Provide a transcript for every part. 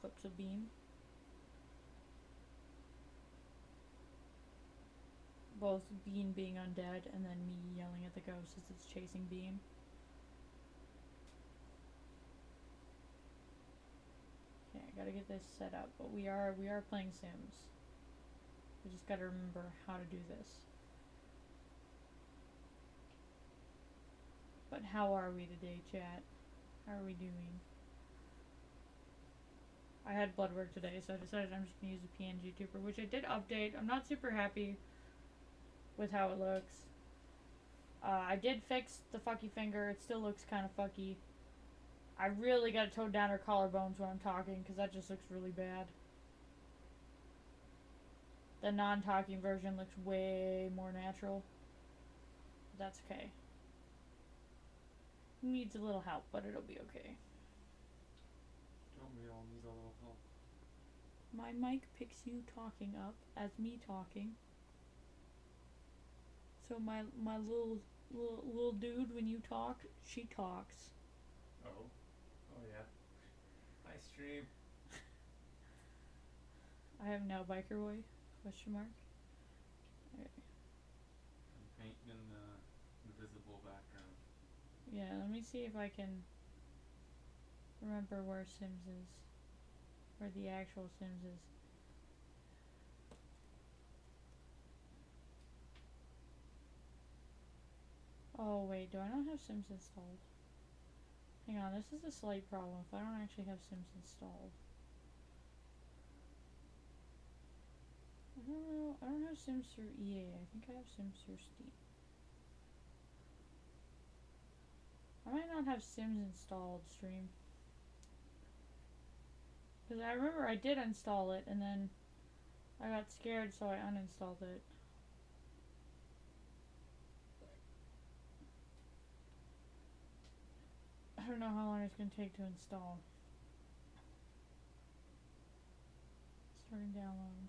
clips of Beam. Both Bean being undead and then me yelling at the ghost as it's chasing Bean. Okay, I gotta get this set up, but we are playing Sims. We just gotta remember how to do this. But how are we today, chat? How are we doing? I had blood work today, so I decided I'm just gonna use a PNG tuber, which I did update. I'm not super happy with how it looks. I did fix the fucky finger. It still looks kind of fucky. I really gotta tone down her collarbones when I'm talking, because that just looks really bad. The non-talking version looks way more natural. That's okay. Needs a little help, but it'll be okay. Don't we all need a little help? My mic picks you talking up as me talking. So my little dude, when you talk, she talks. Oh. Oh yeah. Hi stream. I have now biker boy? Question mark. Okay. I'm painting in the invisible background. Yeah, let me see if I can remember where Sims is. Where the actual Sims is. Oh wait, do I not have Sims installed? Hang on, this is a slight problem if I don't actually have Sims installed. I don't know, I don't have Sims through EA, I think I have Sims through Steam. I might not have Sims installed, stream. Because I remember I did install it and then I got scared so I uninstalled it. I don't know how long it's going to take to install. Starting download.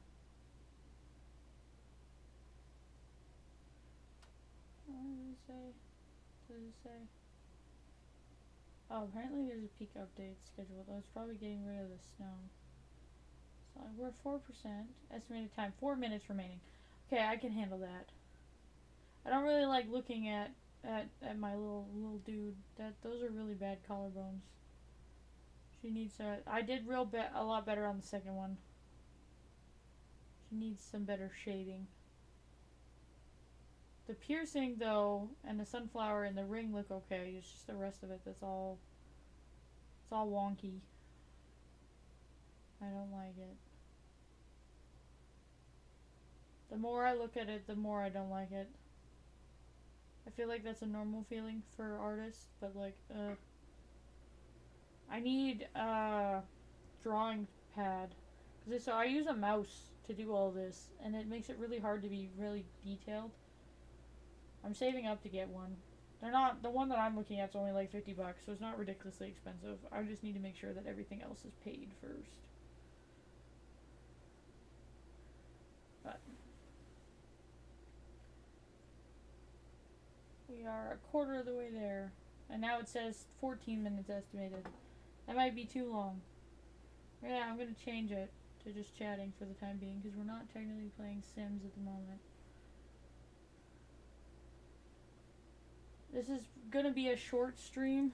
What does it say? What does it say? Oh, apparently there's a peak update scheduled. I was probably getting rid of the snow. So we're 4%. Estimated time, 4 minutes remaining. Okay, I can handle that. I don't really like looking at my little dude. Those are really bad collarbones. She needs I did a lot better on the second one. She needs some better shading. The piercing though, and the sunflower and the ring look okay. It's just the rest of it it's all wonky. I don't like it. The more I look at it, the more I don't like it. I feel like that's a normal feeling for artists, but like, I need a drawing pad. So I use a mouse to do all this, and it makes it really hard to be really detailed. I'm saving up to get one. They're not, the one that I'm looking at is only like $50, so it's not ridiculously expensive. I just need to make sure that everything else is paid first. But we are a quarter of the way there. And now it says 14 minutes estimated. That might be too long. Yeah, I'm going to change it to just chatting for the time being, because we're not technically playing Sims at the moment. This is going to be a short stream.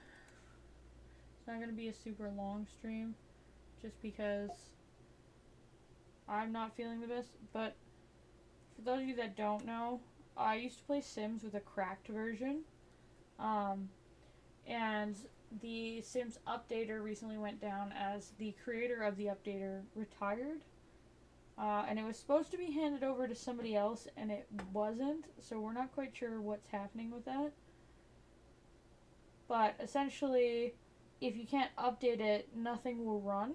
It's not going to be a super long stream, just because I'm not feeling the best. But for those of you that don't know, I used to play Sims with a cracked version. And the Sims updater recently went down as the creator of the updater retired. And it was supposed to be handed over to somebody else, and it wasn't, so we're not quite sure what's happening with that. But essentially, if you can't update it, nothing will run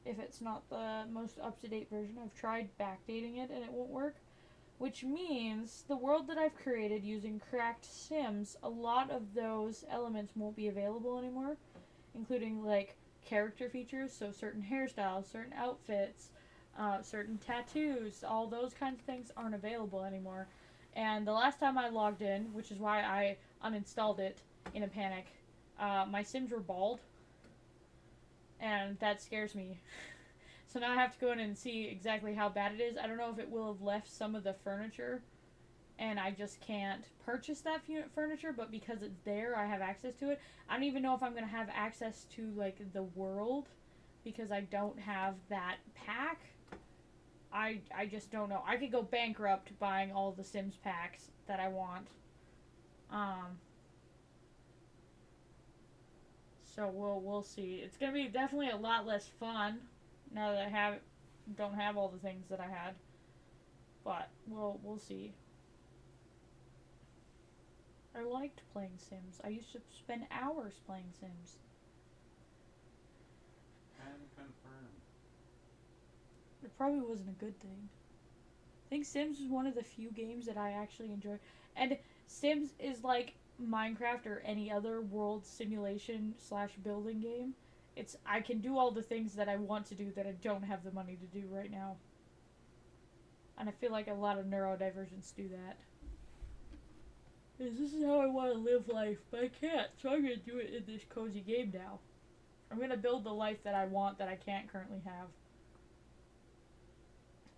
if it's not the most up-to-date version. I've tried backdating it and it won't work, which means the world that I've created using cracked Sims, a lot of those elements won't be available anymore, including like character features, so certain hairstyles, certain outfits, certain tattoos, all those kinds of things aren't available anymore. And the last time I logged in, which is why I uninstalled it in a panic, my Sims were bald, and that scares me. So now I have to go in and see exactly how bad it is. I don't know if it will have left some of the furniture and I just can't purchase that furniture, but because it's there, I have access to it. I don't even know if I'm going to have access to, like, the world because I don't have that pack. I just don't know. I could go bankrupt buying all the Sims packs that I want. So we'll see. It's gonna be definitely a lot less fun now that I don't have all the things that I had. But we'll see. I liked playing Sims. I used to spend hours playing Sims. Can confirm. It probably wasn't a good thing. I think Sims is one of the few games that I actually enjoy. And Sims is like Minecraft or any other world simulation / building game. I can do all the things that I want to do that I don't have the money to do right now. And I feel like a lot of neurodivergents do that. This is how I want to live life, but I can't, so I'm going to do it in this cozy game now. I'm going to build the life that I want that I can't currently have.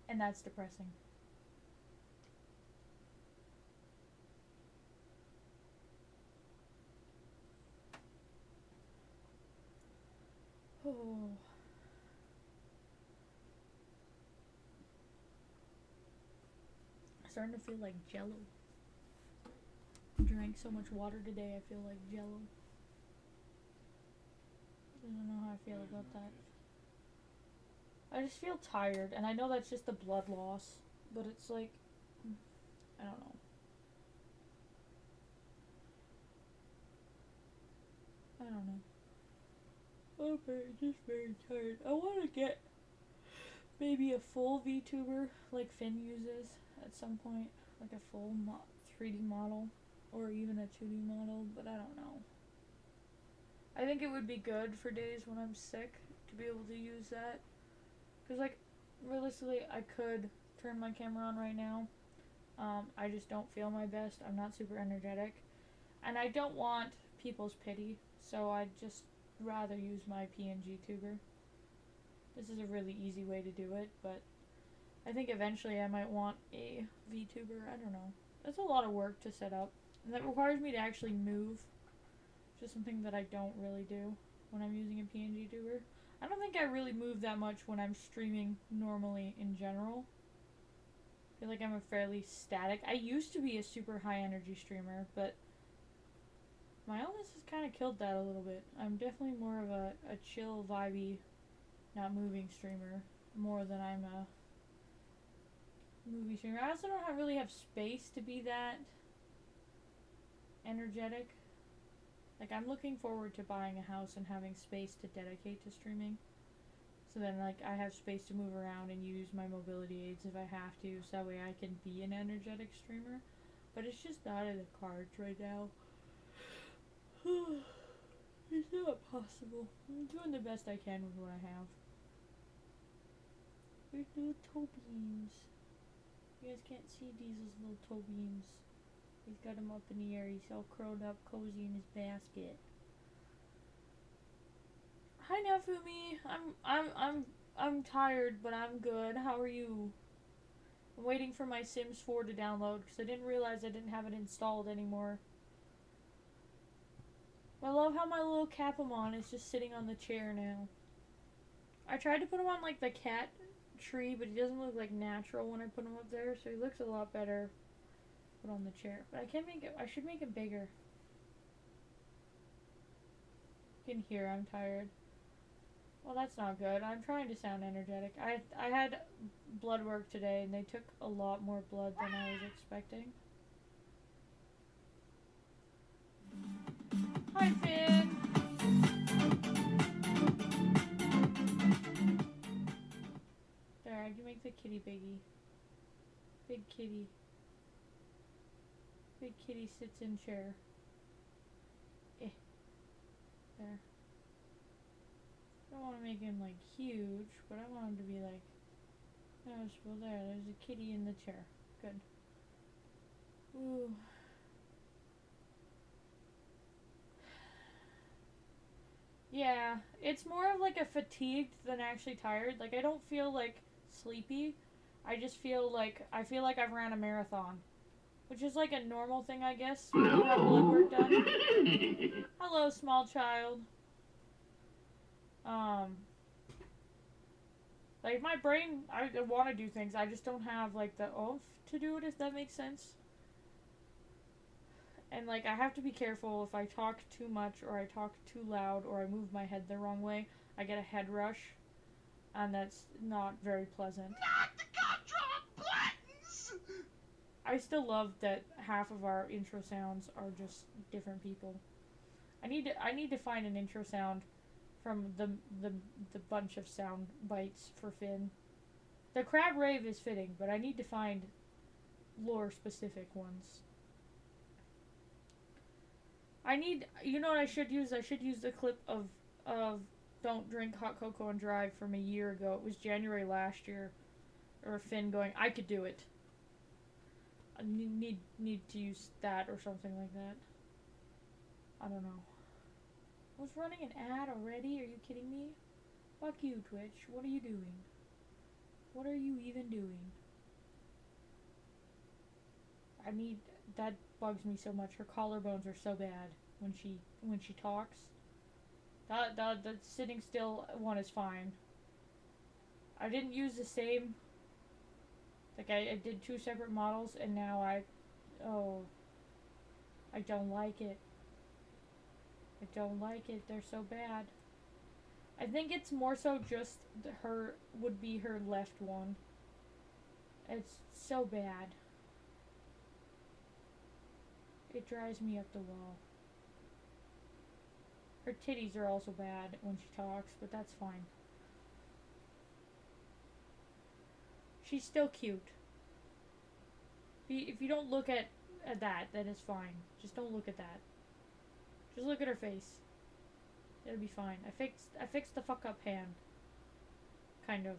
And that's depressing. Oh. I'm starting to feel like Jello. I drank so much water today, I feel like Jello. I don't know how I feel about that. I just feel tired, and I know that's just the blood loss, but it's like, I don't know. I don't know. I'm just very tired. I want to get maybe a full VTuber like Finn uses at some point, like a full 3D model or even a 2D model, but I don't know. I think it would be good for days when I'm sick to be able to use that. Because, like, realistically, I could turn my camera on right now. I just don't feel my best. I'm not super energetic. And I don't want people's pity, so I'd just rather use my PNG tuber. This is a really easy way to do it, but I think eventually I might want a VTuber. I don't know. It's a lot of work to set up, and that requires me to actually move, which is something that I don't really do when I'm using a PNG tuber. I don't think I really move that much when I'm streaming normally in general. I feel like I'm a fairly static. I used to be a super high energy streamer, but my illness has kind of killed that a little bit. I'm definitely more of a chill, vibey, not moving streamer, more than I'm a movie streamer. I also don't really have space to be that energetic. Like, I'm looking forward to buying a house and having space to dedicate to streaming. So then, like, I have space to move around and use my mobility aids if I have to, so that way I can be an energetic streamer. But it's just not in the cards right now. It's not possible. I'm doing the best I can with what I have. There's little toe beans. You guys can't see Diesel's little toe beans. He's got him up in the air. He's all curled up, cozy in his basket. Hi Nafumi. I'm tired, but I'm good. How are you? I'm waiting for my Sims 4 to download because I didn't realize I didn't have it installed anymore. I love how my little Capamon is just sitting on the chair now. I tried to put him on like the cat tree, but he doesn't look like natural when I put him up there, so he looks a lot better put on the chair. But I can't make it. I should make it bigger. You can hear I'm tired. Well, that's not good. I'm trying to sound energetic. I had blood work today, and they took a lot more blood than I was expecting. Hi, Finn! There, I can make the kitty biggie. Big kitty. Big kitty sits in chair. Eh. There. I don't want to make him, like, huge, but I want him to be, like, noticeable. There's a kitty in the chair. Good. Ooh. Yeah, it's more of like a fatigued than actually tired. Like I don't feel like sleepy. I just feel like I've ran a marathon, which is like a normal thing, I guess, when you have blood work done. Hello, small child. Um, like my brain, I want to do things. I just don't have like the oomph to do it. If that makes sense. And like I have to be careful if I talk too much or I talk too loud or I move my head the wrong way. I get a head rush, and that's not very pleasant. Not the gumdrop buttons! I still love that half of our intro sounds are just different people. I need to find an intro sound from the bunch of sound bites for Finn. The crab rave is fitting, but I need to find lore specific ones. I need, you know what I should use? I should use the clip of don't drink hot cocoa and drive from a year ago. It was January last year, or Finn going, I could do it. I need to use that or something like that. I don't know. I was running an ad already? Are you kidding me? Fuck you, Twitch. What are you doing? What are you even doing? That bugs me so much. Her collarbones are so bad when she talks. The sitting still one is fine. I didn't use the same. Like I did 2 separate models, and now I don't like it. I don't like it. They're so bad. I think it's more so just her would be her left one. It's so bad. It drives me up the wall. Her titties are also bad when she talks, but that's fine. She's still cute. If you don't look at that, then it's fine. Just don't look at that. Just look at her face. It'll be fine. I fixed the fuck up hand. Kind of.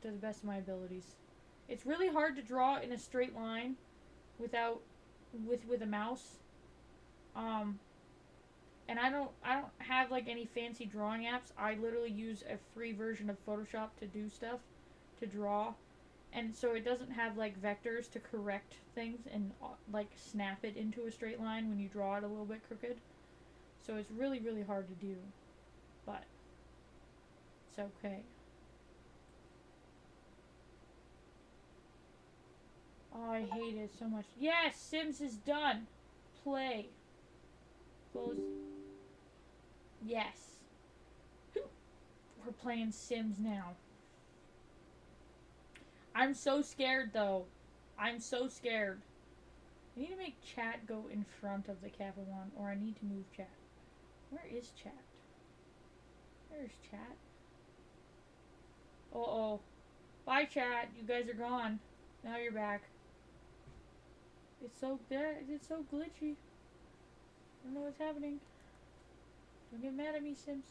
To the best of my abilities. It's really hard to draw in a straight line without with a mouse. And I don't have like any fancy drawing apps. I literally use a free version of Photoshop to do stuff, to draw. And so it doesn't have like vectors to correct things and like snap it into a straight line when you draw it a little bit crooked. So it's really, really hard to do. But it's okay. Oh, I hate it so much. Yes, Sims is done. Play. Close. Yes. We're playing Sims now. I'm so scared though. I'm so scared. I need to make chat go in front of the capital one, or I need to move chat. Where is chat? Where's chat? Uh-oh. Bye, chat. You guys are gone. Now you're back. It's so glitchy. I don't know what's happening. Don't get mad at me, Sims.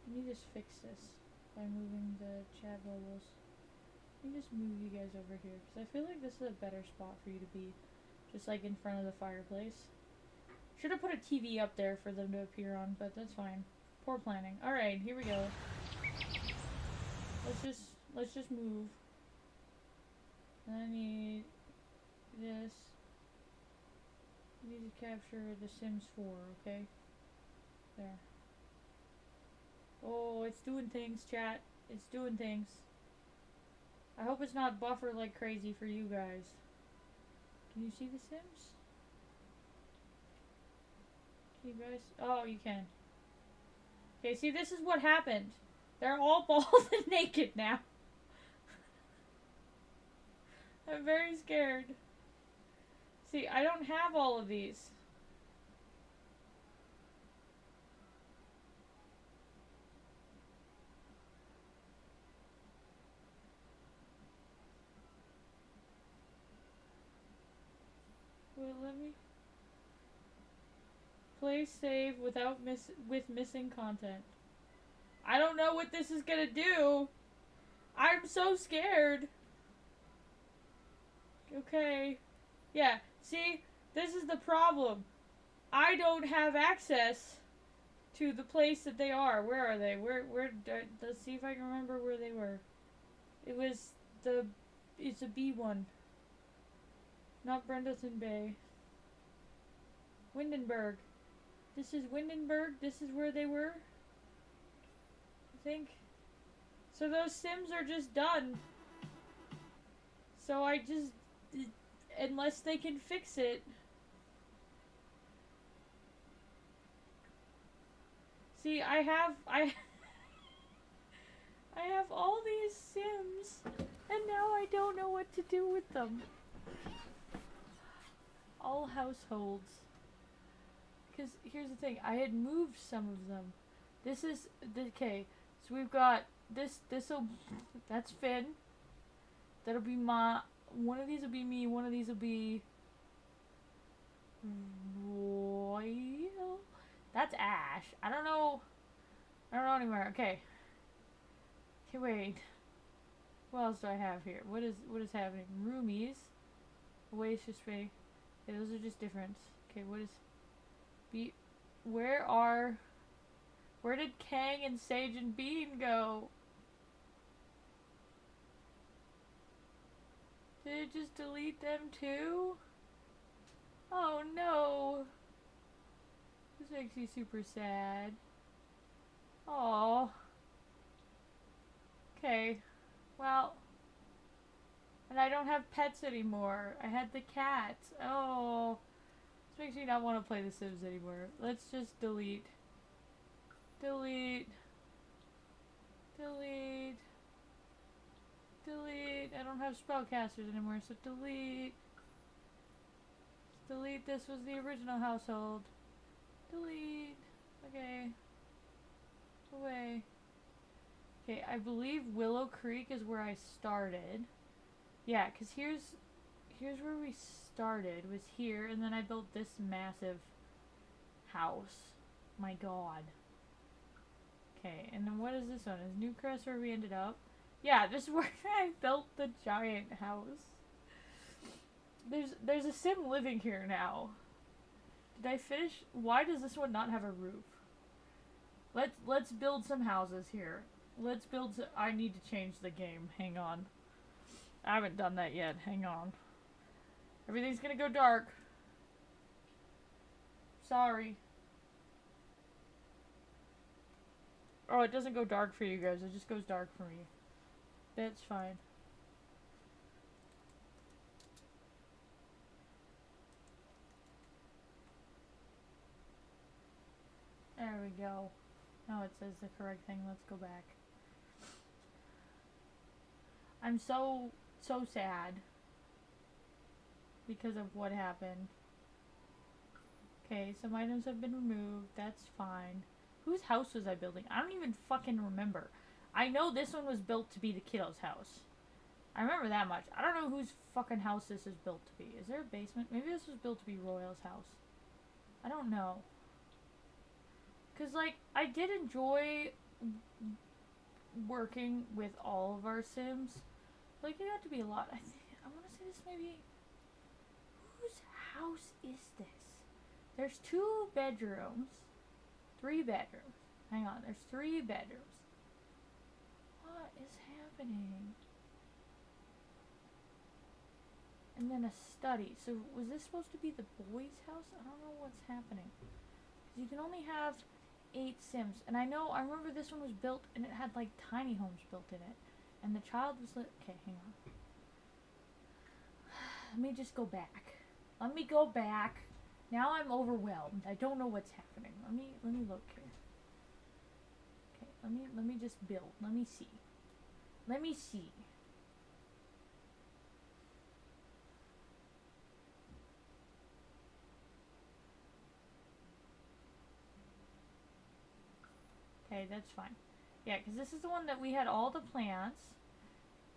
Let me just fix this by moving the chat bubbles. Let me just move you guys over here, because I feel like this is a better spot for you to be. Just like in front of the fireplace. Should have put a TV up there for them to appear on, but that's fine. Poor planning. Alright, here we go. Let's just move. And I need this. I need to capture the Sims 4, okay? There. Oh, it's doing things, chat. It's doing things. I hope it's not buffer like crazy for you guys. Can you see the Sims? Can you guys? Oh, you can. Okay, see, this is what happened. They're all bald and naked now. I'm very scared. See, I don't have all of these. Wait, let me play save without missing content. I don't know what this is gonna do. I'm so scared. Okay. Yeah, see? This is the problem. I don't have access to the place that they are. Where are they? Let's see if I can remember where they were. It was it's a B one. Not Brendleton Bay. Windenburg. This is Windenburg. This is where they were. I think. So those sims are just done. So I just, unless they can fix it. See, I have all these sims, and now I don't know what to do with them. All households. Because here's the thing, I had moved some of them. This is, okay, so we've got that's Finn. That'll be one of these will be me, one of these will be Royal. That's Ash. I don't know anymore. Okay. Okay, wait. What else do I have here? What is happening? Roomies. Oasis Bay. Okay, those are just different. Okay, what is where did Kang and Sage and Bean go? Did it just delete them too? Oh no. This makes me super sad. Aww. Okay. Well. And I don't have pets anymore. I had the cats. Oh. This makes me not want to play The Sims anymore. Let's just delete. Delete. Delete. Delete. I don't have spellcasters anymore, so delete. Delete. This was the original household. Delete. Okay. Away. Okay, I believe Willow Creek is where I started. Yeah, because here's where we started, was here, and then I built this massive house. My god. Okay, and then what is this one? Is Newcrest where we ended up? Yeah, this is where I built the giant house. There's a sim living here now. Did I finish? Why does this one not have a roof? Let's build some houses here. I need to change the game. Hang on. I haven't done that yet. Hang on. Everything's gonna go dark. Sorry. Oh, it doesn't go dark for you guys. It just goes dark for me. That's fine. There we go. Now it says the correct thing. Let's go back. I'm so sad because of what happened. Okay, some items have been removed. That's fine. Whose house was I building? I don't even fucking remember. I know this one was built to be the kiddo's house. I remember that much. I don't know whose fucking house this is built to be. Is there a basement? Maybe this was built to be Royal's house. I don't know. Because, like, I did enjoy working with all of our Sims. Like, it had to be a lot. I want to say this maybe... Whose house is this? There's 2 bedrooms. 3 bedrooms. Hang on, there's 3 bedrooms. What is happening? And then a study. So, was this supposed to be the boys' house? I don't know what's happening. Because you can only have 8 Sims. And I remember this one was built and it had like tiny homes built in it. And the child was okay, hang on. Let me just go back. Let me go back. Now I'm overwhelmed. I don't know what's happening. Let me look here. Okay, let me just build. Let me see. Let me see. Okay, that's fine. Yeah, because this is the one that we had all the plants.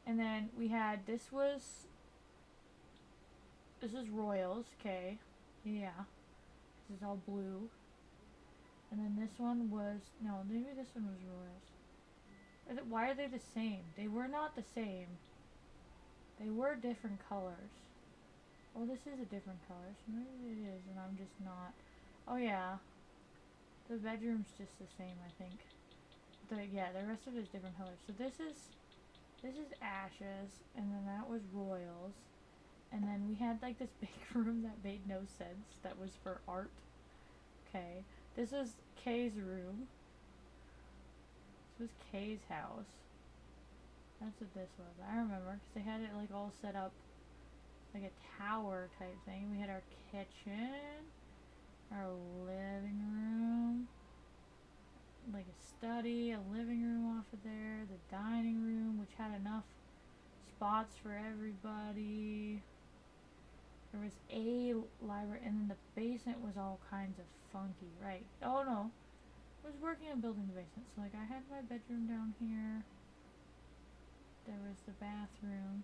And then we had, this is Royals, okay. Yeah. This is all blue. And then this one was, no, maybe this one was Royals. Why are they the same? They were not the same. They were different colors. Oh, this is a different color. So maybe it is, and I'm just not. Oh, yeah. The bedroom's just the same, I think. Yeah, the rest of it is different colors. So this is Ashes, and then that was Royals, and then we had like this big room that made no sense. That was for art. Okay, this is Kay's room. This was Kay's house. That's what this was. I remember because they had it like all set up like a tower type thing. We had our kitchen, our living room, like a study, a living room off of there, the dining room, which had enough spots for everybody. There was a library, and then the basement was all kinds of funky, right? Oh no, I was working on building the basement, so like I had my bedroom down here. There was the bathroom.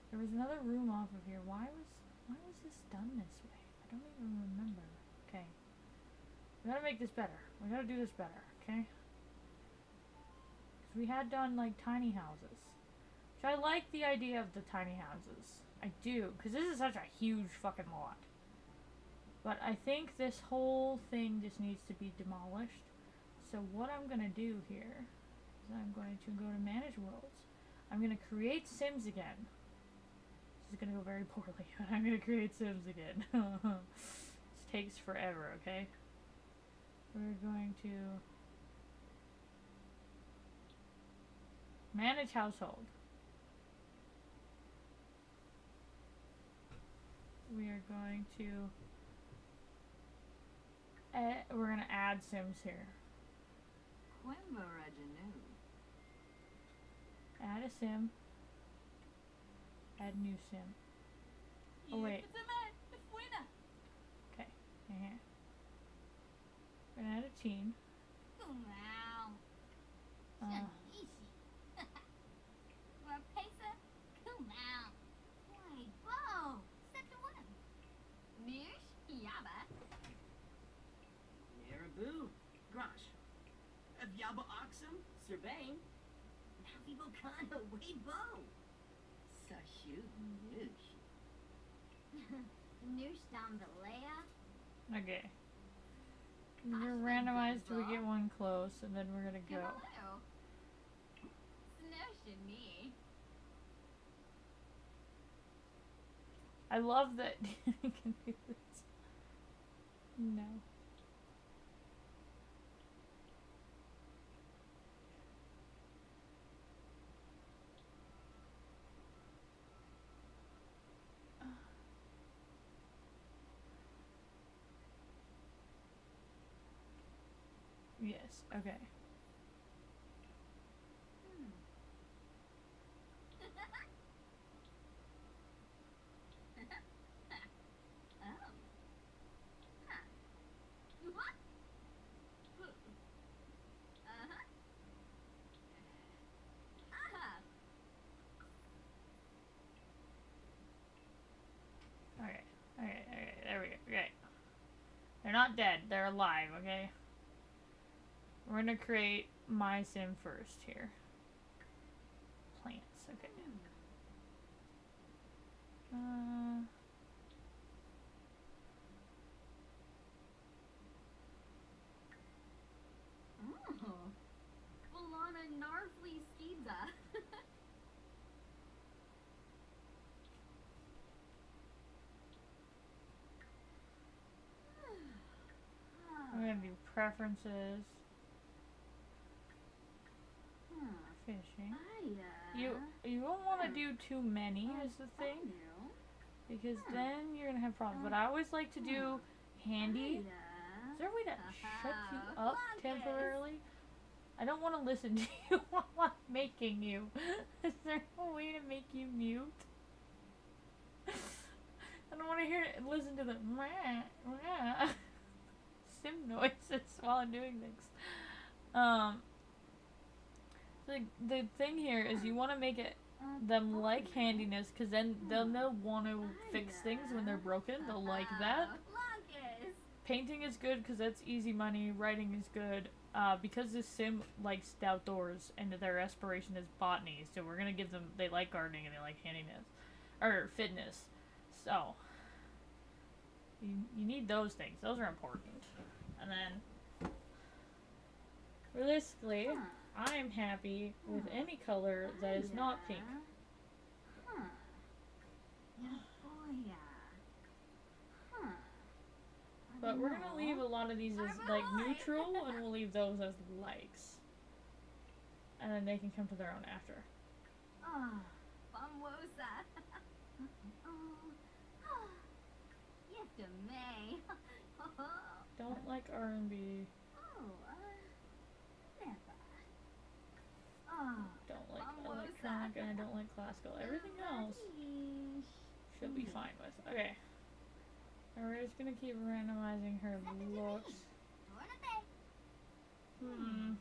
There was another room off of here. Why was this done this way? I don't even remember. Okay. We gotta make this better. We gotta do this better, okay? Because we had done like tiny houses. Which I like the idea of the tiny houses. I do. Because this is such a huge fucking lot. But I think this whole thing just needs to be demolished. So what I'm gonna do here is I'm going to go to Manage Worlds. I'm gonna create Sims again. This is gonna go very poorly, but I'm gonna create Sims again. This takes forever, okay? We're going to manage household. We are going to we're gonna add Sims here. Add a Sim. Add new Sim. Oh wait. Okay. Yeah. We're gonna add a teen. Marabou, Grosh, Yaba Oxum, Servain, Navibo Kano, Weibo, Sashu, Noosh. Noosh Dambalea. Okay. We're randomized till we get one close, and then we're gonna go. Snoosh and me. I love that you can do this. No. Yes, okay. Okay, there we go. Okay. They're not dead, they're alive, okay? We're gonna create my sim first here. Plants, okay. Volana Narfly Skiza. We're gonna do preferences. Fishing. You don't want to do too many is the thing, because then you're gonna have problems. But I always like to do handy. Is there a way to shut you up temporarily? I don't want to listen to you while I'm making you. Is there a way to make you mute? I don't want to listen to the sim noises while I'm doing things. The thing here is you want to make it them like handiness, because then they'll want to fix things when they're broken. They'll like that. Painting is good because that's easy money. Writing is good because this sim likes outdoors and their aspiration is botany. So we're gonna give them, they like gardening and they like handiness or fitness. So you need those things. Those are important. And then Realistically, Huh. I'm happy with any color that is not pink. Huh. Yeah, boy, huh. But we're gonna leave a lot of these as like neutral, and we'll leave those as likes. And then they can come to their own after. Oh, famosa. Oh, yes, to me. Don't like R&B. Oh, never. Oh, Don't like famosa. electronic, and I don't like classical. Everything else should be fine with. Okay. And we're just gonna keep randomizing her looks. Hmm.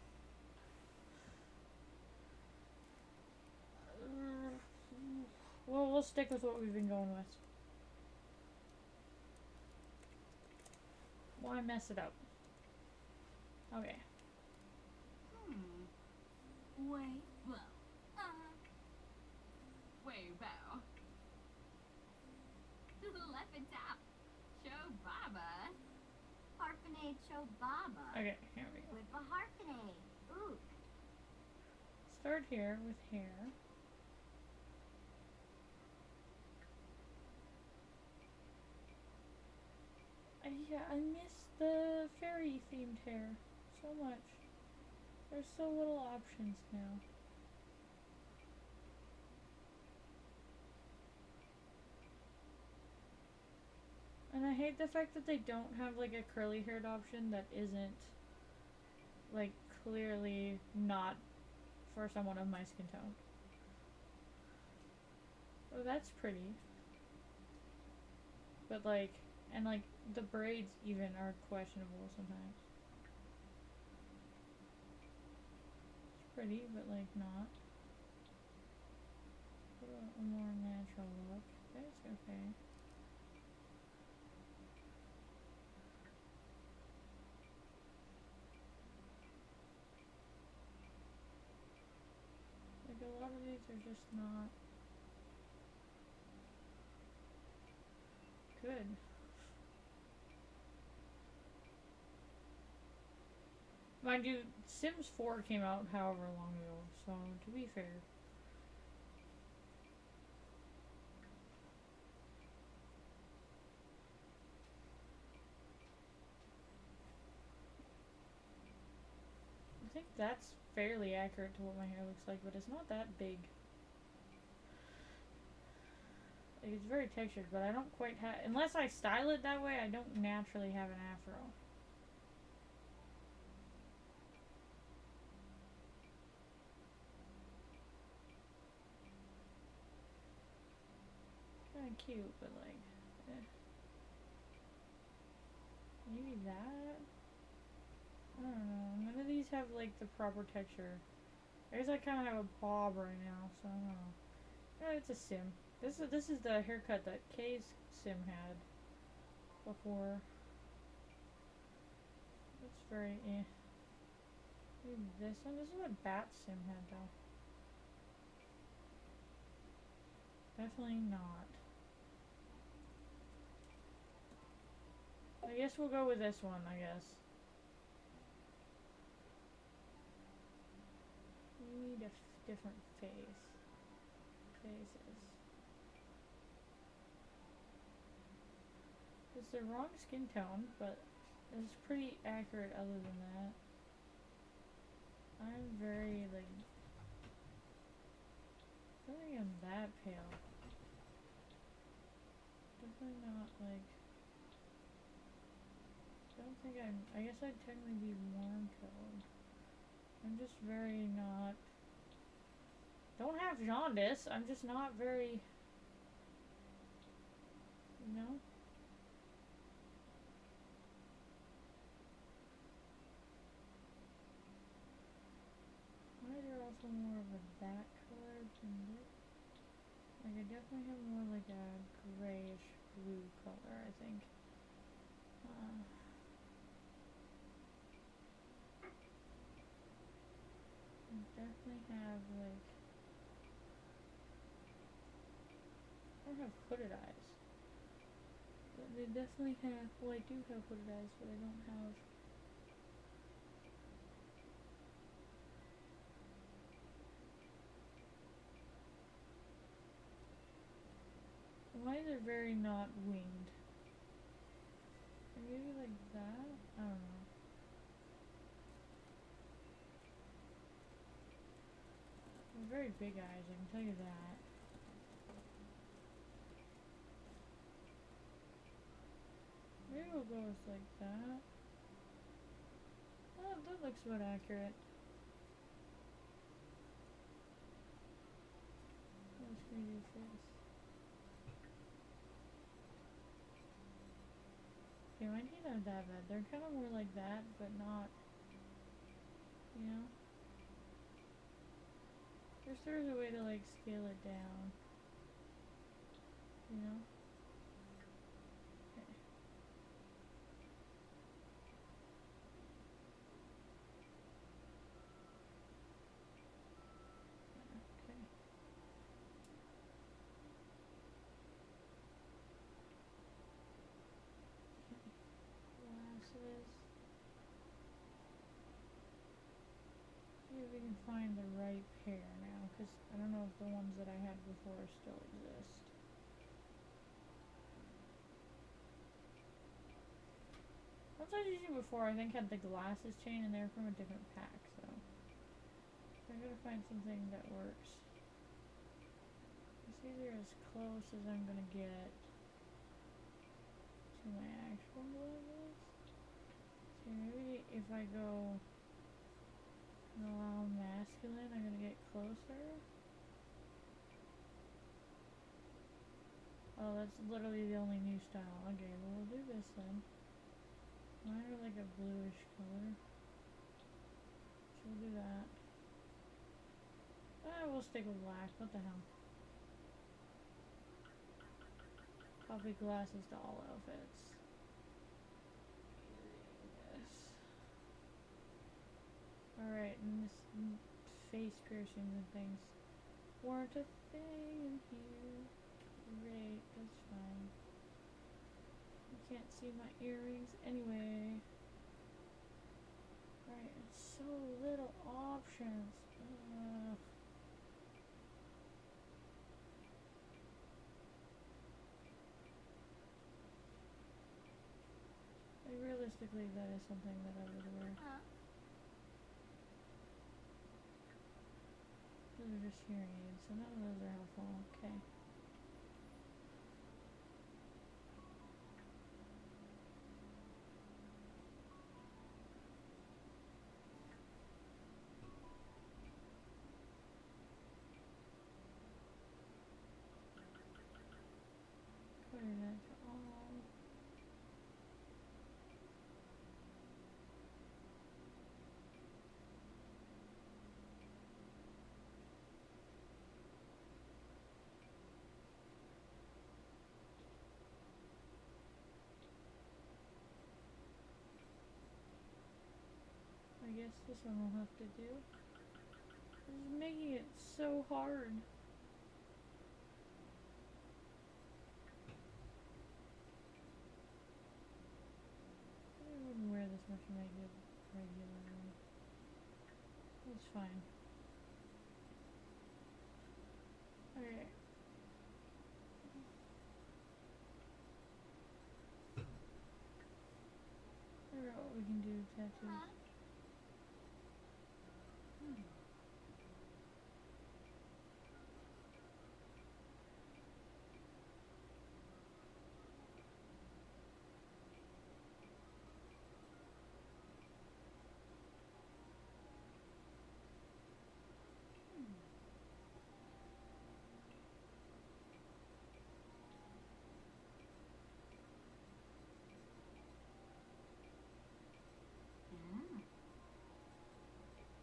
Well, we'll stick with what we've been going with. Why mess it up? Okay. Way bow. Way bow. Left and top. Show baba. Harpene show baba. Okay, here we go. With a harpene. Ooh. Start here with hair. Yeah, I miss the fairy themed hair so much. There's so little options now. And I hate the fact that they don't have like a curly haired option that isn't like clearly not for someone of my skin tone. Oh, that's pretty. But like, and like the braids even are questionable sometimes. It's pretty, but like not. A more natural look. That's okay. Like a lot of these are just not good. Mind you, Sims 4 came out however long ago, so to be fair. I think that's fairly accurate to what my hair looks like, but it's not that big. Like, it's very textured, but I don't quite have, unless I style it that way, I don't naturally have an afro. Kinda cute, but like, eh. Maybe that? I don't know. None of these have like the proper texture. I guess I kind of have a bob right now, so I don't know. Yeah, it's a sim. This is the haircut that Kay's sim had before. That's very eh. Maybe this one. This is what Bat's sim had though. Definitely not. I guess we'll go with this one, I guess. We need a different face. Faces. It's the wrong skin tone, but it's pretty accurate other than that. I'm very, like, I don't think I'm that pale. Definitely not, like, I don't think I guess I'd technically be warm toned. I'm just very not, don't have jaundice, I'm just not very, you know? Mine are also more of a that color than this. Like, I definitely have more like a grayish blue color, I think. I definitely have like, I don't have hooded eyes. But they definitely have, well I do have hooded eyes, but I don't have are very not winged. Or maybe like that? I don't know. They're very big eyes, I can tell you that. Maybe we'll go with like that. Oh, that looks about accurate. What else can we do face? Okay, my teeth aren't that bad. They're kind of more like that, but not, you know? There's a way to like scale it down. You know? Okay. Okay. Glasses. See if we can find the right pair now, because I don't know if the ones that I had before still exist. Ones I used before, I think had the glasses chain and they're from a different pack, so I gotta find something that works. It's either as close as I'm gonna get to my actual glasses. See, maybe if I go and allow masculine, I'm gonna get closer. Oh, that's literally the only new style. Okay, well we'll do this then. Mine are like a bluish color. So we'll do that. We'll stick with black. What the hell? Copy glasses to all outfits. Yes. Alright, and this face piercings and things weren't a thing in here. Great, that's fine. You can't see my earrings anyway. Alright, so little options. Ugh. Like, realistically, that is something that I would wear. Those are just hearing aids, so none of those are helpful. Okay. Clear that to all. I guess this one will have to do. This is making it so hard. I wouldn't wear this much makeup regularly. It's fine. Okay. Figure out what we can do, tattoos.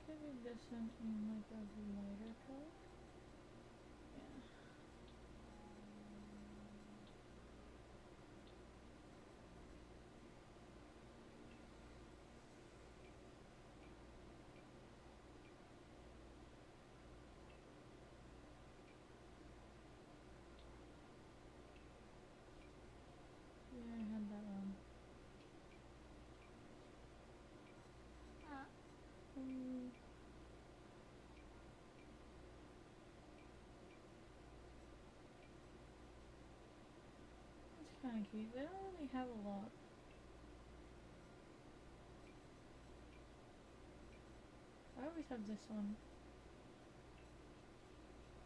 Could be this one in like a lighter color. Yeah. Yeah, I had that one. kind of cute. They don't really have a lot. I always have this one.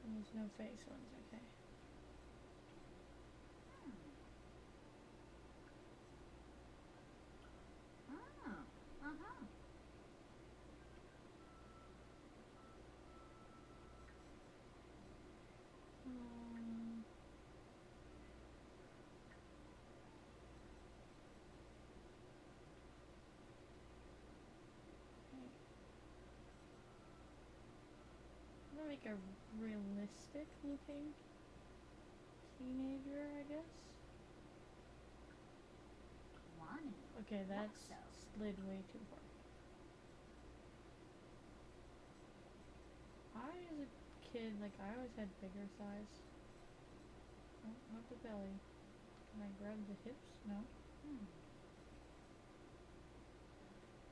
And there's no face ones, okay. Oh, uh-huh. Um, okay. I'm gonna make a realistic looking teenager, I guess. Wanted. Okay, that's So. slid way too far. I, as a kid, like, I always had bigger thighs. Oh, not the belly. Can I grab the hips? No.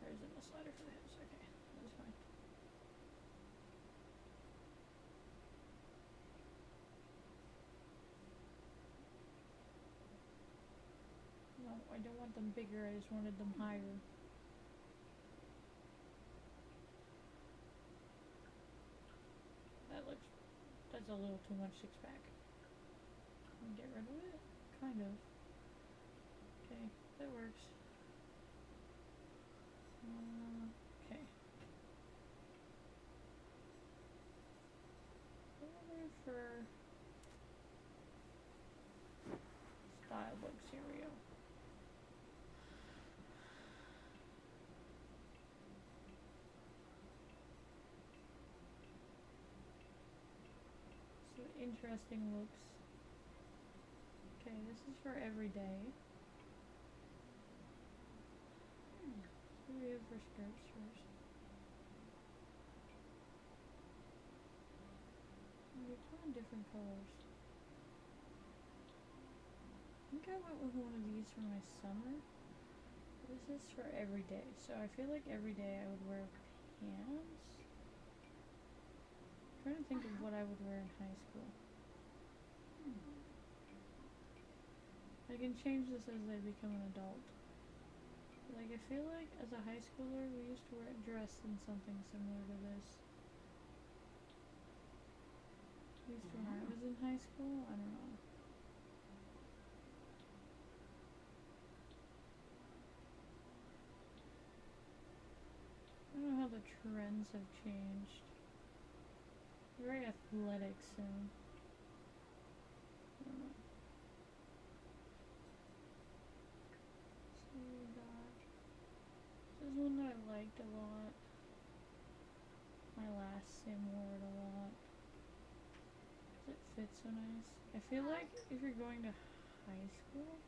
There isn't a slider for the hips. Okay, that's fine. No, I don't want them bigger. I just wanted them higher. That's a little too much six-pack. Get rid of it? Kind of. Okay, that works. Okay. Order for style book cereal. So interesting looks. Okay, this is for every day. So we have for skirts first. They're kind of different colors. I think I went with one of these for my summer. This is for every day. So I feel like every day I would wear pants. I'm trying to think of what I would wear in high school. I can change this as I become an adult. Like, I feel like as a high schooler, we used to dress in something similar to this. At least when I was in high school, I don't know. I don't know how the trends have changed. Very athletic soon. I don't know. So we got, this is one that I liked a lot. My last sim wore it a lot. It fits so nice. I feel like if you're going to high school,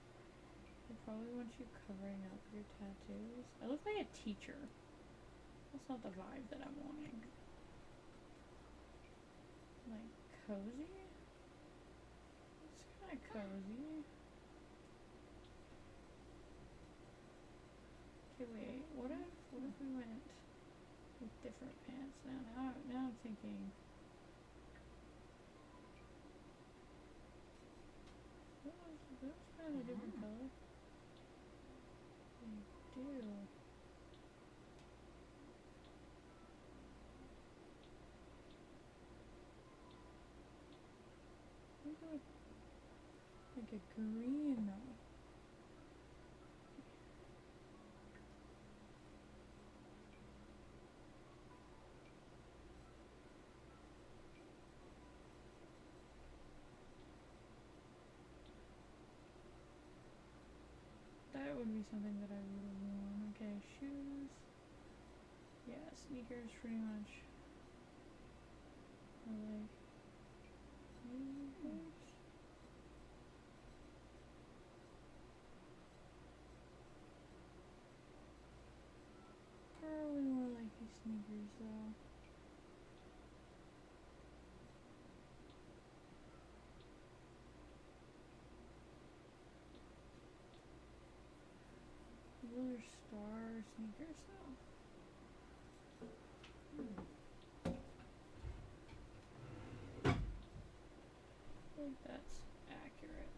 they probably want you covering up your tattoos. I look like a teacher. That's not the vibe that I'm wanting. Like, cozy? It's kind of cozy. Okay, wait. What if we went with different pants now? Now I'm thinking. Those kind of a different color. They do. Like a green though. That would be something that I really want. Okay, shoes. Yeah, sneakers pretty much. I like sneakers. Probably more like these sneakers though. Those are star sneakers though. I think that's accurate.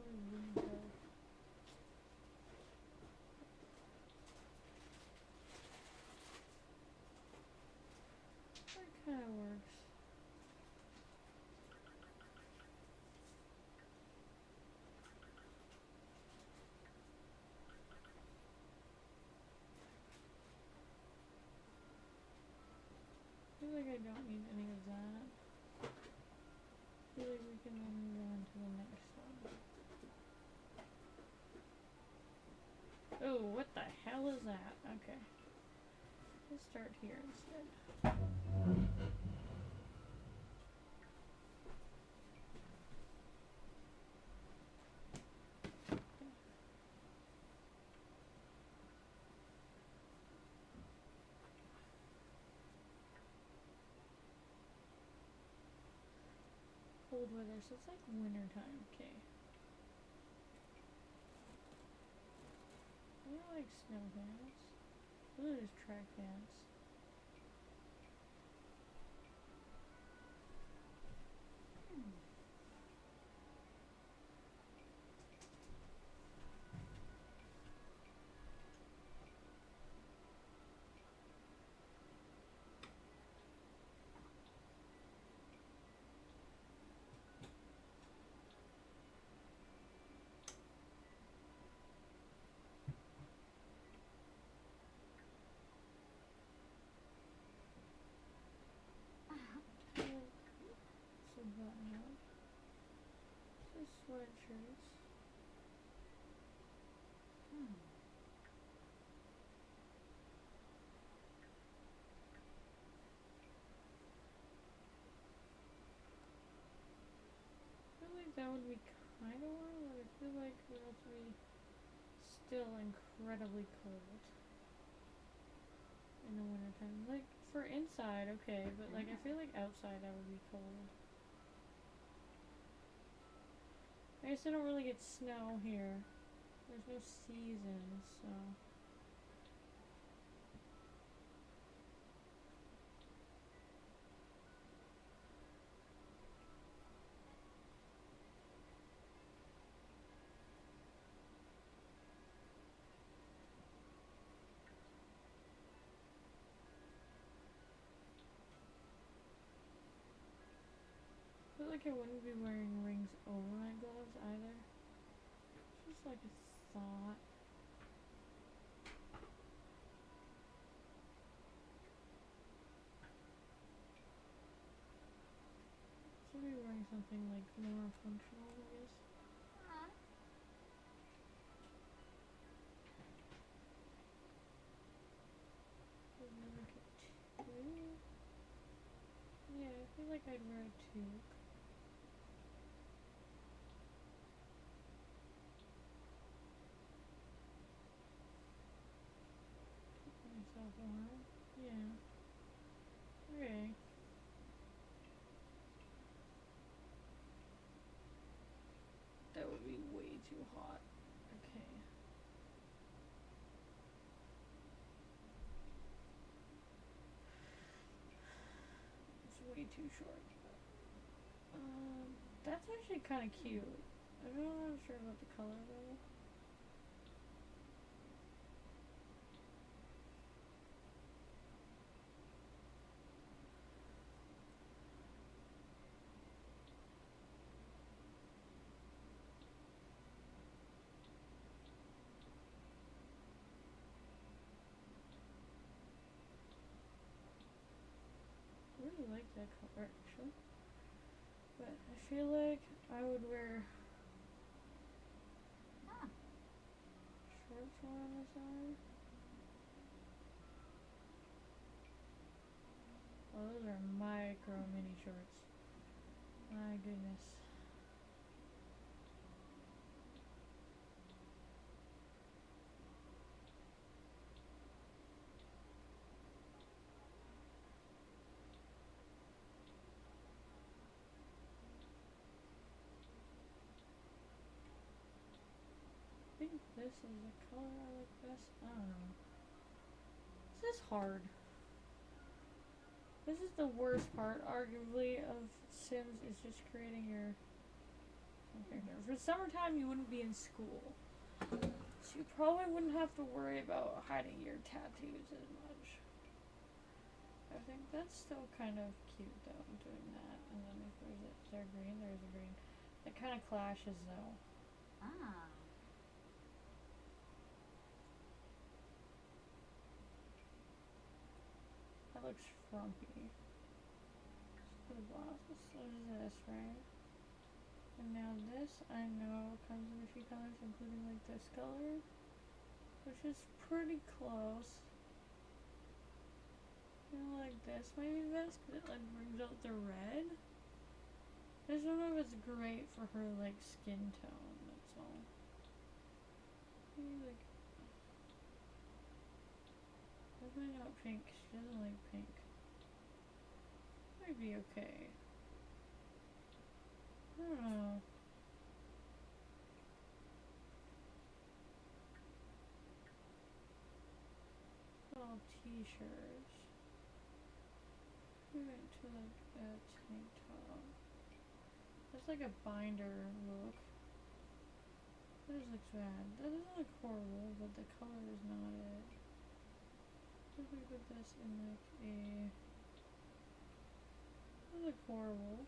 probably wouldn't have. That kind of works. I feel like I don't need any of that. I feel like we can then move on to the next one. Oh, what the hell is that? Okay. Let's start here instead. Cold weather, so it's like winter time. Okay. I don't like snow pants. Those are just track pants. Some button up. Just sweatshirts. I feel like that would be kind of warm, but I feel like it would have to be still incredibly cold in the wintertime. Like, for inside, okay, but like, I feel like outside that would be cold. I guess I don't really get snow here. There's no seasons, so. I feel like I wouldn't be wearing rings over my gloves either. It's just like a thought. Should be wearing something like more functional, I guess. Like a toque. Yeah, I feel like I'd wear a toque. Keep myself warm. Yeah. Okay. That would be way too hot. Okay. It's way too short. That's actually kind of cute. I'm not sure about the color though. I really like that color actually. But I feel like I would wear shorts more on the side. Oh, those are micro mini shorts. My goodness. I think this is the color I like best. I don't know. This is hard. This is the worst part, arguably, of Sims, is just creating your For summertime, you wouldn't be in school. So you probably wouldn't have to worry about hiding your tattoos as much. I think that's still kind of cute though, doing that. And then if there's is there green? There's a green. It kind of clashes though. Ah. That looks frumpy. Let's put a glasses. So is this, right? And now this, I know, comes in a few colors, including like this color, which is pretty close. You know, like this might be best because it like brings out the red. I just don't know if it's great for her like skin tone. That's all. Maybe like definitely not pink. She doesn't like pink. Might be okay. I don't know. Oh, t-shirts. We went to like a tank top. That's like a binder look. That just looks bad. That doesn't look horrible, but the color is not it. If we put this in like a... That doesn't look horrible.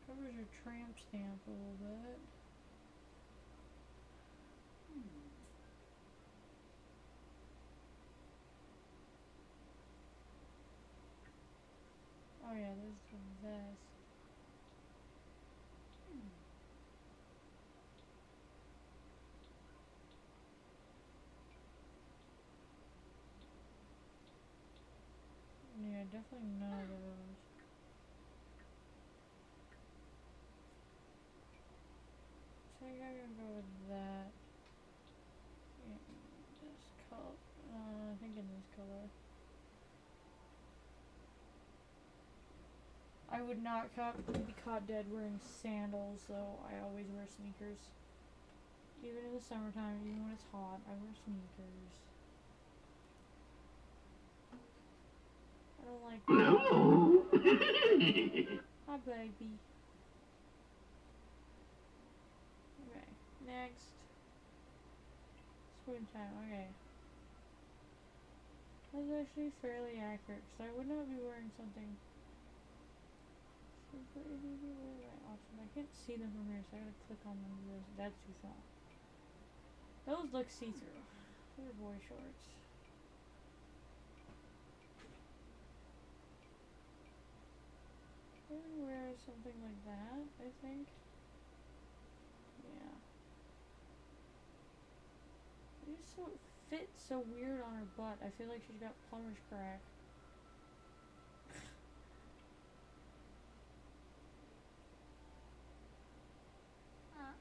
Covers your tramp stamp a little bit. Oh yeah, there's the vest. Yeah, definitely none of those. So I think I'm gonna go with that. In this color. I think in this color. I would not be caught dead wearing sandals, though. I always wear sneakers. Even in the summertime, even when it's hot, I wear sneakers. I don't like Hi, baby. Okay, next. Swim time, okay. That's actually fairly accurate, because I would not be wearing something super itty bitty. Where are my options? I can't see them from here, so I gotta click on them. That's too small. Those look see-through. Those are boy shorts. I would wear something like that, I think. Yeah. It just so fits so weird on her butt. I feel like she's got plumber's crack. Huh?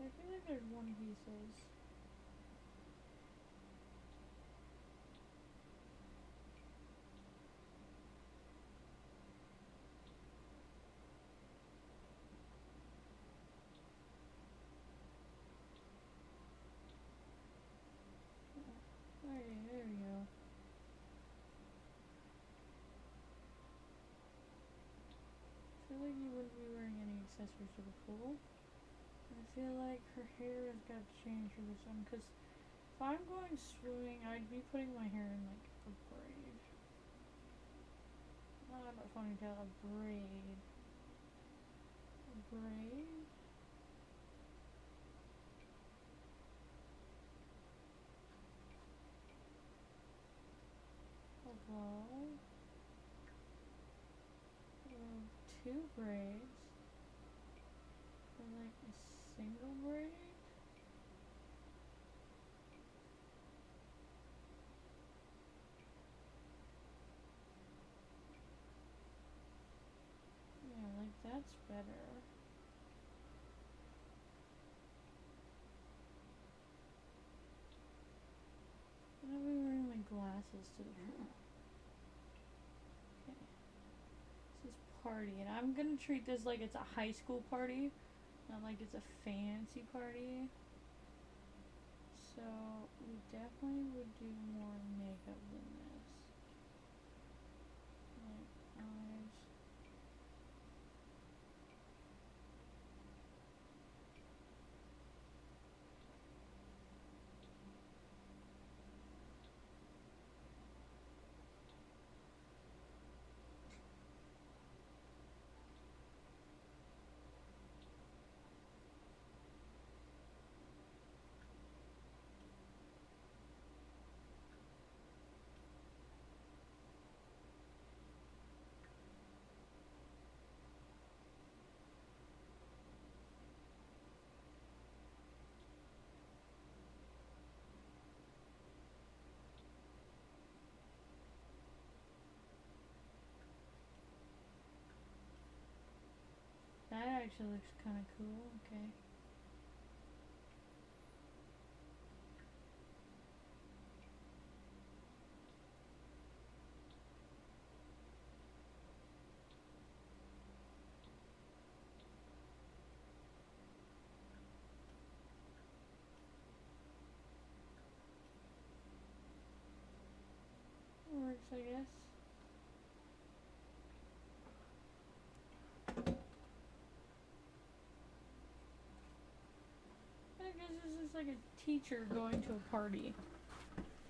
I feel like there's one pieces. Okay, there we go. I feel like you wouldn't be wearing any accessories to the pool. I feel like her hair has got to change for this one, because if I'm going swimming, I'd be putting my hair in like a braid. Not a ponytail, a braid. A braid? A bow. Two braids. Or like a single braid? Yeah, like that's better. And I'll be wearing my glasses to the pool. Okay. This is party, and I'm gonna treat this like it's a high school party, not like it's a fancy party. So we definitely would do more makeup than this. Like eyes. actually looks kind of cool. Okay. Works, I guess. I guess this is like a teacher going to a party.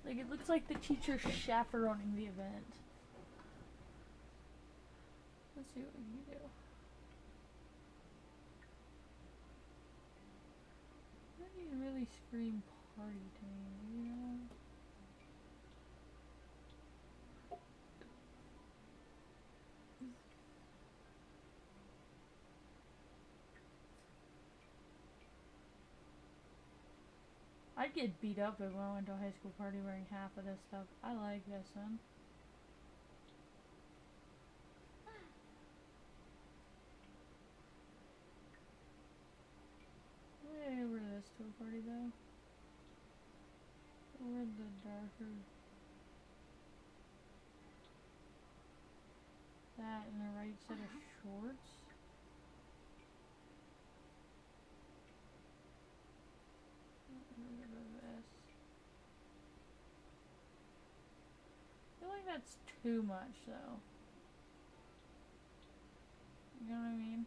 Like, it looks like the teacher chaperoning the event. Let's see what we can do. That didn't really scream party to me, you know? I'd get beat up if I went to a high school party wearing half of this stuff. I like this one. I wear this to a party though. I wear the darker. That and the right set of shorts. I feel like that's too much though. You know what I mean?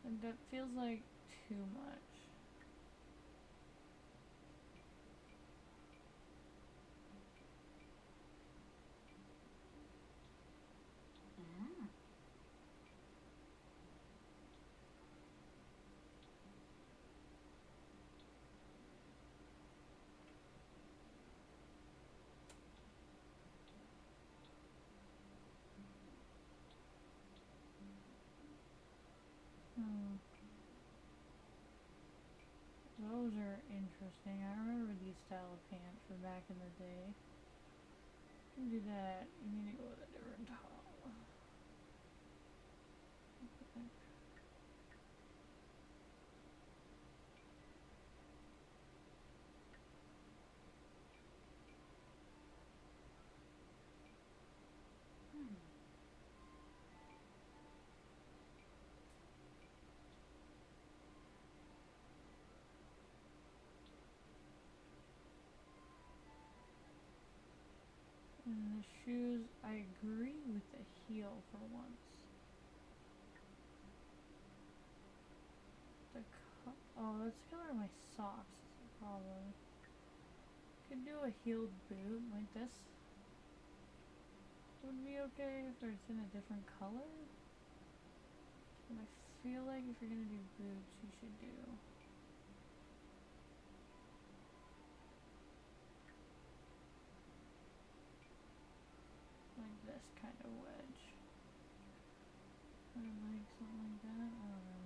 Like that feels like too much. Those are interesting. I remember these style of pants from back in the day. You do that, you need to go with a different top. And the shoes, I agree with the heel for once. Oh, that's the color of my socks is the problem. Could do a heeled boot like this. Would be okay if it's in a different color. But I feel like if you're gonna do boots, you should do like this kind of wedge. Or like something like that. I don't know.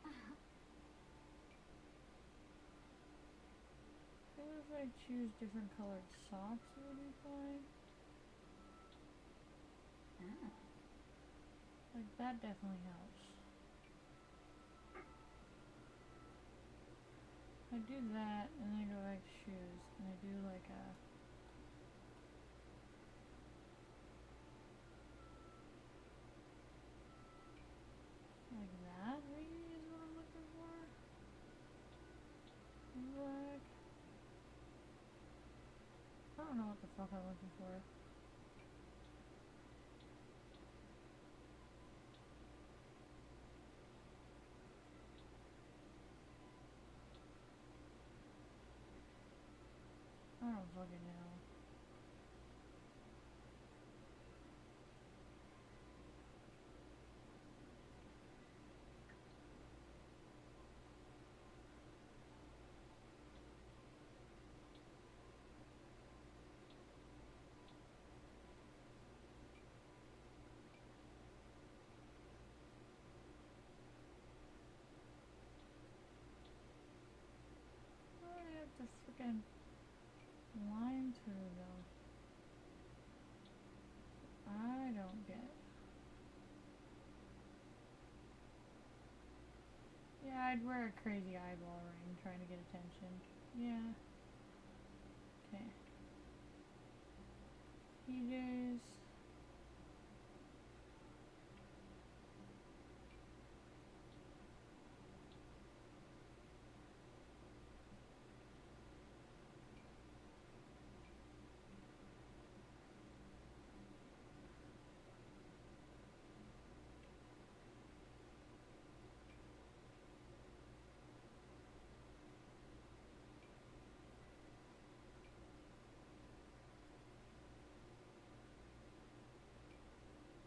I feel if I choose different colored socks, it would be fine. Like that definitely helps. I do that and then I go back to shoes and I do like a like that maybe is what I'm looking for. Black. I don't know what the fuck I'm looking for. I don't fucking know. Why do I have to freaking line through though? I don't get. Yeah, I'd wear a crazy eyeball ring trying to get attention. Yeah. Okay. Heaters.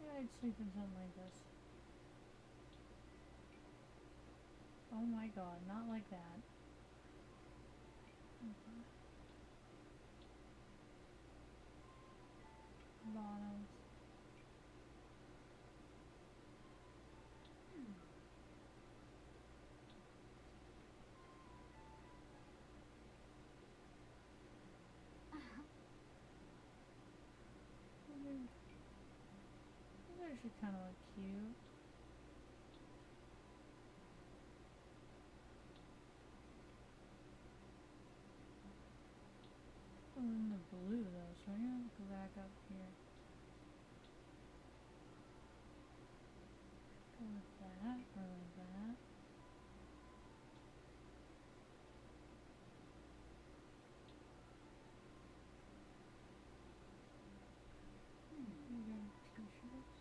Yeah, I'd sleep in something like this. Oh my god, not like that. Bottoms. These actually kind of look cute. Oh, in the blue though, so I'm gonna go back up here. Go with that, or like that. These are t-shirts.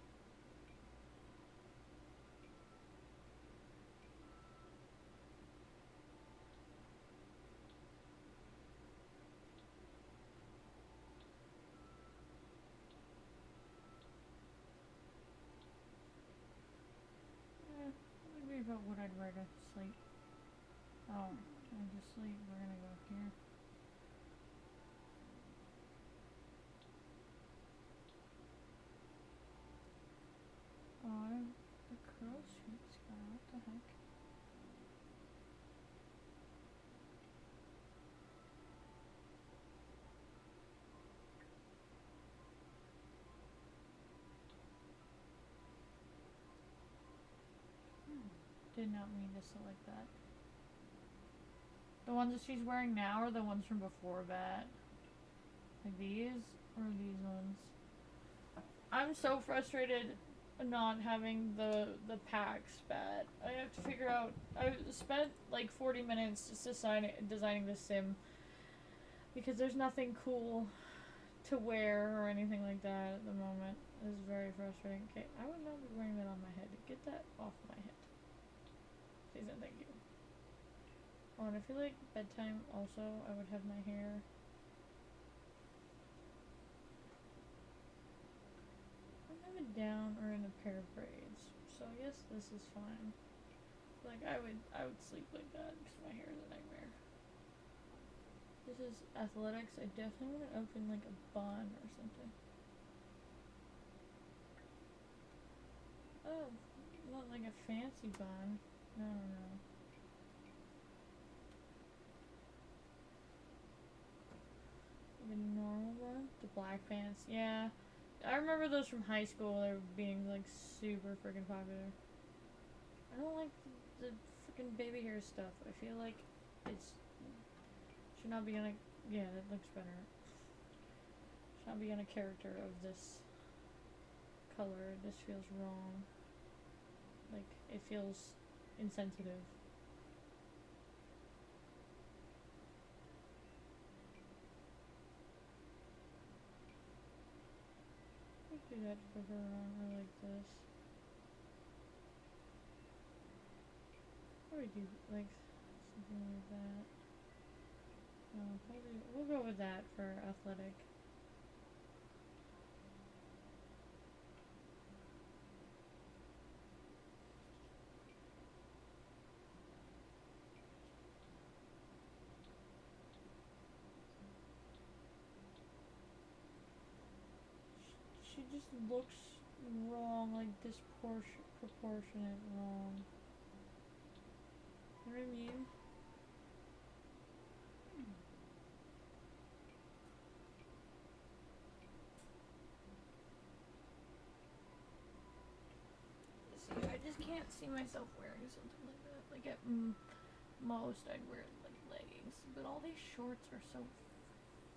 Maybe about what I'd wear to sleep. Oh, and to sleep, we're gonna go here. Oh, the crow street scar, what the heck? Did not mean to select that. The ones that she's wearing now are the ones from before that. Like these, or these ones. I'm so frustrated not having the packs bat. I have to figure out. I spent like 40 minutes just designing this sim because there's nothing cool to wear or anything like that at the moment. It's very frustrating. Okay, I would not be wearing that on my head. Get that off my head. Please and thank you. Oh, and I feel like bedtime also I would have my hair. I have it down or in a pair of braids, so I guess this is fine. Like I would sleep like that because my hair is a nightmare. This is athletics. I definitely want to open like a bun or something. Oh, not like a fancy bun. No. Like a normal one. The black pants. Yeah. I remember those from high school. They were being like super freaking popular. I don't like the freaking baby hair stuff. I feel like it's should not be on a. Yeah, that looks better. Should not be on a character of this color. This feels wrong. Like it feels insensitive. Do that for her or like this. Or we do like something like that. No, probably we'll go with that for athletic. She just looks wrong, like disproportionate wrong. You know what I mean? can't see myself wearing something like that. Like at most, I'd wear like leggings, but all these shorts are so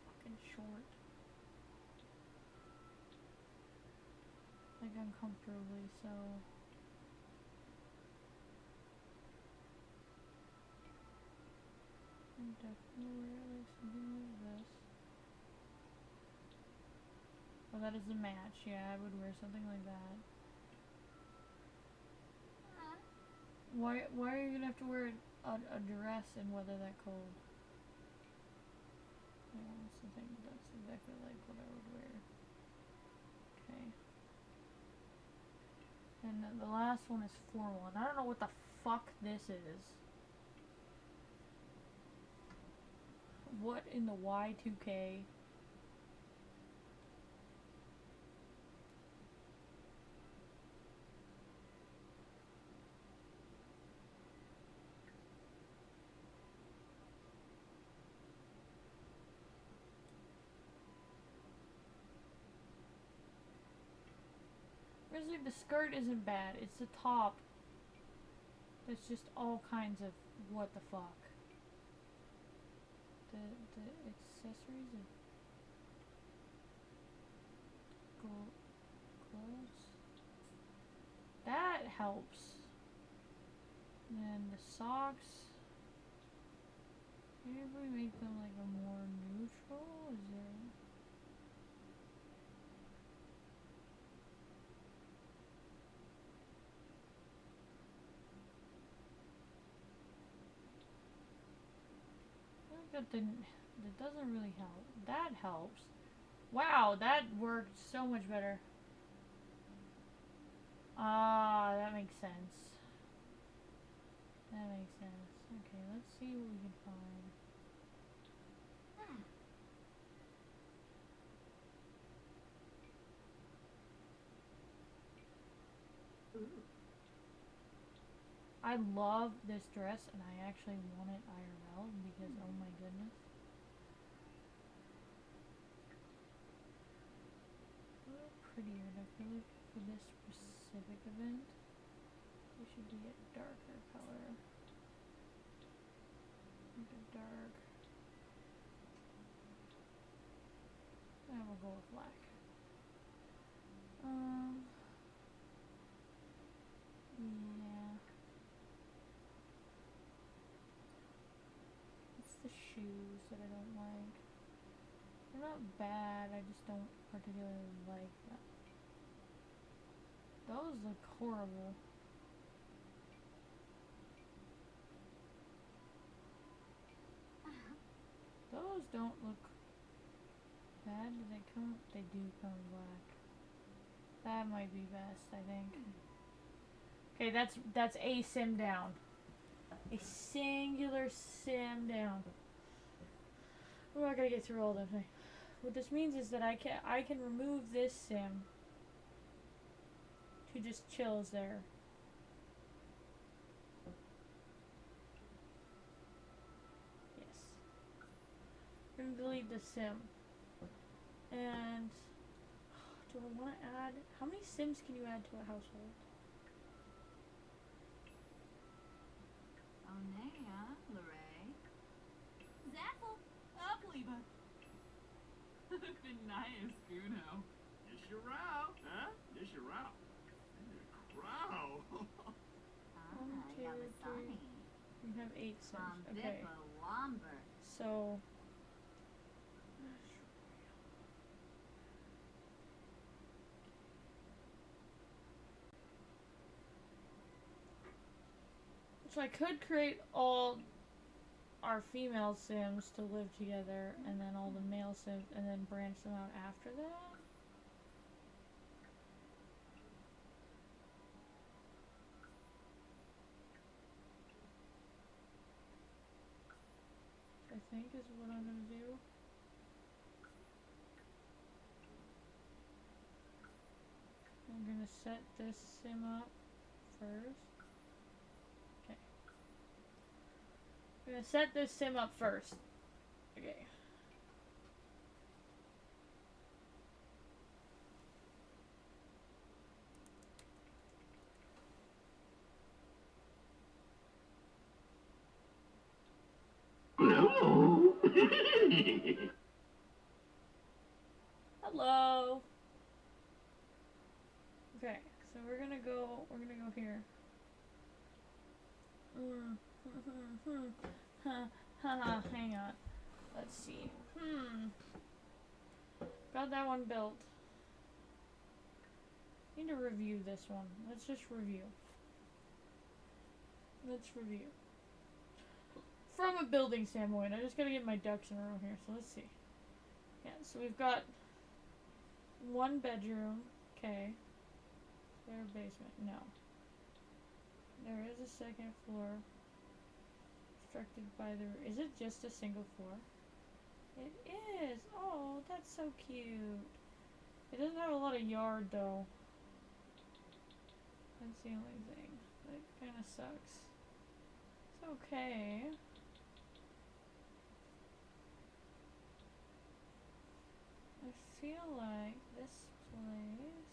fucking short. Like uncomfortably so. I definitely wear like something like this. Oh, that is a match. Yeah, I would wear something like that. Why are you gonna have to wear a dress in weather that cold? Yeah, that's the thing. That's exactly like what I would wear. Okay. And then the last one is 4-1. I don't know what the fuck this is. What in the Y2K? Really, the skirt isn't bad. It's the top. That's just all kinds of what the fuck. The accessories are clothes. That helps. And then the socks. Maybe if we make them like a more neutral. Is there? That didn't. That doesn't really help. That helps. Wow, that worked so much better. Ah, that makes sense. That makes sense. Okay, let's see what we can find. Ooh. I love this dress, and I actually want it IRL because, oh my goodness. A little prettier, and I feel like for this specific event, it should be a darker color. Like a dark. And we'll go with black. Yeah. It's the shoes that I don't like. They're not bad, I just don't particularly like them. Those look horrible. Those don't look bad. Do they come? They do come in black. That might be best, I think. Okay, that's a sim down. A singular sim down. We're not gonna get through all of them. What this means is that I can remove this sim to just chills there. Yes. I'm gonna delete the sim. And do I want to add? How many sims can you add to a household? Onea, Lorraine. Zaffle. Upliba. Benaya Scuno. Dish your row, huh? Dish your row. Crow. Yabasani. We have 8 sims. Okay. Womber. So. So I could create all our female sims to live together, and then all the male sims, and then branch them out after that. I think is what I'm gonna do. I'm gonna set this sim up first. Okay. I'm gonna set this sim up first. Okay. Hello. Okay, so we're gonna go here. Hang on. Let's see. Got that one built. Need to review this one. Let's just review. Let's review. From a building standpoint, I just gotta get my ducks in a row here, so let's see. Yeah, so we've got one bedroom. Okay. Is there a basement? No. There is a second floor. Constructed by the... Is it just a single floor? It is! Oh, that's so cute. It doesn't have a lot of yard, though. That's the only thing. That kind of sucks. It's okay. I feel like this place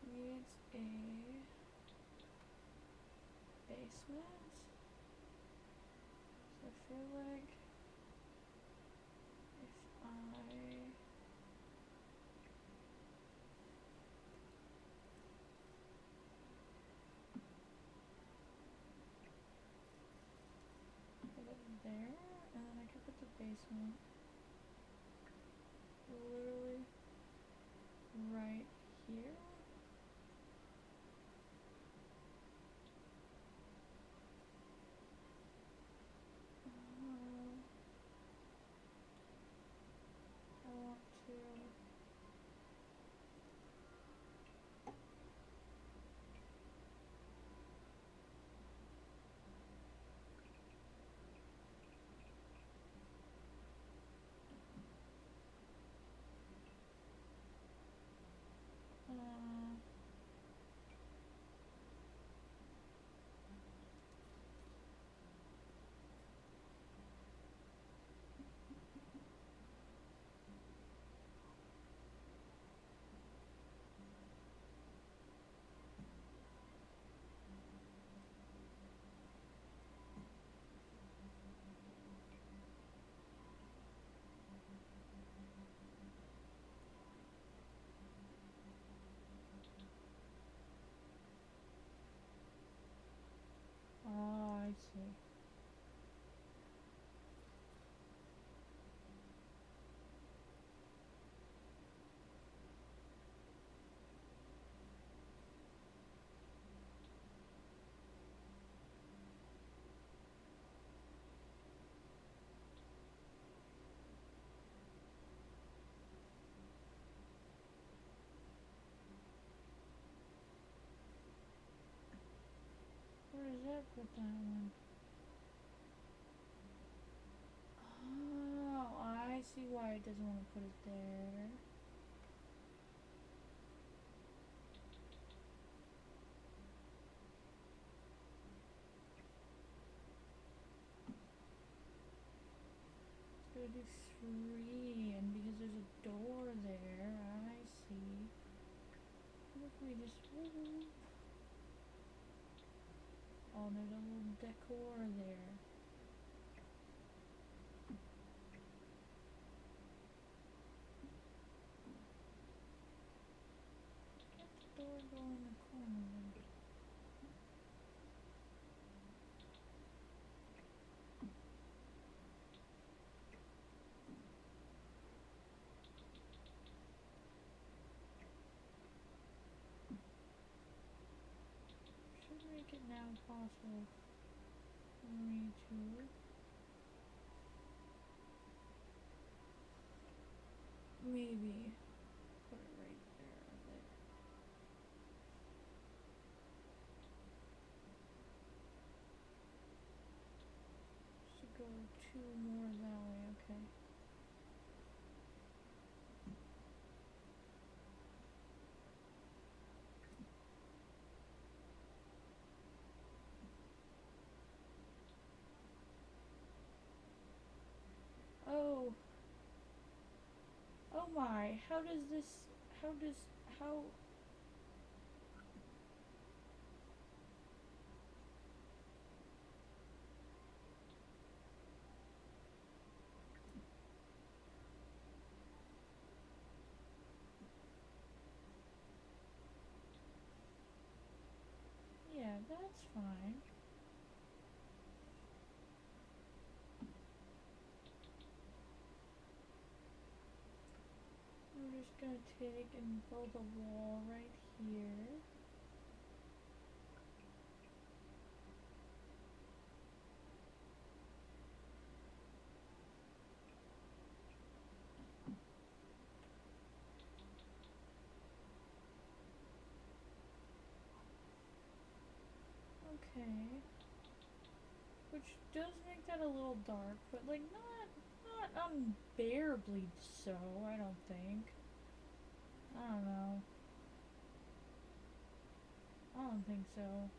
needs a basement. So I feel like if put it there, and then I could put the basement literally right here. I want to I see. Where does that put that one? Oh, I see why it doesn't want to put it there. It's gonna do 3, and because there's a door there, I see. What if we just... Oh, there's a little decor there. Get the door go in the corner then. Should make it now possible for me to... maybe put it right there or there. Should go 2 more that way, okay. Oh. Oh my, how does this, how... fine. I'm just gonna take and build a wall right here. Okay. Which does make that a little dark, but like not unbearably so, I don't think. I don't know. I don't think so.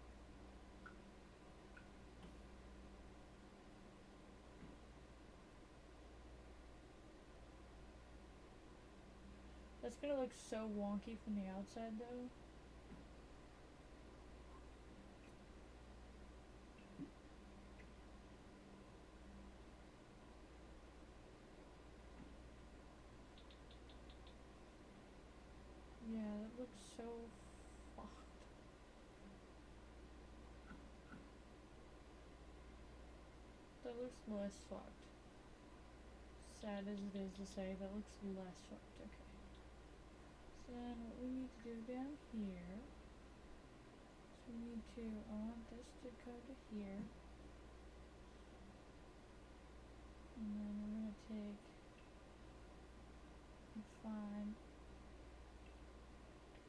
That's gonna look so wonky from the outside though. Yeah, that looks so fucked. That looks less fucked. Sad as it is to say, that looks less fucked. Okay. So then what we need to do down here is we need to, I want this to go to here. And then we're gonna take and find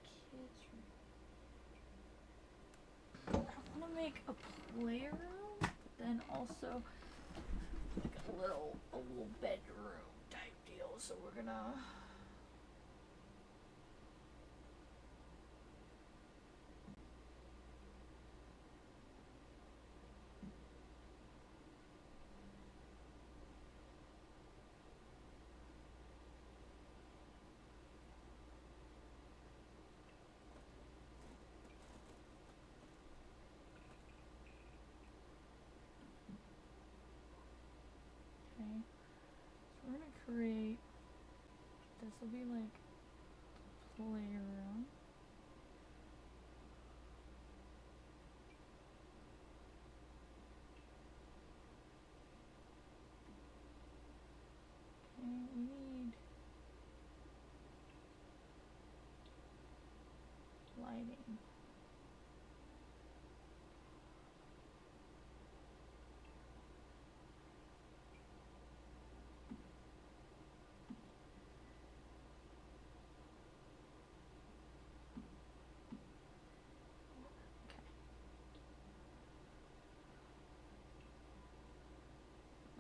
kids room. I'm gonna make a playroom, but then also like a little bedroom type deal. So we're gonna okay. So we're gonna create. This will be like playroom. Okay, we need lighting.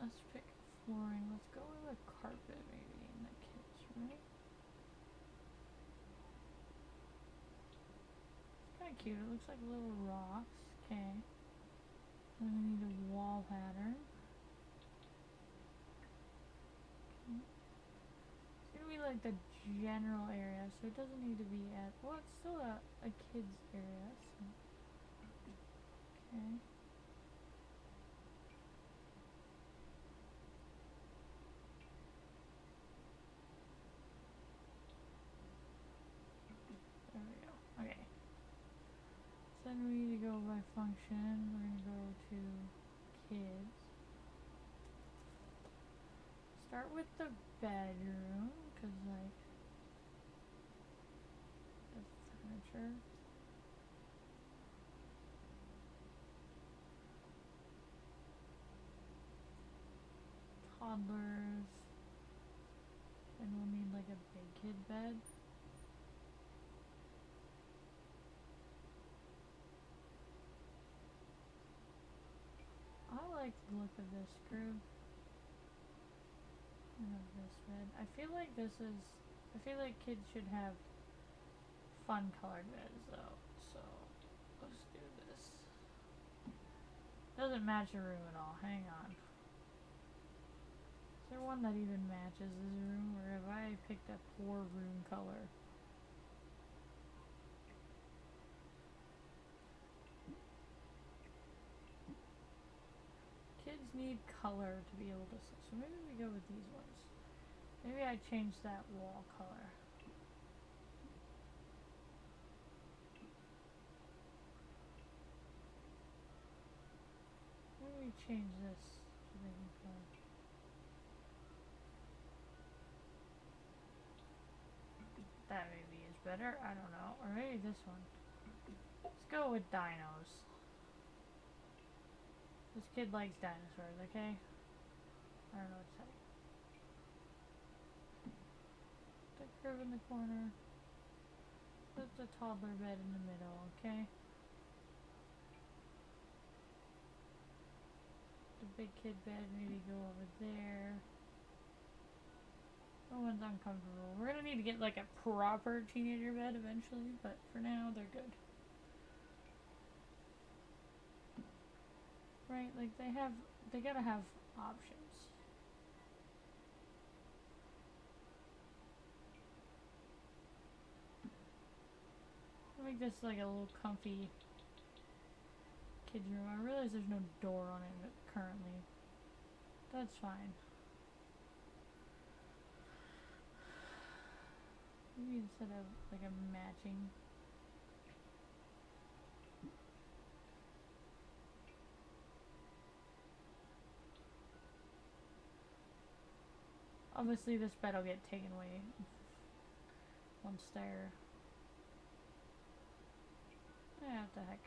Let's pick flooring. Let's go with a carpet maybe in the kids, right? It's kind of cute. It looks like little rocks. Okay. Then we need a wall pattern. Okay. It's gonna be like the general area, so it doesn't need to be at. Well, it's still a kids area. So. Okay. There we go. Okay. So then we need to go by function. We're gonna go to kids. Start with the bedroom, cause like the furniture. Toddlers. And we'll need like a big kid bed. I like the look of this group. I love this bed. I feel like kids should have fun colored beds though. So let's do this. Doesn't match the room at all. Hang on. Is there one that even matches this room, or have I picked a poor room color? Kids need color to be able to see. So maybe we go with these ones. Maybe I change that wall color. change this so they can play. That maybe is better. I don't know. Or maybe this one. Let's go with dinos. This kid likes dinosaurs, okay? I don't know what to say. The crib in the corner. Put the toddler bed in the middle, okay? The big kid bed maybe go over there. No one's uncomfortable. We're gonna need to get like a proper teenager bed eventually, but for now they're good. Right, like they gotta have options. I'll make this like a little comfy kids room. I realize there's no door on it currently. That's fine. Maybe instead of like a matching. Obviously this bed will get taken away once they're... what the heck.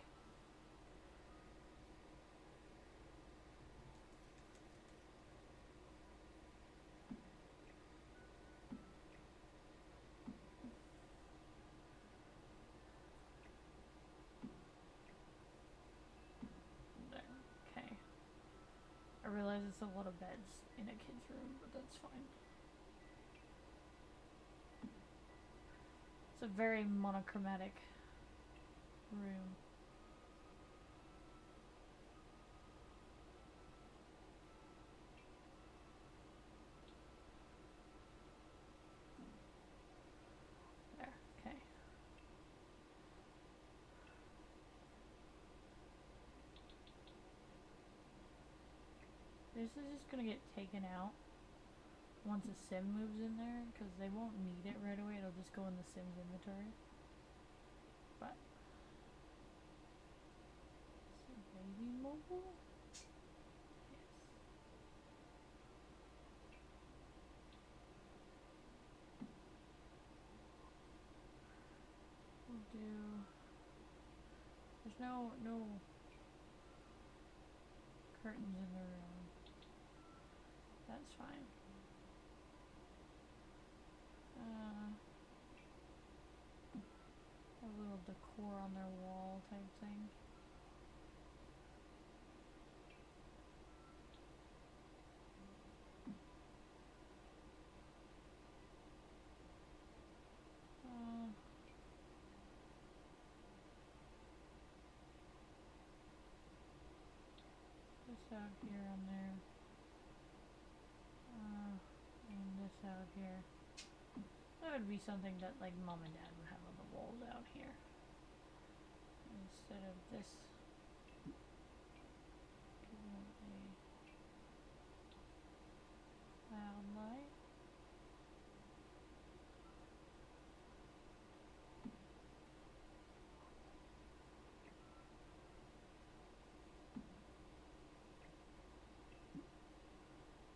There, okay. I realize it's a lot of beds in a kid's room, but that's fine. It's a very monochromatic room. There, okay. This is just gonna get taken out once a sim moves in there, because they won't need it right away. It'll just go in the sim's inventory. But is it baby mobile? Yes. We'll do. There's no curtains in the room. That's fine. A little decor on their wall type thing. This out here on there. And this out here. That would be something that like mom and dad would have on the walls out here. Instead of this. Give them a loud light.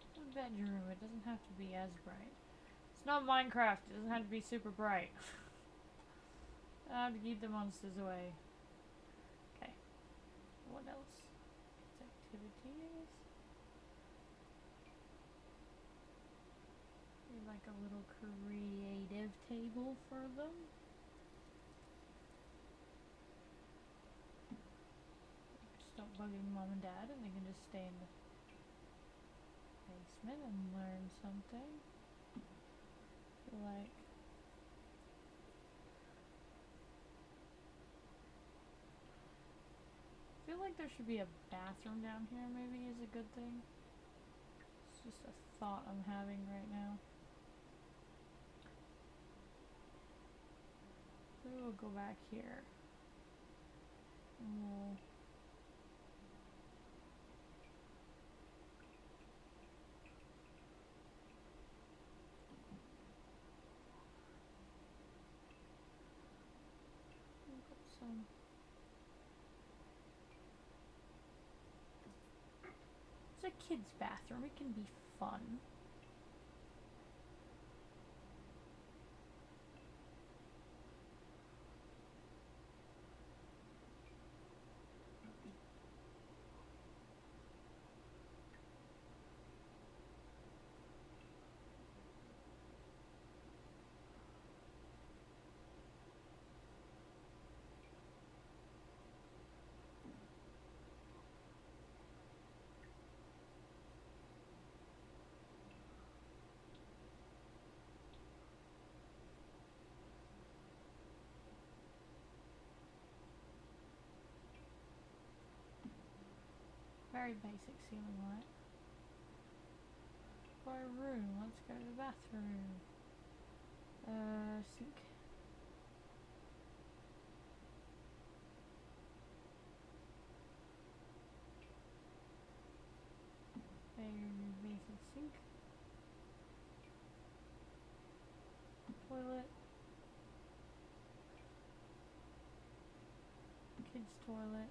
It's a bedroom, it doesn't have to be as bright. It's not Minecraft, it doesn't have to be super bright. I have to keep the monsters away. Okay. What else? Kids activities. Maybe like a little creative table for them. Stop bugging mom and dad and they can just stay in the basement and learn something. Like I feel like there should be a bathroom down here maybe is a good thing. It's just a thought I'm having right now. Maybe we'll go back here. And we'll put some kid's bathroom. It can be fun. Very basic ceiling light. For a room, let's go to the bathroom. Sink. Very basic sink. Toilet. Kids' toilet.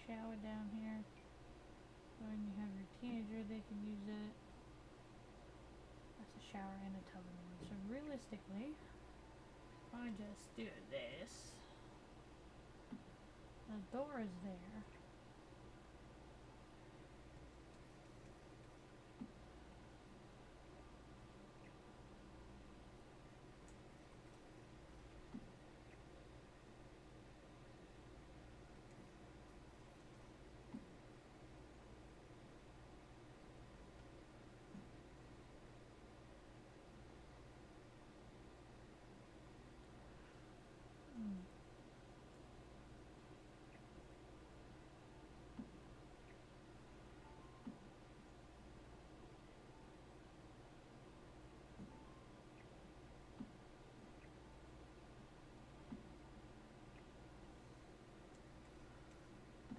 Shower down here. When you have your teenager, they can use it. That's a shower and a tub in one. So realistically, if I just do this, the door is there.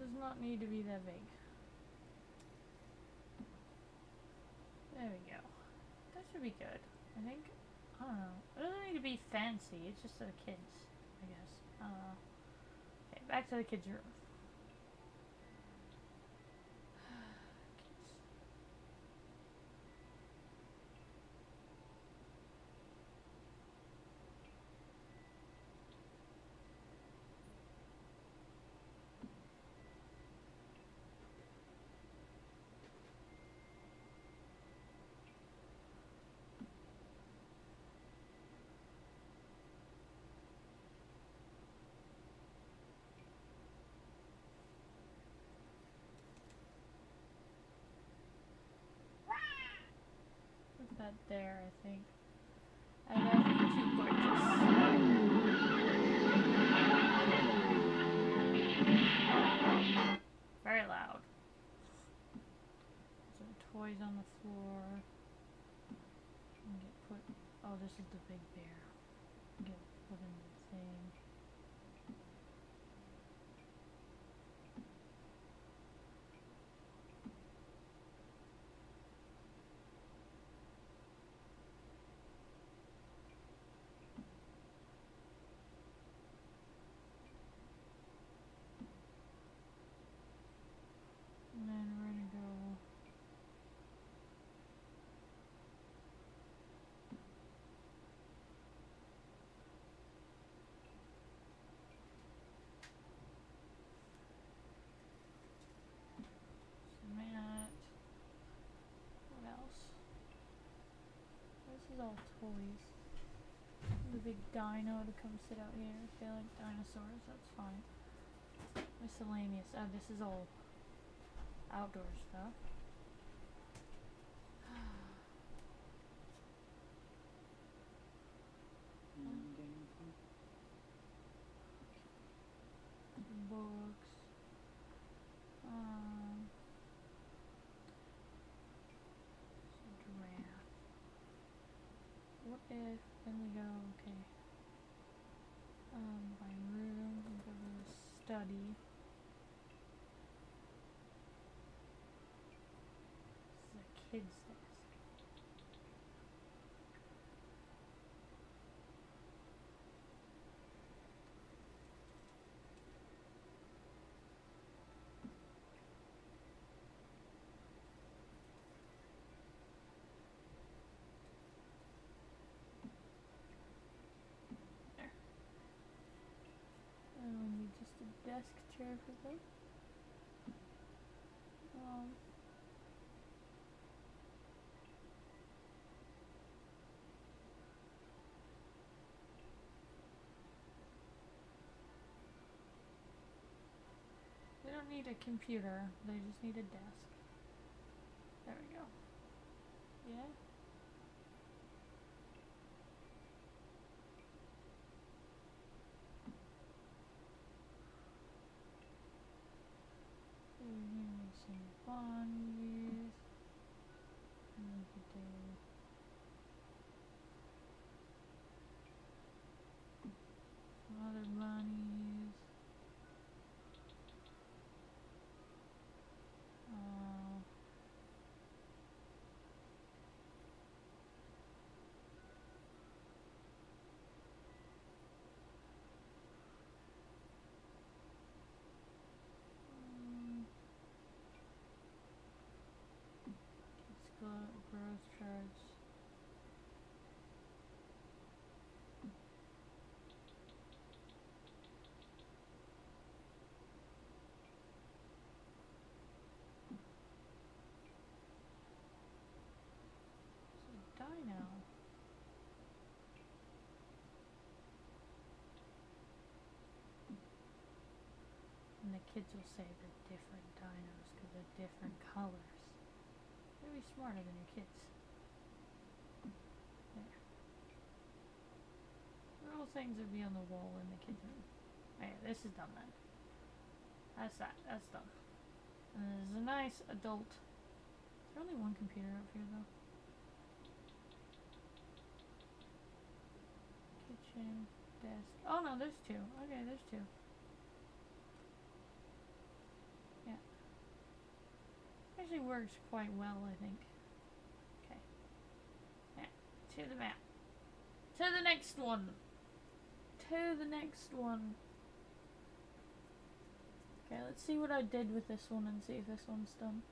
Does not need to be that big. There we go. That should be good. I think. I don't know. It doesn't need to be fancy. It's just for the kids, I guess. I don't know. Okay, back to the kids' room. Put that there, I think. And I think too gorgeous. Very loud. Some toys on the floor. And get put. Oh, this is the big bear. Get put in the thing. And then we're gonna go. Mat. What else? This is all toys. The big dino to come sit out here. If they like dinosaurs, that's fine. Miscellaneous. Oh, this is all outdoor stuff. Books. Giraffe. What if, then we go, okay. My room, we go to the study. This is a kid's desk. chair for them. They don't need a computer, they just need a desk. There we go. Yeah? So here we some bunnies. And we could do some other bunnies. Let's go growth charts. So dino. And the kids will say they're different dinos because they're different colors. They'll be smarter than your kids. There. Little things would be on the wall in the kids' room. Okay, this is done then. That's that. That's done. And there's a nice adult. Is there only one computer up here though? Kitchen, desk. Oh no, there's two. Okay, there's two. Yeah. Actually works quite well, I think. Okay. Yeah. To the map. To the next one. To the next one. Okay, let's see what I did with this one and see if this one's done.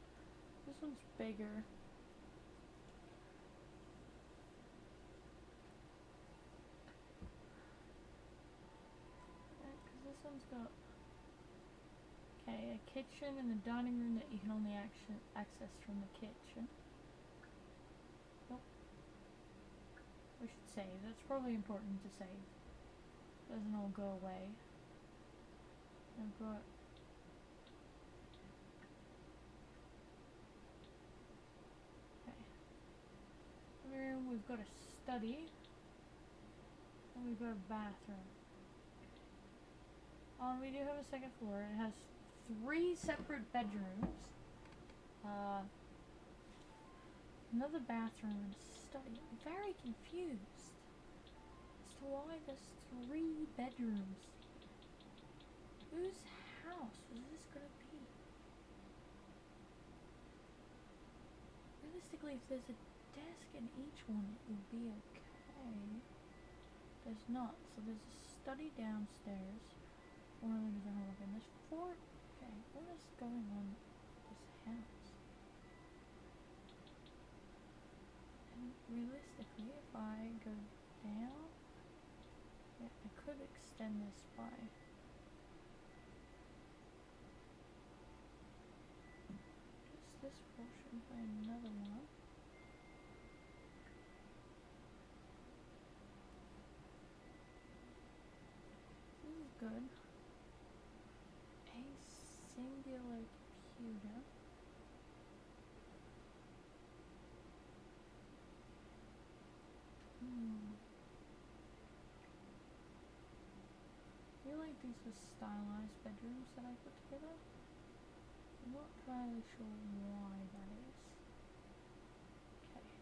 This one's bigger. Because this one's got... Okay, a kitchen and a dining room that you can only access from the kitchen. Nope. We should save. That's probably important to save. Doesn't all go away. I've got... Okay. Living room, we've got a study. And we've got a bathroom. We do have a second floor. It has 3 separate bedrooms. Another bathroom and study. I'm very confused as to why there's 3 bedrooms. Whose house is this gonna be? Realistically, if there's a desk in each one, it would be okay. There's not, so there's a study downstairs. One of them is a homework, and there's 4. Okay, what is going on with this house? And realistically, if I go down, yeah, I could extend this by just this portion by another one. This is good. Singular computer. I feel like these were stylized bedrooms that I put together. I'm not entirely sure why that is. Okay.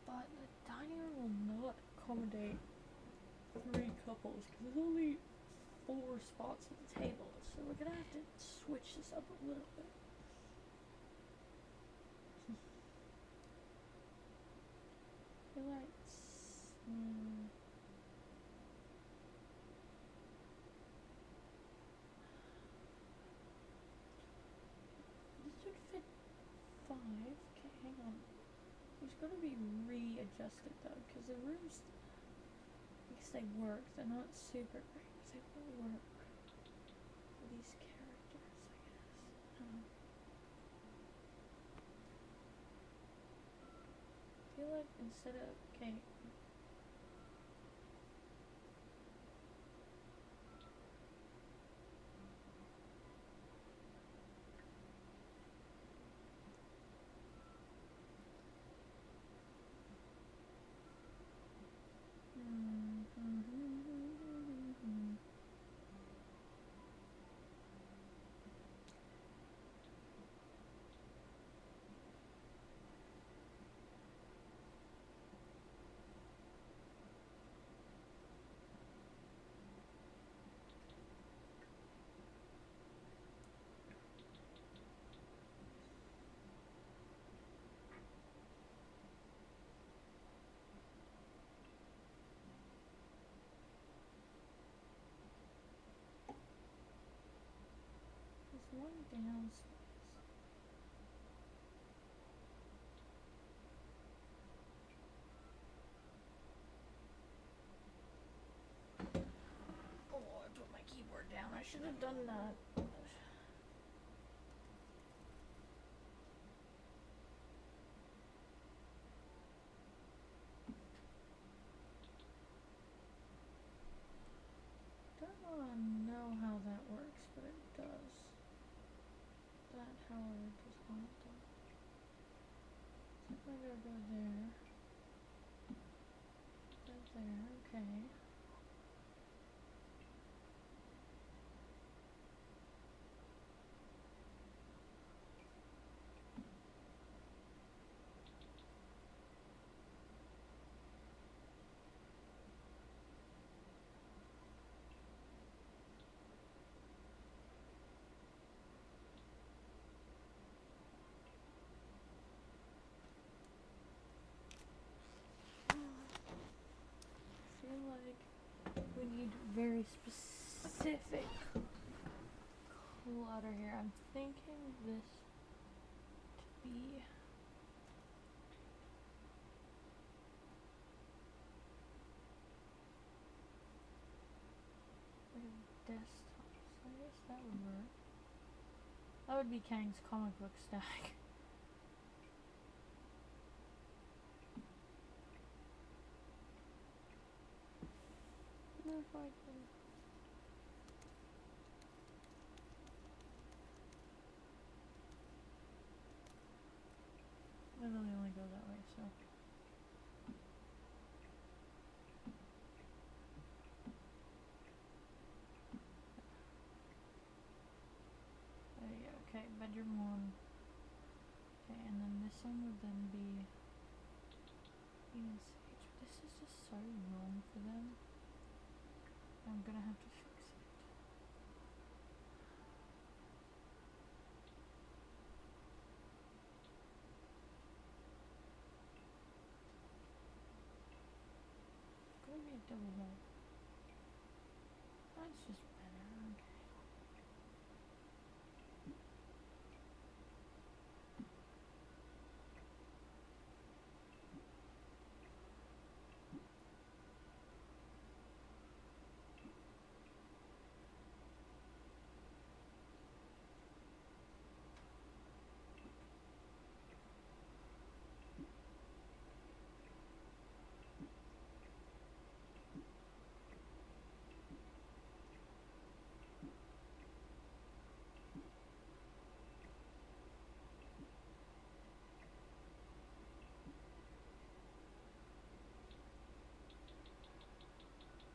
But the dining room will not accommodate 3 couples because there's only 4 spots at the table, so we're gonna have to switch this up a little bit. I feel like this would fit 5. Okay, hang on. There's gonna be readjustments. adjust it though, because the rooms, I guess they work. They're not super great, but they will work for these characters, I guess. I don't know. I feel like instead of, okay. There's one downstairs. Oh, I put my keyboard down. I should have done that. Don't know how that works, but it does. That, however, does not do. So if I go there. That there, okay. I feel like we need very specific clutter here. I'm thinking this to be like a desktop. So I guess that would work. That would be Kang's comic book stack. If I can. I really only go that way, so. There you go. Okay, bedroom 1. Okay, and then this one would then be Ian Sage. This is just so wrong for them. I'm gonna have to fix it. It's gonna be a double bed. That's just better, okay.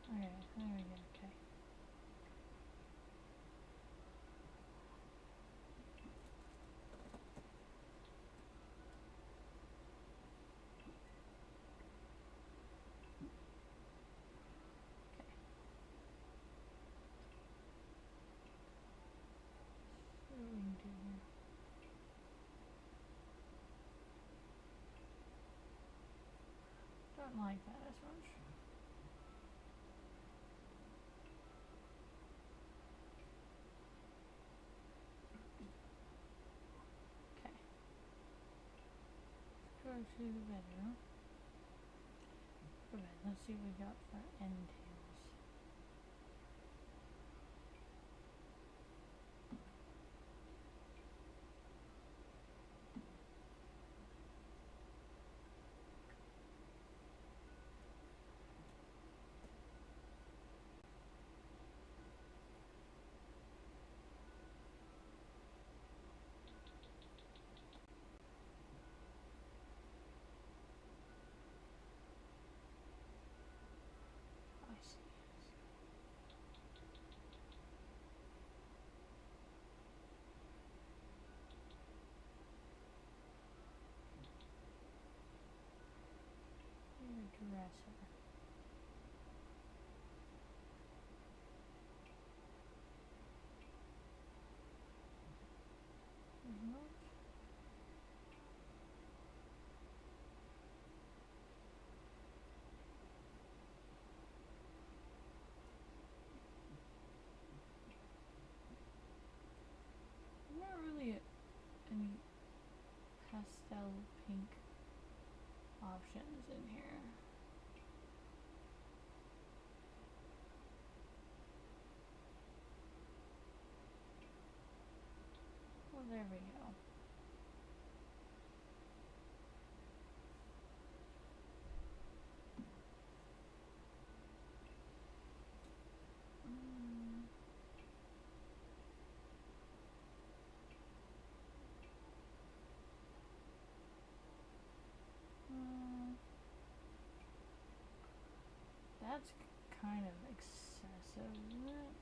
Okay, there we go, okay. What do we can do here? Don't like that as much. Okay. Go to the bedroom. Okay, let's see what we got for end tails. I see. Dresser. Nope. Not really any pastel pink options in here. Well, there we go. That's kind of excessive, isn't it?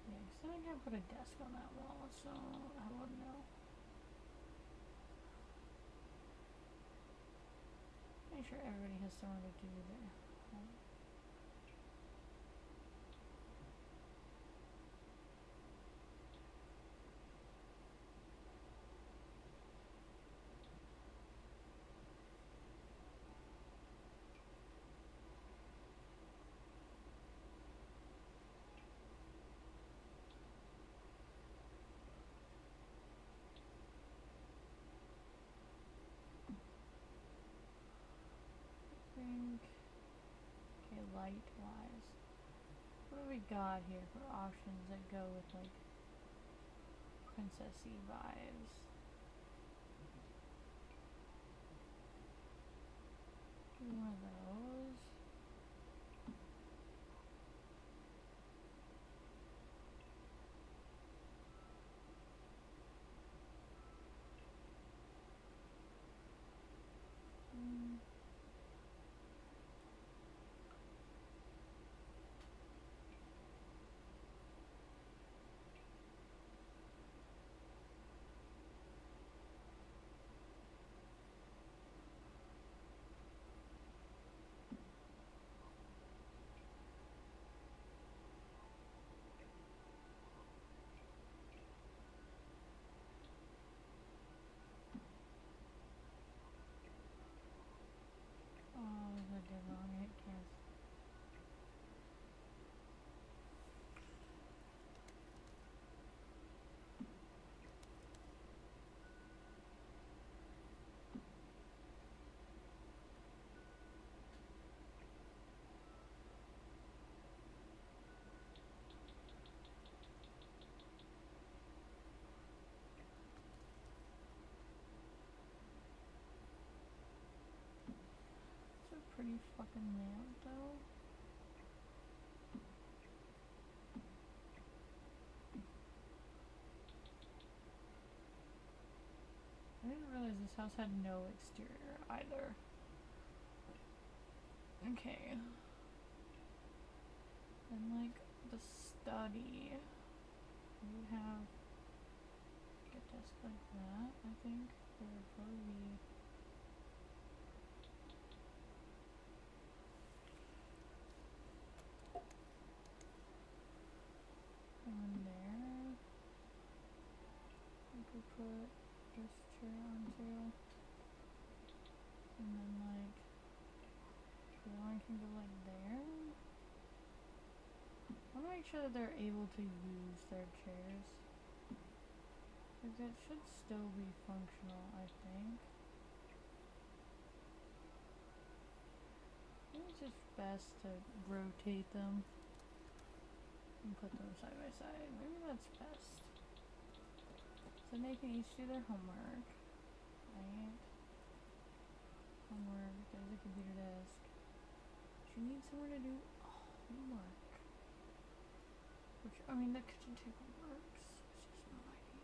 Yeah, 'cause then I can't put a desk on that wall, so I wouldn't know. Make sure everybody has somewhere to do their home. Think. Okay, light wise. What do we got here for options that go with like princessy vibes? Do one of those. Oh, I did wrong. I hit cancel. It's a pretty fucking lamp, though. I didn't realize this house had no exterior either. Okay. And like the study, you have a desk like that, I think. There would probably be one there. I could put this chair onto. And then like the other one can go like there. I wanna make sure that they're able to use their chairs. Like that should still be functional, I think. it's just best to rotate them and put them side by side. Maybe that's best. So they can each do their homework, right? Homework, there's a computer desk. She needs somewhere to do homework. Which, I mean, the kitchen table works. It's just not ideal.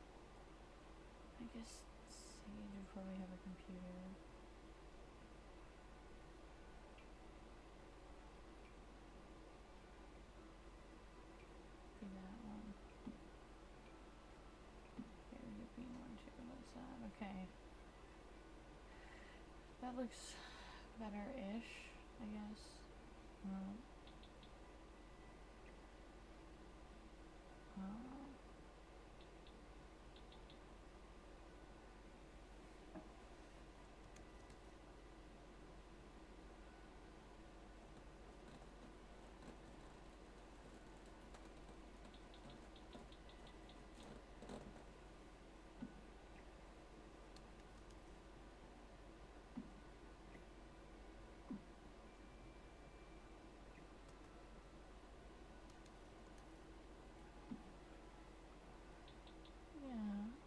I guess Sage would probably have a computer. Be that one. Okay, we get B1 too. That's that. Okay. That looks better-ish, I guess. Yeah.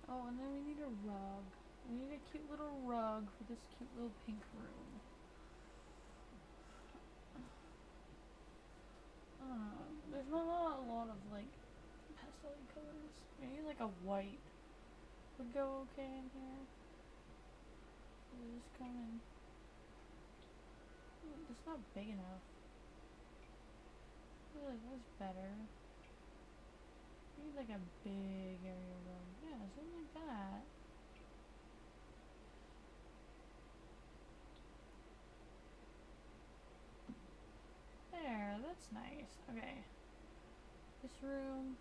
Oh, and then we need a rug. We need a cute little rug for this cute little pink room. There's not a lot of like pastel colors. Maybe like a white would go okay in here. We'll just come in. It's not big enough. I feel like that's better. We need like a big area rug. Yeah, something like that. There, that's nice. Okay. This room.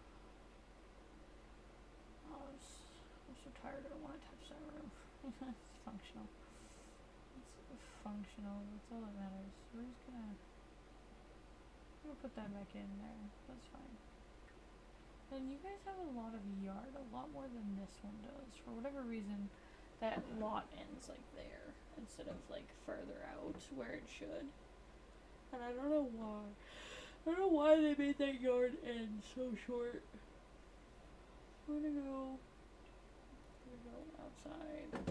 Oh, I'm so tired. I don't want to touch that room. It's functional. It's functional. That's all that matters. We're just gonna put that back in there. That's fine. And you guys have a lot of yard, a lot more than this one does. For whatever reason, that lot ends like there instead of like further out where it should. And I don't know why. I don't know why they made that yard end so short. We're gonna go outside. I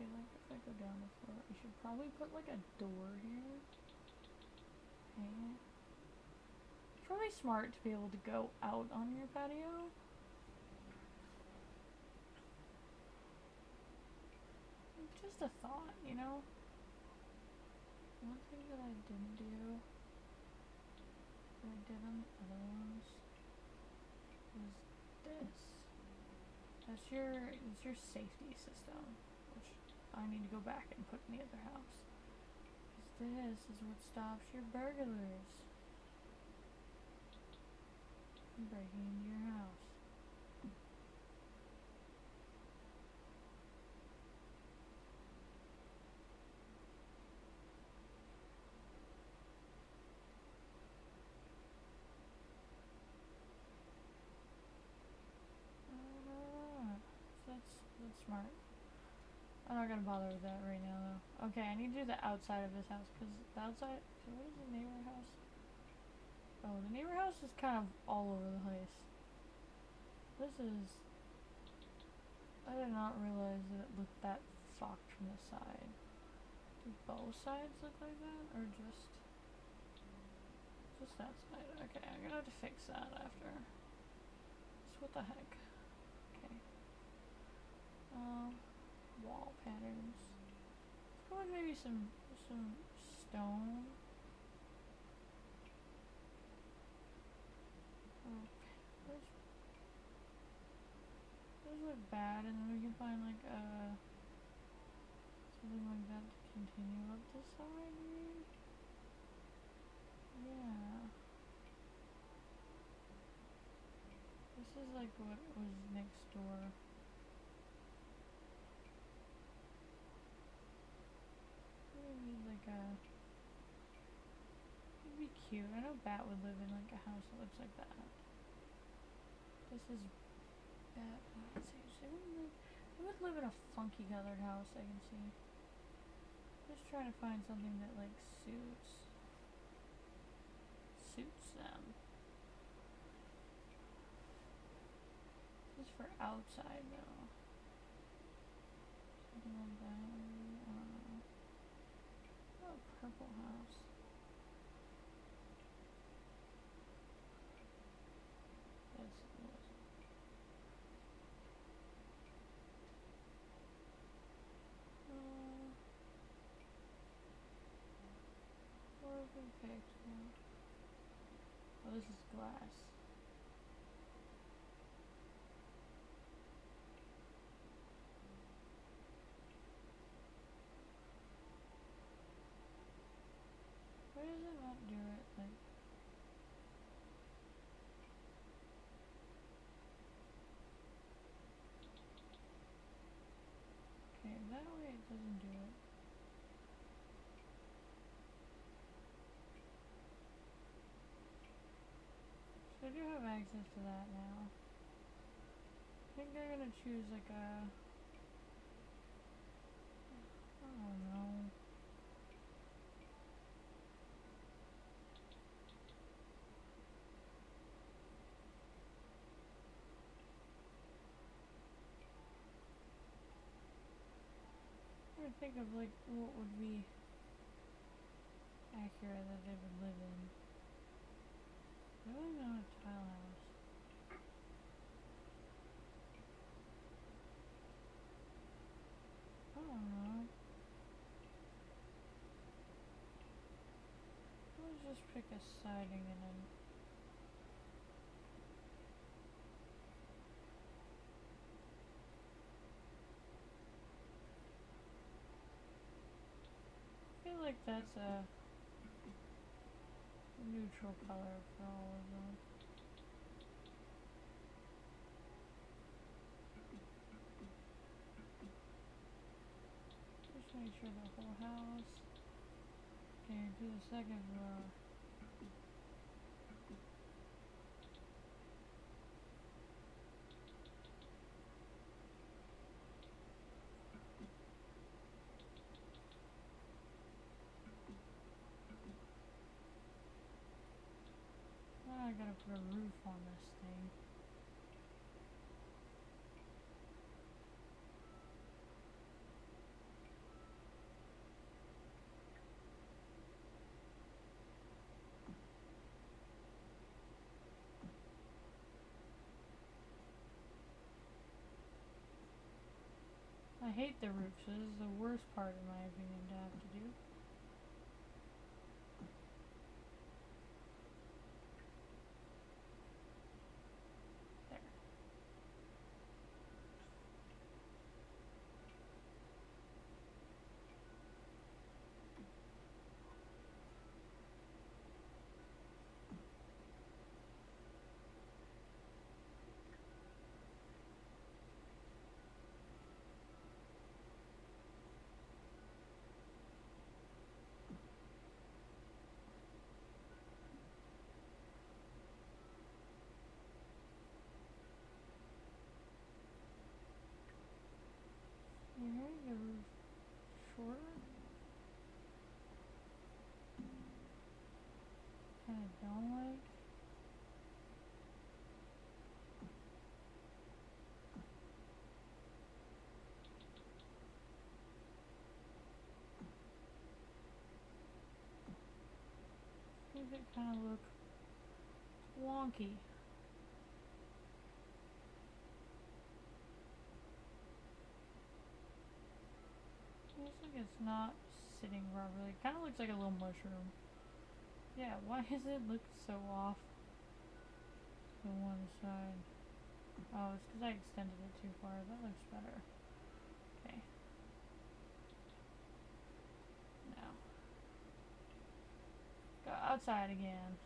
feel like if I go down the floor, I should probably put like a door here. Okay. It's probably smart to be able to go out on your patio. Just a thought, you know? One thing that I didn't do, that I did on the other ones, was this. It's your safety system, which I need to go back and put in the other house. Because this is what stops your burglars from breaking into your house. That's smart. I'm not gonna bother with that right now though. Okay, I need to do the outside of this house because the outside. So what is the neighbor house? Oh, the neighbor house is kind of all over the place. This is. I did not realize that it looked that fucked from the side. Do both sides look like that, or just that side? Okay, I'm gonna have to fix that after. So what the heck? Okay. Wall patterns. Let's go with maybe some stone. Okay. Those look bad, and then we can find like something like that to continue up the side, maybe? Yeah. This is like what was next door. Maybe like it'd be cute. I know Bat would live in like a house that looks like that. This is Bat. They would live in a funky colored house, I can see. Just trying to find something that like suits them. Just for outside though. Something like that. Oh, purple house. Yes, it is. What have we picked? Oh, this is glass. Why does it not do it? Like, okay, that way it doesn't do it. So I do have access to that now. I think I'm gonna choose like a, I don't know. I'm trying to think of like what would be accurate that they would live in. Really not a tile house. I don't know. Let's just pick a siding and then. I feel like that's a neutral color for all of them. Just make sure the whole house. Okay, do the second floor. Now I gotta put a roof on this thing. I hate the roofs. This is the worst part in my opinion to have to do. There. Here's the roof shorter. Kinda don't like. Makes it kinda look wonky. Looks like it's not sitting properly. It kinda looks like a little mushroom. Yeah, why does it look so off to one side? Oh, it's because I extended it too far. That looks better. Okay. Now. Go outside again.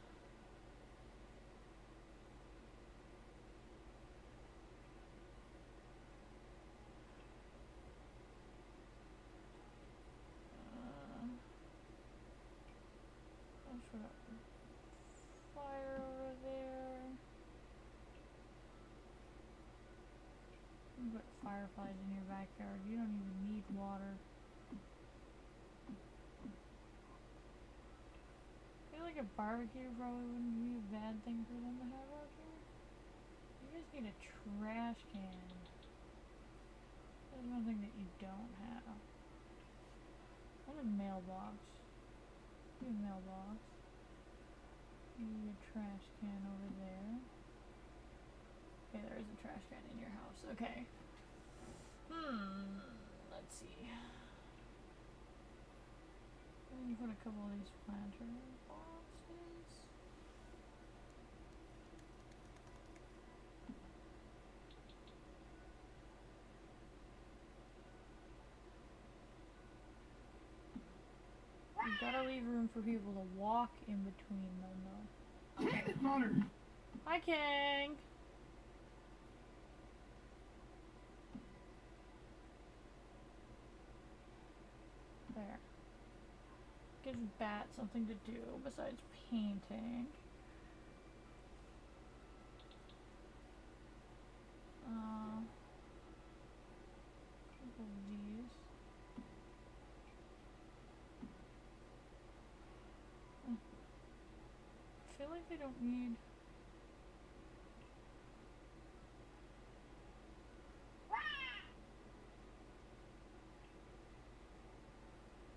Let's put a fire over there. You put fireflies in your backyard. You don't even need water. like a barbecue probably wouldn't be a bad thing for them to have out here. You guys need a trash can. That's one thing that you don't have. What a mailbox. Do a mailbox. Maybe a trash can over there. Okay, there is a trash can in your house. Okay. Let's see. I'm gonna put a couple of these planter boxes. You gotta leave room for people to walk in between them, though. Damn it, Mother! Hi, Kang! There. Gives Bat something to do besides painting. Couple of these. I feel like they don't need.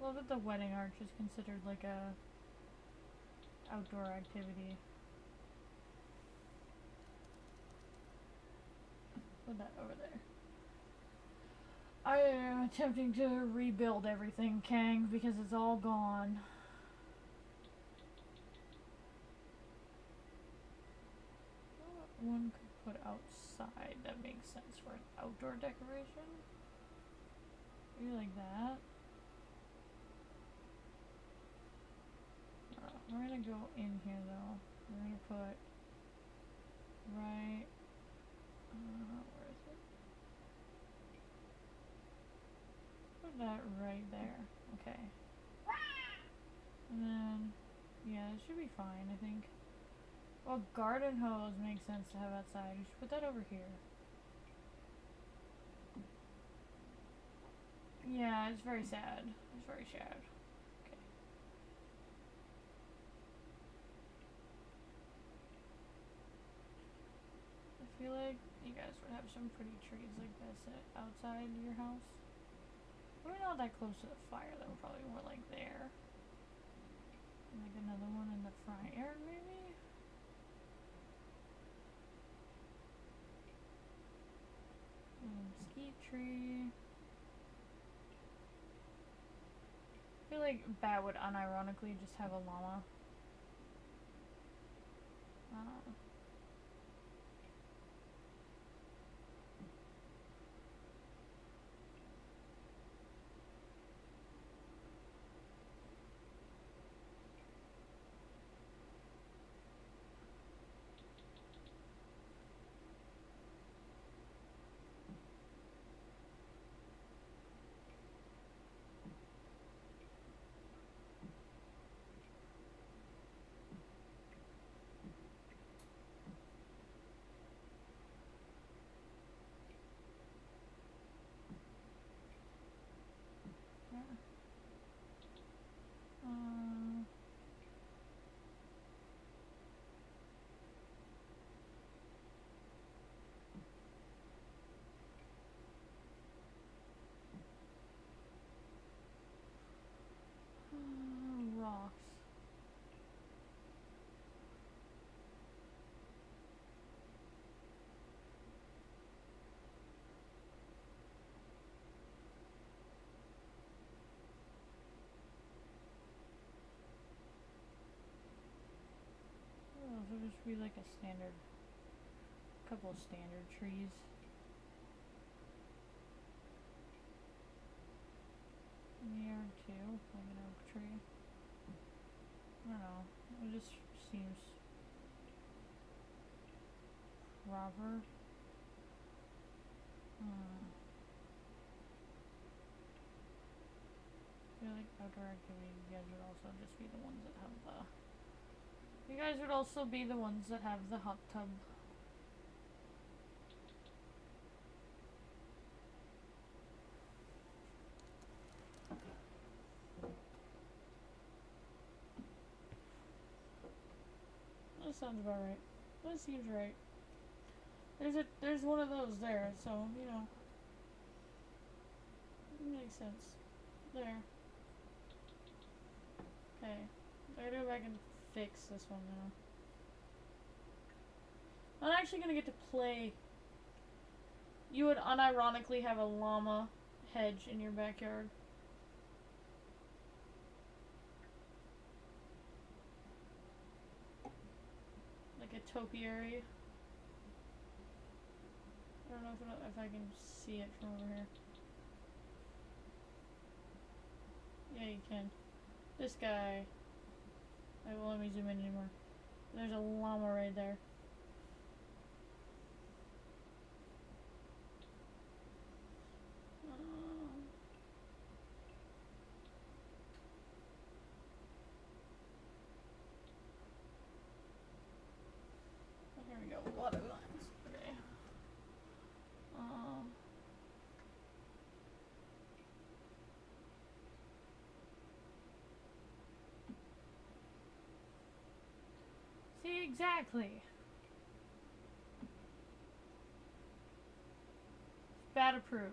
Love that the wedding arch is considered like a outdoor activity. Put that over there. I am attempting to rebuild everything, Kang, because it's all gone. One could put outside. That makes sense for an outdoor decoration. Maybe like that. We're gonna go in here though. We're gonna put right. Where is it? Put that right there. Okay. And then, yeah, it should be fine, I think. Well, garden hose makes sense to have outside. We should put that over here. Yeah, it's very sad. It's very sad. Okay. I feel like you guys would have some pretty trees like this outside your house. Probably not that close to the fire though, probably more like there. And like another one in the front yard maybe? Mesquite tree. I feel like Bat would unironically just have a llama. Rocks. Oh, so just be like a standard, couple of standard trees. In the yard too, like an oak tree. I don't know, it just seems proper. I feel like outdoor activity, you guys would also just be the ones that have the... You guys would also be the ones that have the hot tub. sounds about right. That seems right. There's one of those there, so you know, it makes sense. There. Okay, I gotta go back and fix this one now. I'm actually gonna get to play. You would unironically have a llama hedge in your backyard. Like a topiary. I don't know if I can see it from over here. Yeah, you can. This guy. I won't let me zoom in anymore. There's a llama right there. Here we go. Water lines. Okay. See, exactly. Bad approved.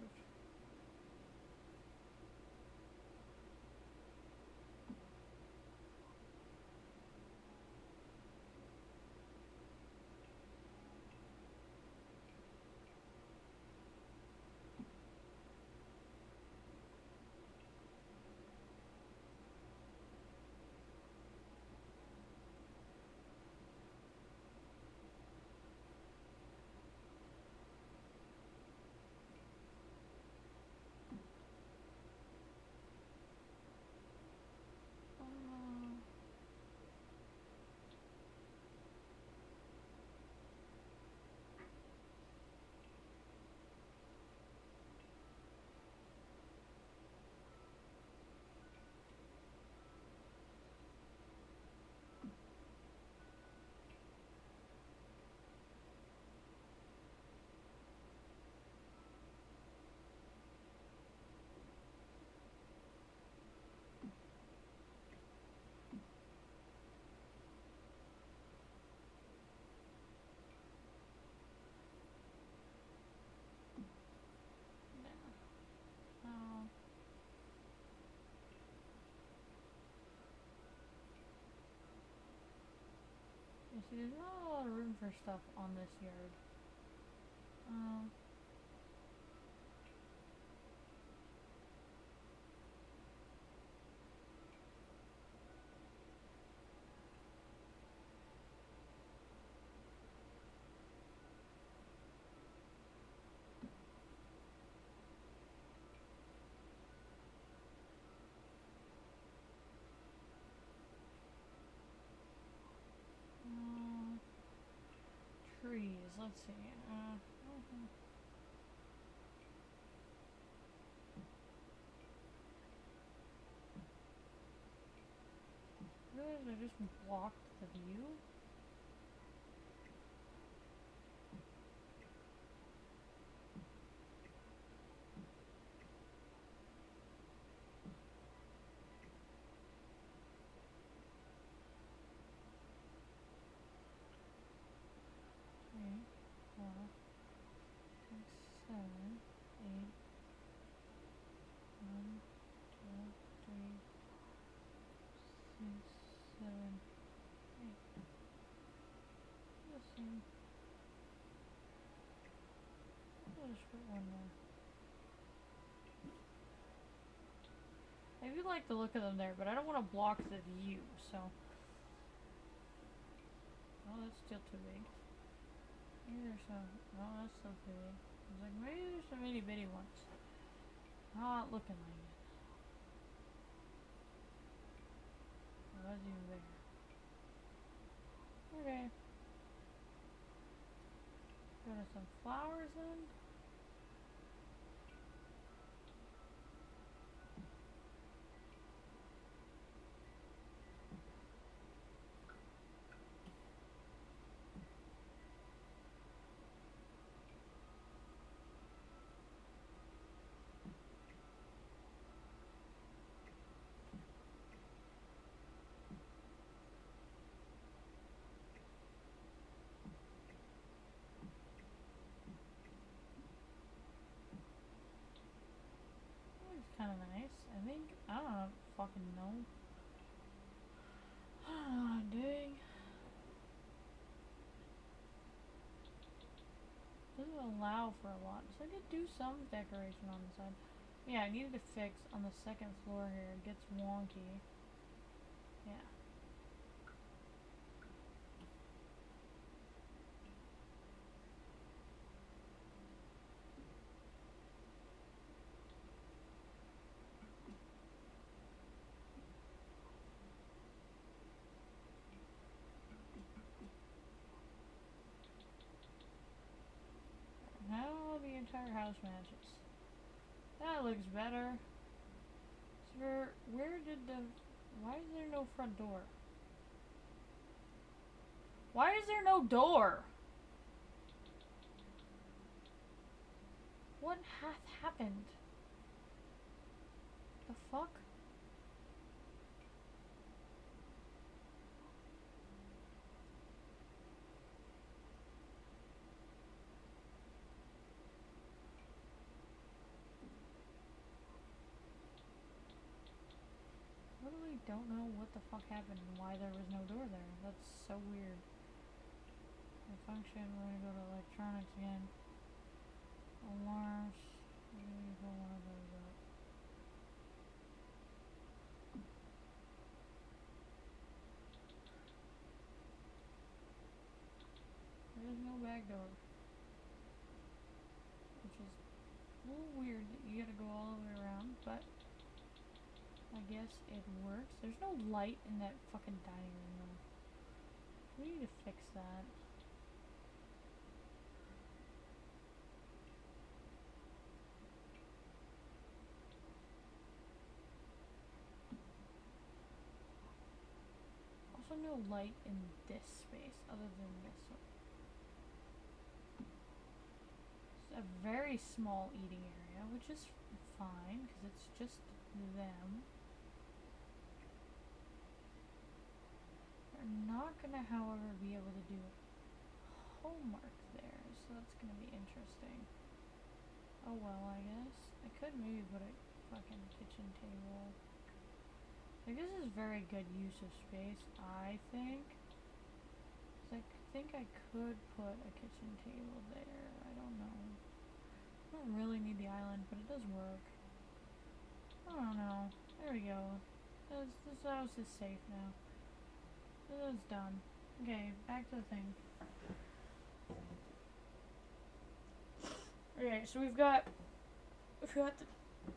You see, there's not a lot of room for stuff on this yard. Trees, let's see. Realize I just blocked the view? I'll just put one there. I do like the look of them there, but I don't want to block the view, so. Oh, that's still too big. Maybe there's some. Oh, that's still too big. I was like, maybe there's some itty bitty ones. Not looking like it. Oh, that's even bigger. Okay. Go to some flowers then. kind of nice. I think, I don't fucking know. Ah, dang. Doesn't allow for a lot. So I did do some decoration on the side. Yeah, I needed to fix on the second floor here. It gets wonky. Yeah. Now the entire house matches. That looks better. Sir, where did the... Why is there no front door? Why is there no door? What hath happened? The fuck? Literally don't know what the fuck happened and why there was no door there. That's so weird. The function, we're gonna go to electronics again. Alarms. We're gonna pull one of those up. There's no back door. Which is a little weird that you gotta go all the way around, but I guess it works. There's no light in that fucking dining room though. We need to fix that. Also no light in this space other than this one. It's a very small eating area, which is fine because it's just them. We're not gonna, however, be able to do homework there, so that's gonna be interesting. Oh well, I guess. I could maybe put a fucking kitchen table. Like, this is very good use of space, I think. 'Cause I think I could put a kitchen table there. I don't know. I don't really need the island, but it does work. I don't know. There we go. This house is safe now. This is done. Okay, back to the thing. Okay, so we've got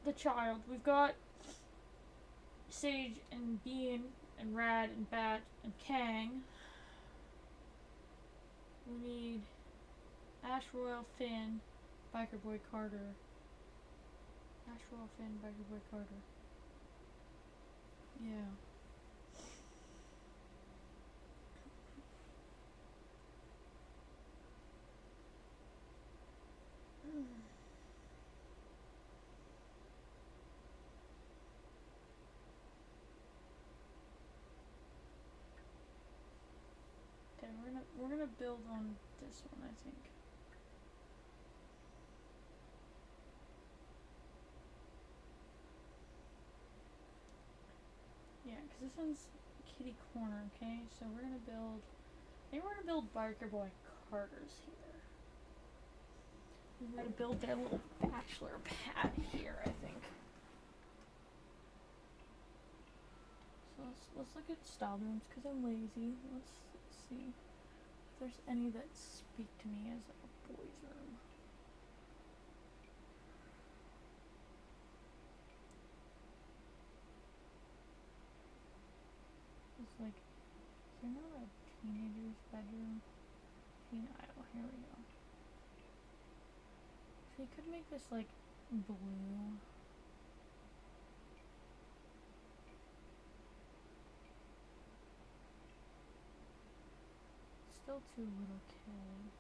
the child. We've got Sage and Bean and Rad and Bat and Kang. We need Ash Royal Finn, Biker Boy Carter. Ash Royal Finn, Biker Boy Carter. Yeah. Okay, we're gonna build on this one, I think. Yeah, because this one's kitty corner, okay? So we're gonna build... I think we're gonna build Biker Boy Carter's here. We're gonna build their little bachelor pad here, I think. So let's look at style rooms, because I'm lazy. Let's see if there's any that speak to me as like a boys' room. It's like, is there not a teenager's bedroom? Teen aisle, here we go. So you could make this like blue. Still too little kid.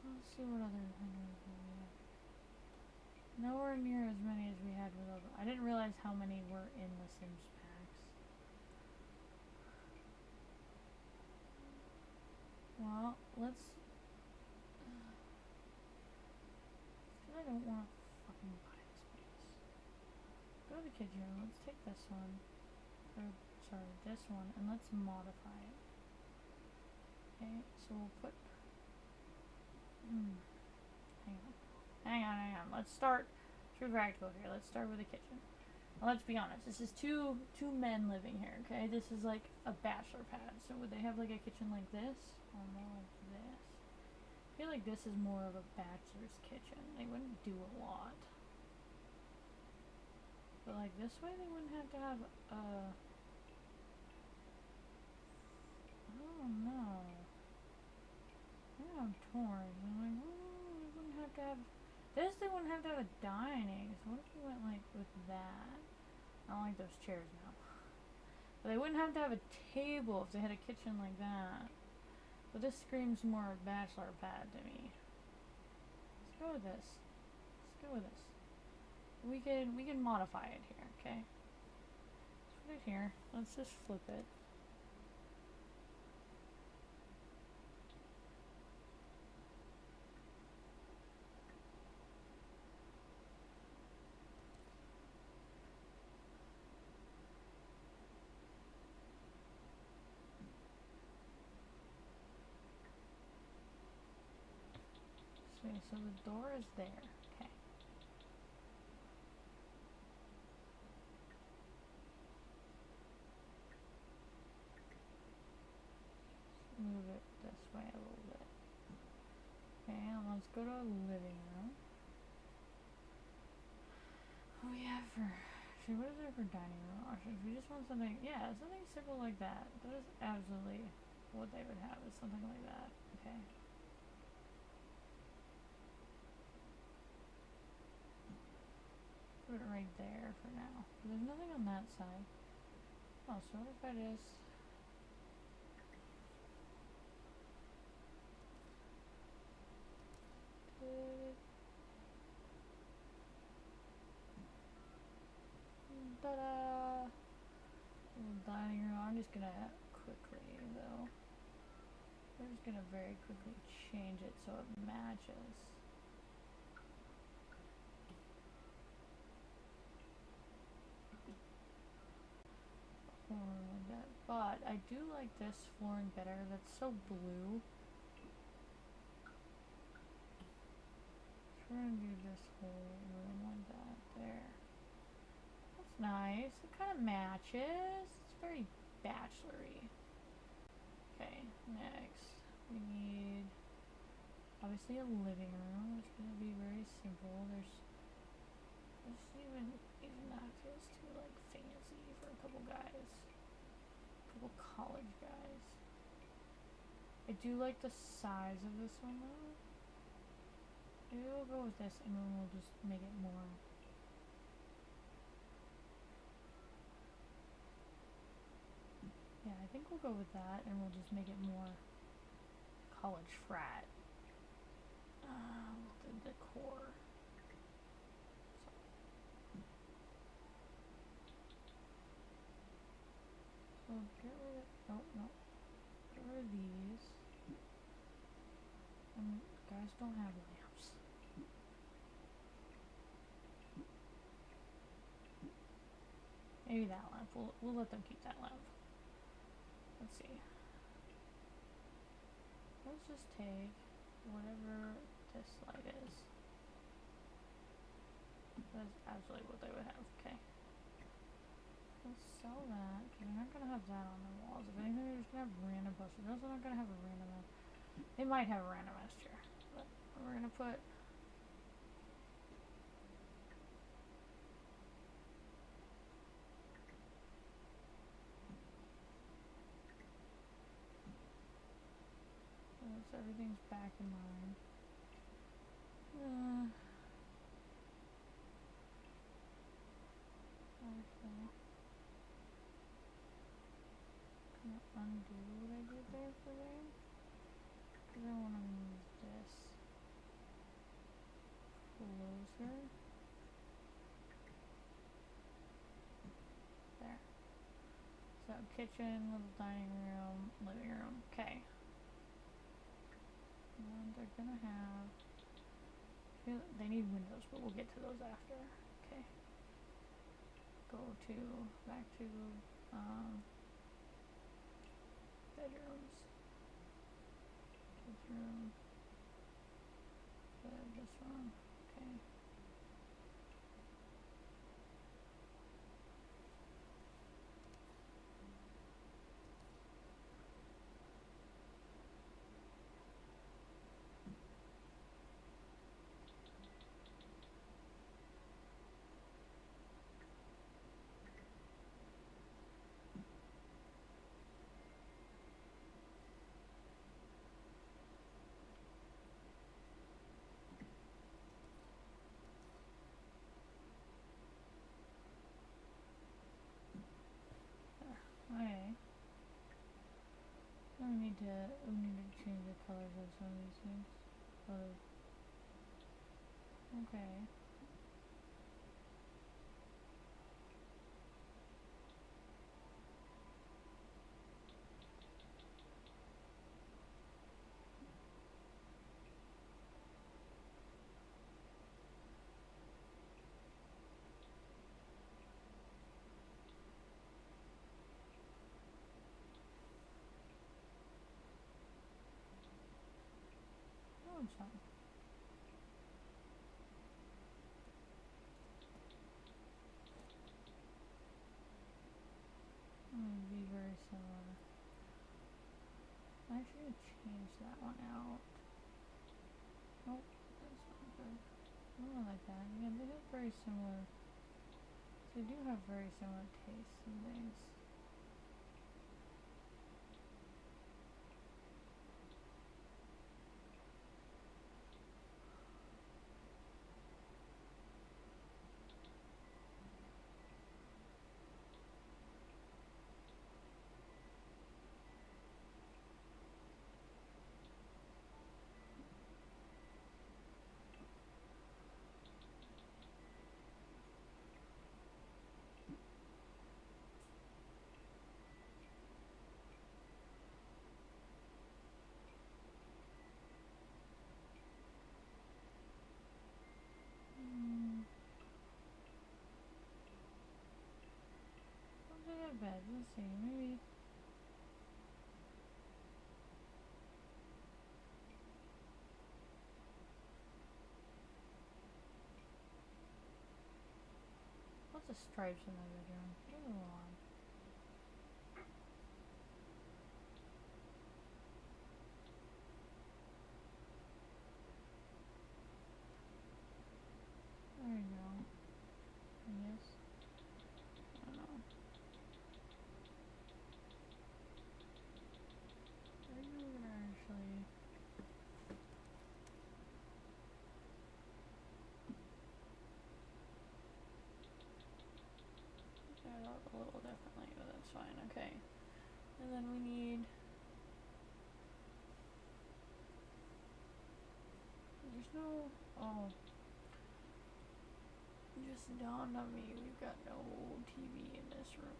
Let's see what other vendors we have. Nowhere near as many as we had with other. I didn't realize how many were in the Sims packs. Well, let's. I don't want to fucking buy the space. kitchen room. Let's take this one. Or, sorry, this one, and let's modify it. Okay, so we'll put... Hang on. Let's start... True practical here. Let's start with the kitchen. Now, let's be honest. This is two men living here, okay? This is like a bachelor pad. So would they have like a kitchen like this? Or more like this? I feel like this is more of a bachelor's kitchen. They wouldn't do a lot. But like this way they wouldn't have to have I don't know. Maybe I'm torn. I'm like, oh, they wouldn't have to have this, they wouldn't have to have a dining. So what if we went like with that? I don't like those chairs now. But they wouldn't have to have a table if they had a kitchen like that. But this screams more bachelor pad to me. Let's go with this. Let's go with this. We can modify it here, okay? Let's put it here. Let's just flip it. So the door is there. Okay. Move it this way a little bit. Okay, and let's go to the living room. Oh yeah, actually, what is there for dining room options? We just want something, yeah, something simple like that. That is absolutely what they would have, is something like that. Okay. Put it right there for now. But there's nothing on that side. Oh, so what if I just... Ta-da! Little dining room. I'm just gonna quickly, though. We're just gonna very quickly change it so it matches. Like that. But I do like this flooring better. That's so blue. So we're gonna do this whole room like that. There. That's nice. It kind of matches. It's very bachelor-y. Okay, next we need obviously a living room. It's gonna be very simple. There's even that feels too like fancy for a couple guys. Couple college guys. I do like the size of this one though. Maybe we'll go with this and then we'll just make it more. Yeah, I think we'll go with that and we'll just make it more college frat. With the decor. So get rid of, oh no, get rid of these. And guys don't have lamps. Maybe that lamp. We'll let them keep that lamp. Let's see. Let's just take whatever this light is. That's absolutely what they would have. Okay. Let's sell that, because they're not going to have that on the walls. If anything, they're just going to have random posters. They're also not going to have a random... They might have a random ass chair. But we're going to put... So everything's back in line. Okay. Can I undo what I did there for them? Because I want to move this closer. There. So kitchen, little dining room, living room. Okay. And they're gonna have... They need windows, but we'll get to those after. Okay. Go to bedrooms. Kids room. Did I have this wrong? Okay. Okay. We need to change the colors of some of these things. Okay. Oh, it's fine. Be very similar. I should change that one out. Nope, that's not good. More like that. Yeah, they have very similar. They do have very similar tastes and things. Not that bad. Let's see. Maybe. What's the stripes in my bedroom? Those are long. There you go. Yes. I don't know. Maybe we're gonna actually. Set it up a little differently, but that's fine. Okay. And then we need. There's no. Oh. It just dawned on me we've got no TV in this room.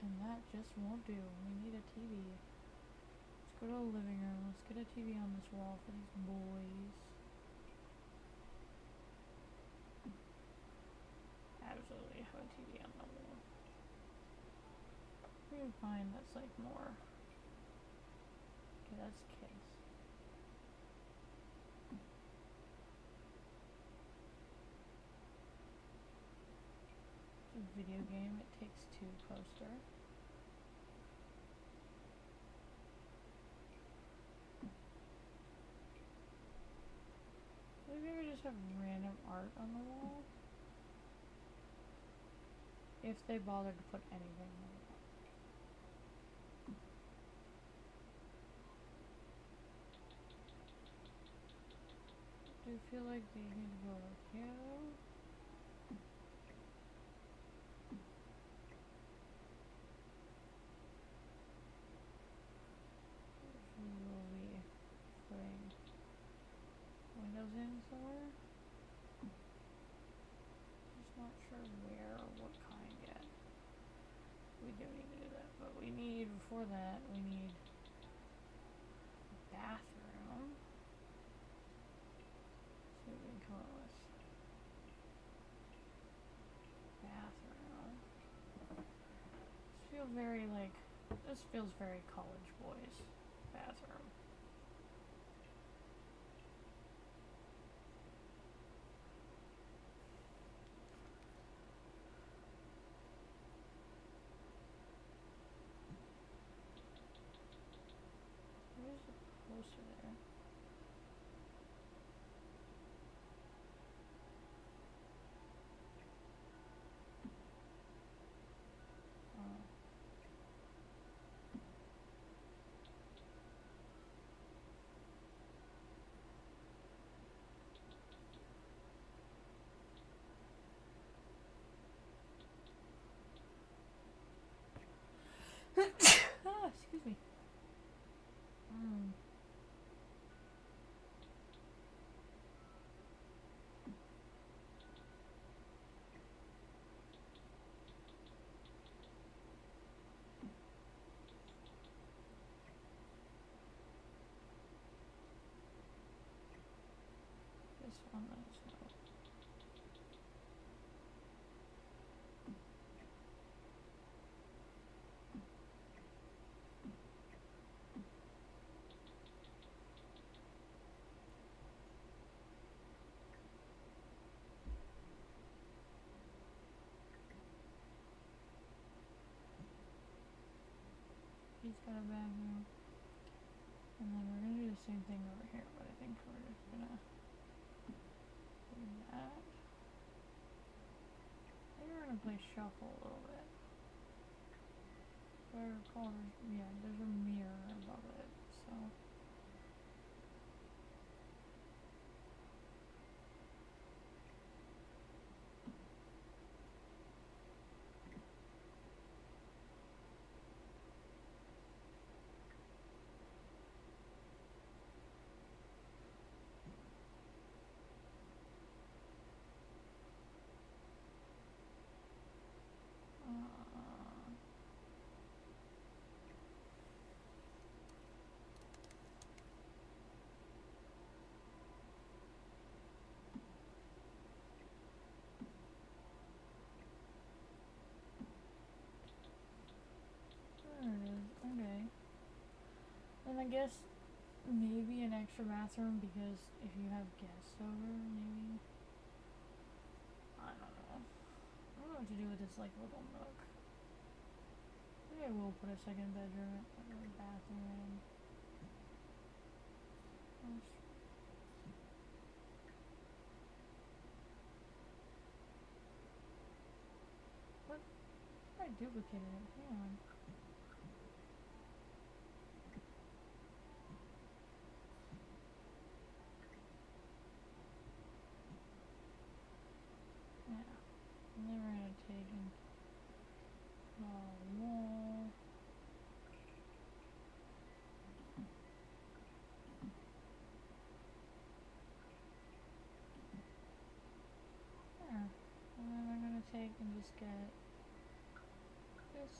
And that just won't do. We need a TV. Let's go to the living room. Let's get a TV on this wall for these boys. Absolutely have a TV on the wall. We can find that's like more. Okay, that's kids. It's a video game. It takes two poster. Maybe we just have random art on the wall. If they bothered to put anything on the wall. Do you feel like these need to go like here though? Will we putting windows in somewhere? Just not sure where or what kind yet. We do need to do that, but we need, before that, we need a bathroom. See what we can come up with. Bathroom. feels very like, this feels very college boys bathroom. Where's the poster there? Oh. Ah, excuse me. This one is no. He's got a bathroom. And then we're gonna do the same thing over here, but I think we're just gonna do that. I think we're gonna play shuffle a little bit. If I recall, yeah, there's a mirror above it, so. There it is, okay. And I guess maybe an extra bathroom because if you have guests over, maybe. I don't know. I don't know what to do with this like little nook. Maybe I will put a second bedroom or bathroom in. What? I duplicated it. Hang on. Yeah. And then we're gonna take and wall. There. And then I'm gonna take and just get this.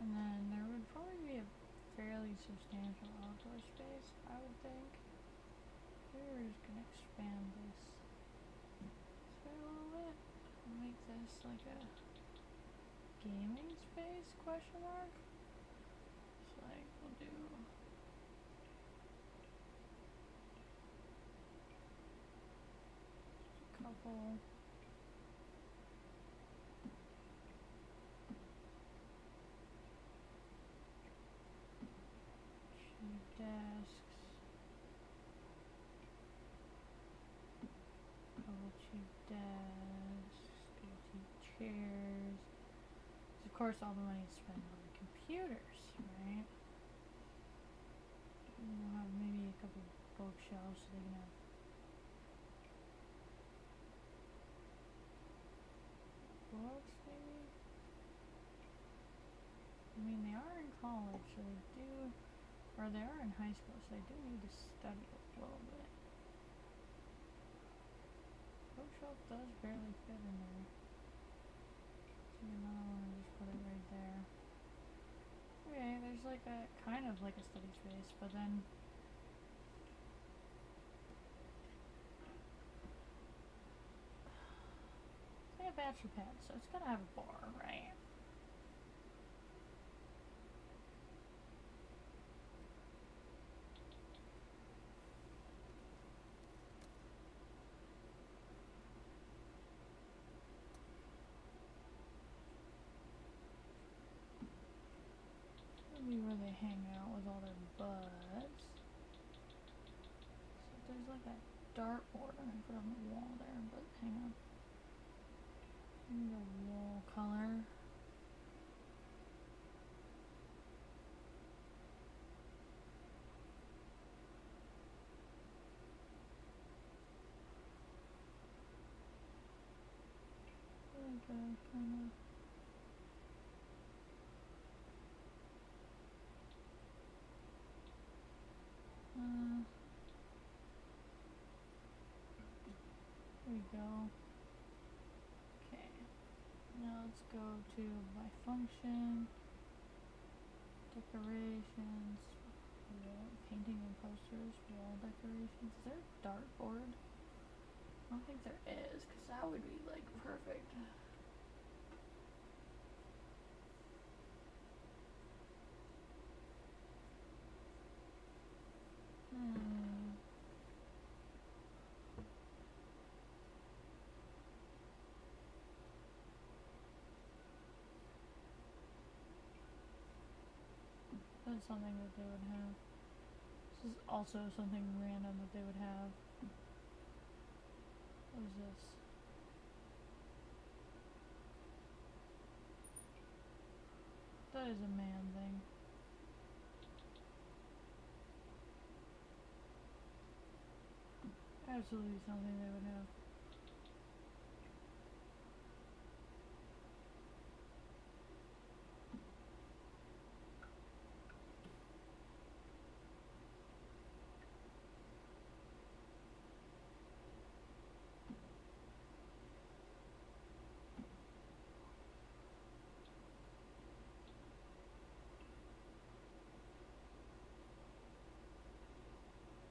And then there would probably be a fairly substantial outdoor space, I would think. Maybe we're just gonna expand this a little bit and make this like a gaming space, question mark? It's like, we'll do just a couple. Desks, couple cheap desks, couple cheap chairs. Of course, all the money is spent on the computers, right? We'll have maybe a couple bookshelves so they can have books, maybe. I mean, they are in college, so they do. Or they are in high school, so they do need to study a little bit. bookshelf does barely fit in there. So you know, I'm gonna just put it right there. Okay, there's like a kind of like a study space, but then it's like a bachelor pad, so it's gotta have a bar, right? Maybe where they hang out with all their buds. So there's like a dartboard I'm gonna put on the wall there, but hang on. I need a wall color. Like a kinda there we go. Okay. Now let's go to my function, decorations, wall, painting and posters, wall decorations. Is there a dartboard? I don't think there is, because that would be like perfect. That's something that they would have. This is also something random that they would have. What is this? That is a man thing. Absolutely something they would have.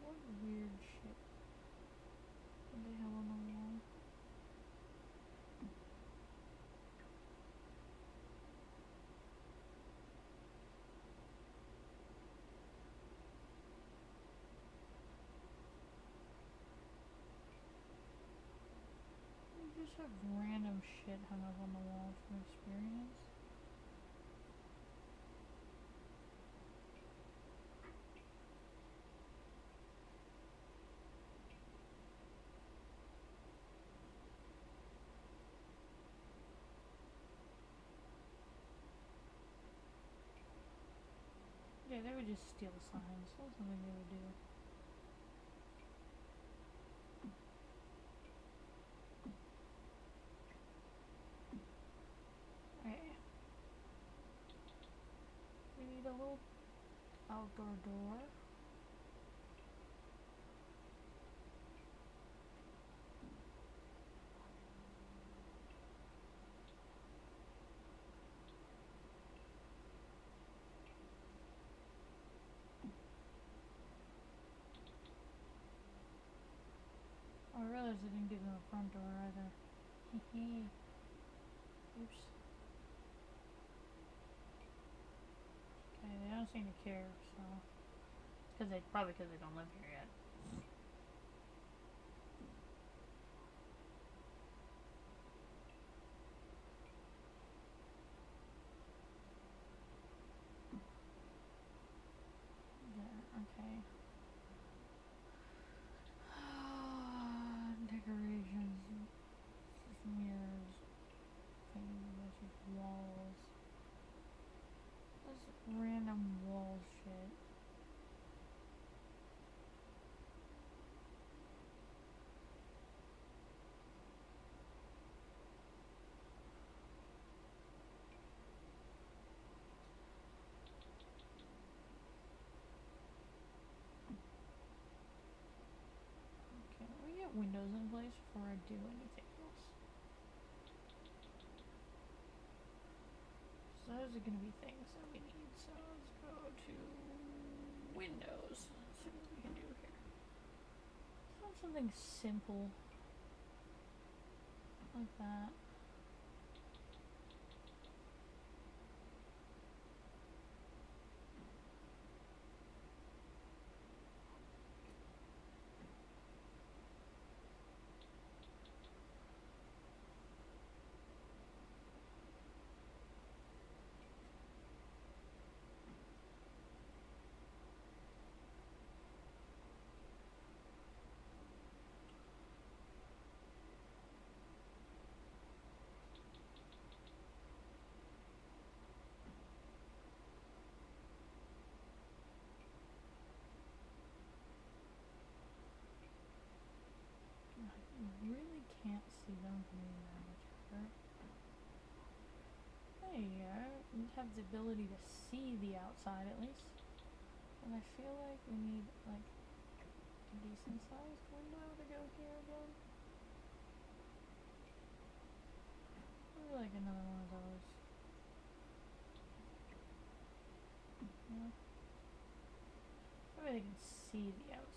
What weird shit did they have on the wall? They just have random shit hung up on the wall from experience. Yeah, they would just steal signs. That's something they would do. Okay. We need a little outdoor door. Oh, I realized I didn't give them a front door either. Hehe. Oops. Okay, they don't seem to care, so. It's probably because they don't live here yet. There, okay. Decorations, just mirrors, painting a bunch of walls. This random wall shit. Okay, we get get windows in place before I do anything else. So those are gonna be things that we need. So let's go to windows. Let's see what we can do here. Let's have something simple like that. I really can't see them doing that much better. There you go. We have the ability to see the outside at least. And I feel like we need like a decent sized window to go here again. Maybe like another one of those. Yeah. Maybe they can see the outside.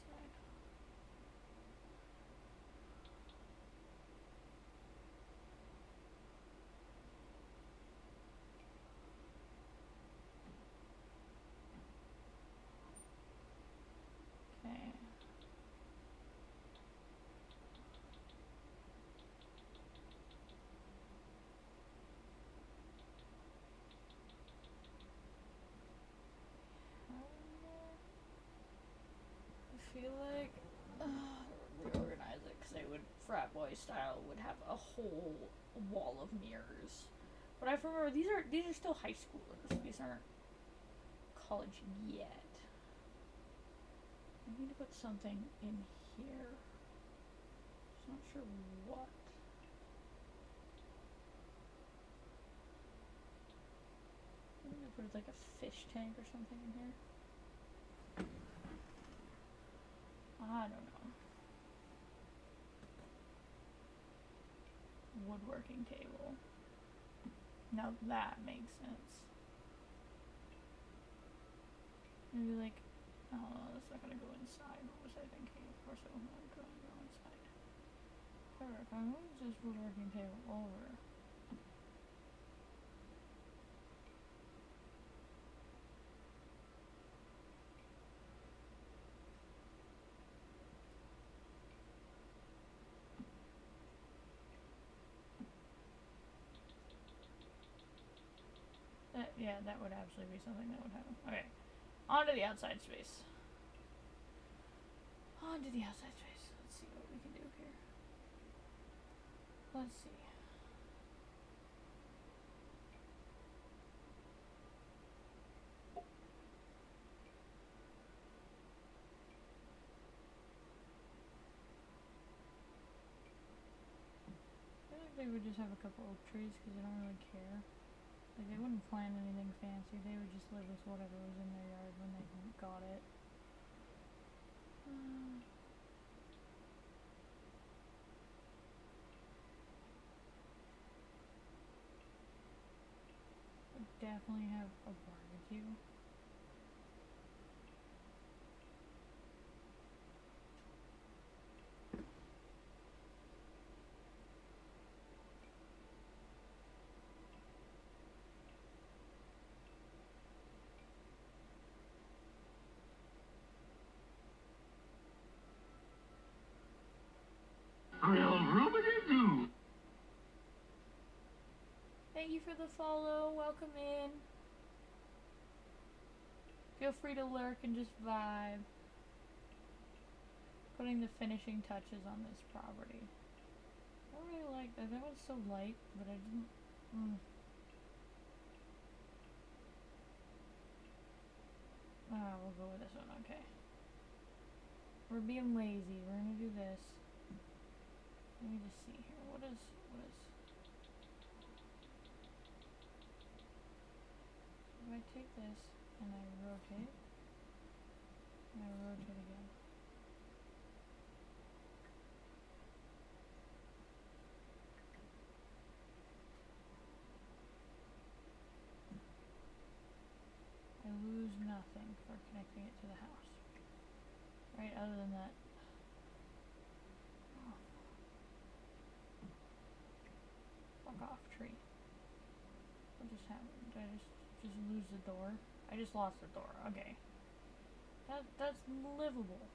Okay. I feel like reorganize it because they would frat boy style would have a whole wall of mirrors. But I remember these are still high schoolers. These aren't college yet. I need to put something in here. Just not sure what. I'm gonna put like a fish tank or something in here. I don't know. Woodworking table. Now that makes sense. Maybe like, oh, that's not gonna go inside. What was I thinking? Of course it was not gonna go inside. However, if I move this woodworking table over, yeah, that would actually be something that would happen. Okay, on to the outside space. On to the outside space. Let's see what we can do here. Let's see. I feel like they would just have a couple oak trees because they don't really care. Like, they wouldn't plant anything fancy. They would just live with whatever was in their yard when they got it. Would definitely have a barbecue. Thank you for the follow. Welcome in. Feel free to lurk and just vibe. Putting the finishing touches on this property. I don't really like that. That was so light, but I didn't. We'll go with this one. Okay. We're being lazy. We're gonna do this. Let me just see here. What is? If I take this and I rotate, and I rotate again. other than that. Fuck off, tree. What just happened? Did I just lose the door? I just lost the door. Okay. That's livable.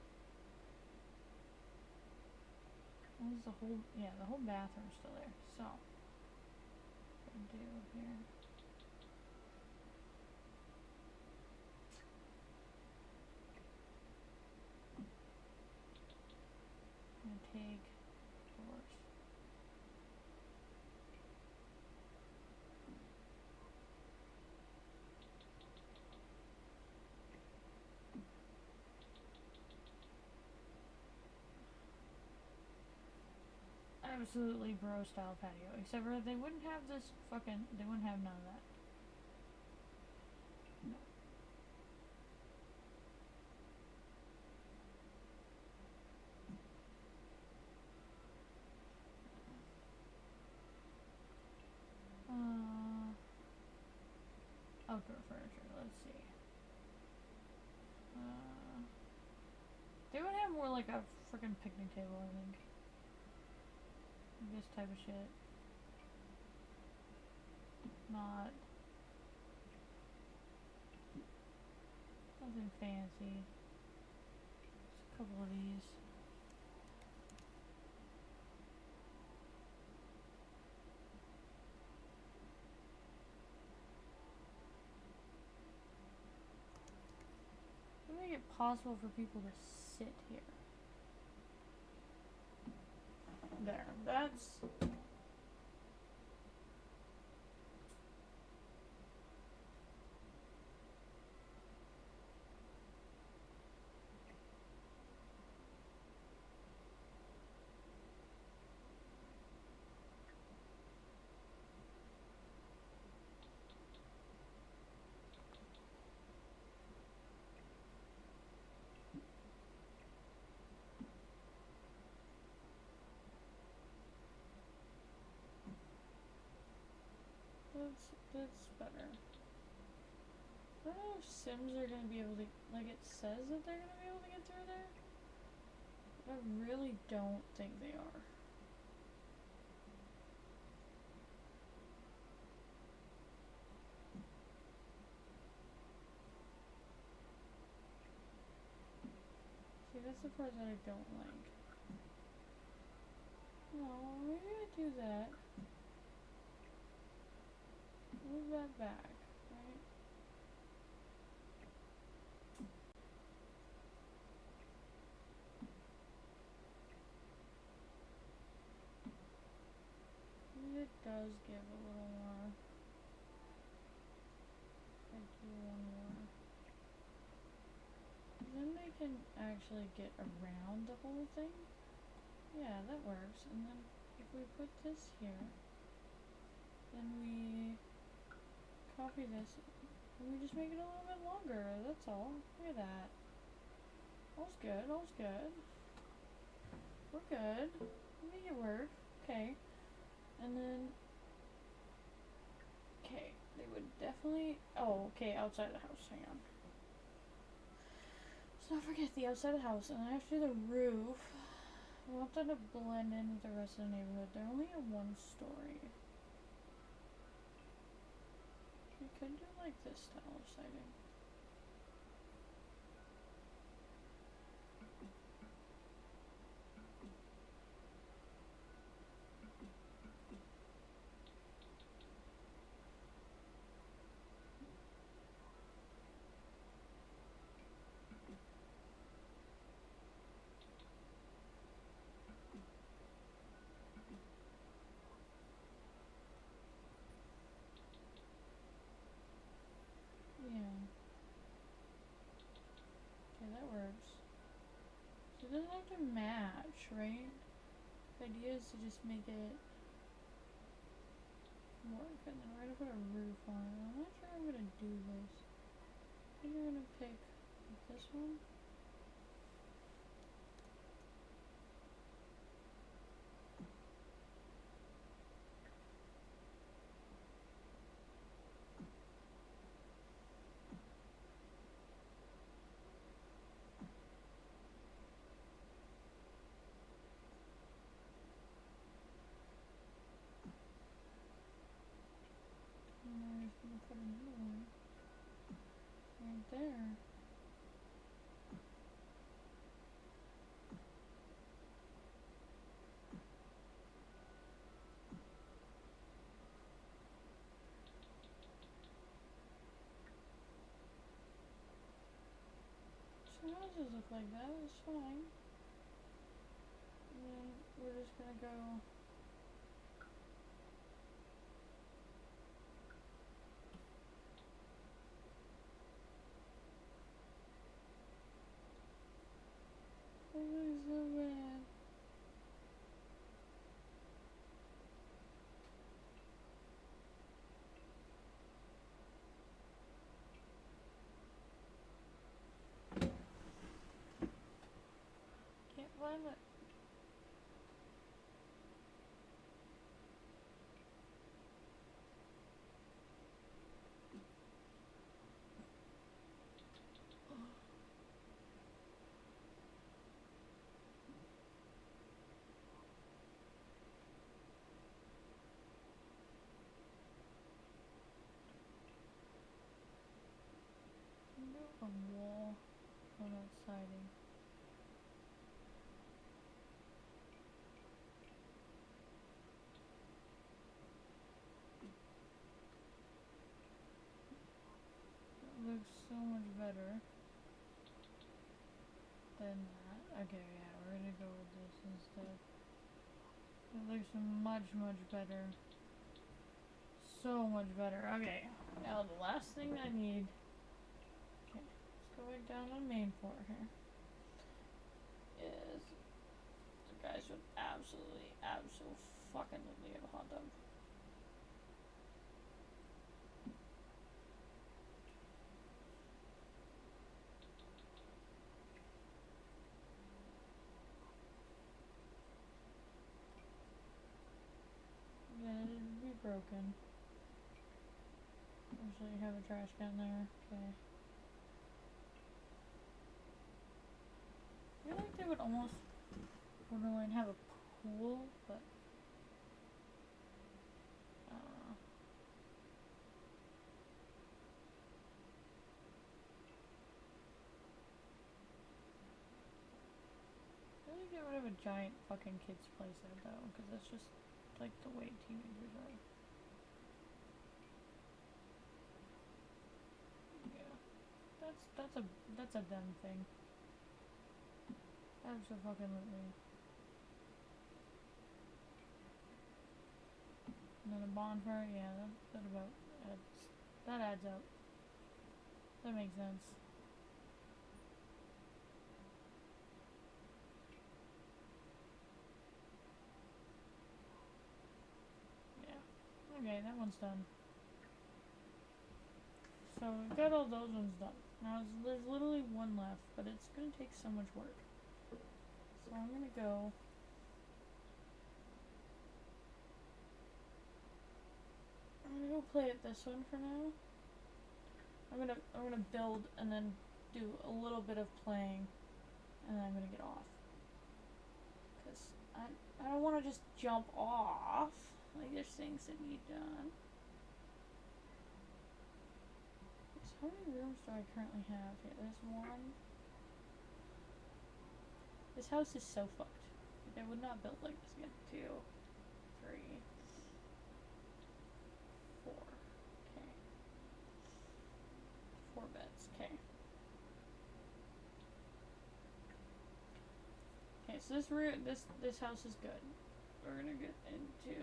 What is the whole, yeah, the whole bathroom's still there. So, what do I do here? I'm gonna take doors. Absolutely bro style patio, except for they wouldn't have this fucking, they wouldn't have none of that. No. Outdoor furniture, let's see. They would have more like a freaking picnic table, I think. This type of shit. Not nothing fancy. Just a couple of these. To make it possible for people to sit here. There. That's that's better. I don't know if Sims are gonna be able to, like it says that they're gonna be able to get through there. But I really don't think they are. See, that's the part that I don't like. Oh, maybe I do that. Move that back, right? It does give a little more. I do one more. Then they can actually get around the whole thing. Yeah, that works. And then if we put this here, then we copy this, and we just make it a little bit longer. That's all. Look at that. All's good. All's good. We're good. Make it work. Okay. And then, okay, they would definitely, oh, okay, outside the house, hang on. Let's not forget the outside of the house, and then after the roof, I want them to blend in with the rest of the neighborhood. They're only a 1-story. We could do like this style of siding. Okay, that works. So it doesn't have to match, right? The idea is to just make it work, and then we're gonna put a roof on it. I'm not sure I'm gonna do this. I think we're gonna pick this one. look like that. It's fine. And then we're just gonna go. It looks so bad. Can't find it. A wall on that siding. That looks so much better than that. Okay, yeah, we're gonna go with this instead. It looks much, much better. So much better. Okay, now the last thing I need. Okay, let's go back down on main floor here. Is the guys would absolutely have a hot tub. Then it'd be broken. Actually, you have a trash can there. Okay. I feel like they would almost borderline have a pool, but I don't know. I feel like they would have a giant fucking kids place there though, because that's just like the way teenagers are. Yeah, that's a them thing. Absolutely. And then a bonfire, yeah, that about adds up. That makes sense. Yeah. Okay, that one's done. So we've got all those ones done. Now there's literally one left, but it's gonna take so much work. So I'm gonna go. Play at this one for now. I'm gonna build and then do a little bit of playing, and then I'm gonna get off. Cause I don't want to just jump off. Like there's things that need done. So how many rooms do I currently have here? There's one. This house is so fucked. Like, I would not build like this again. 2, 3, 4. Okay. 4 beds. Okay. Okay, so this house is good. We're gonna get into.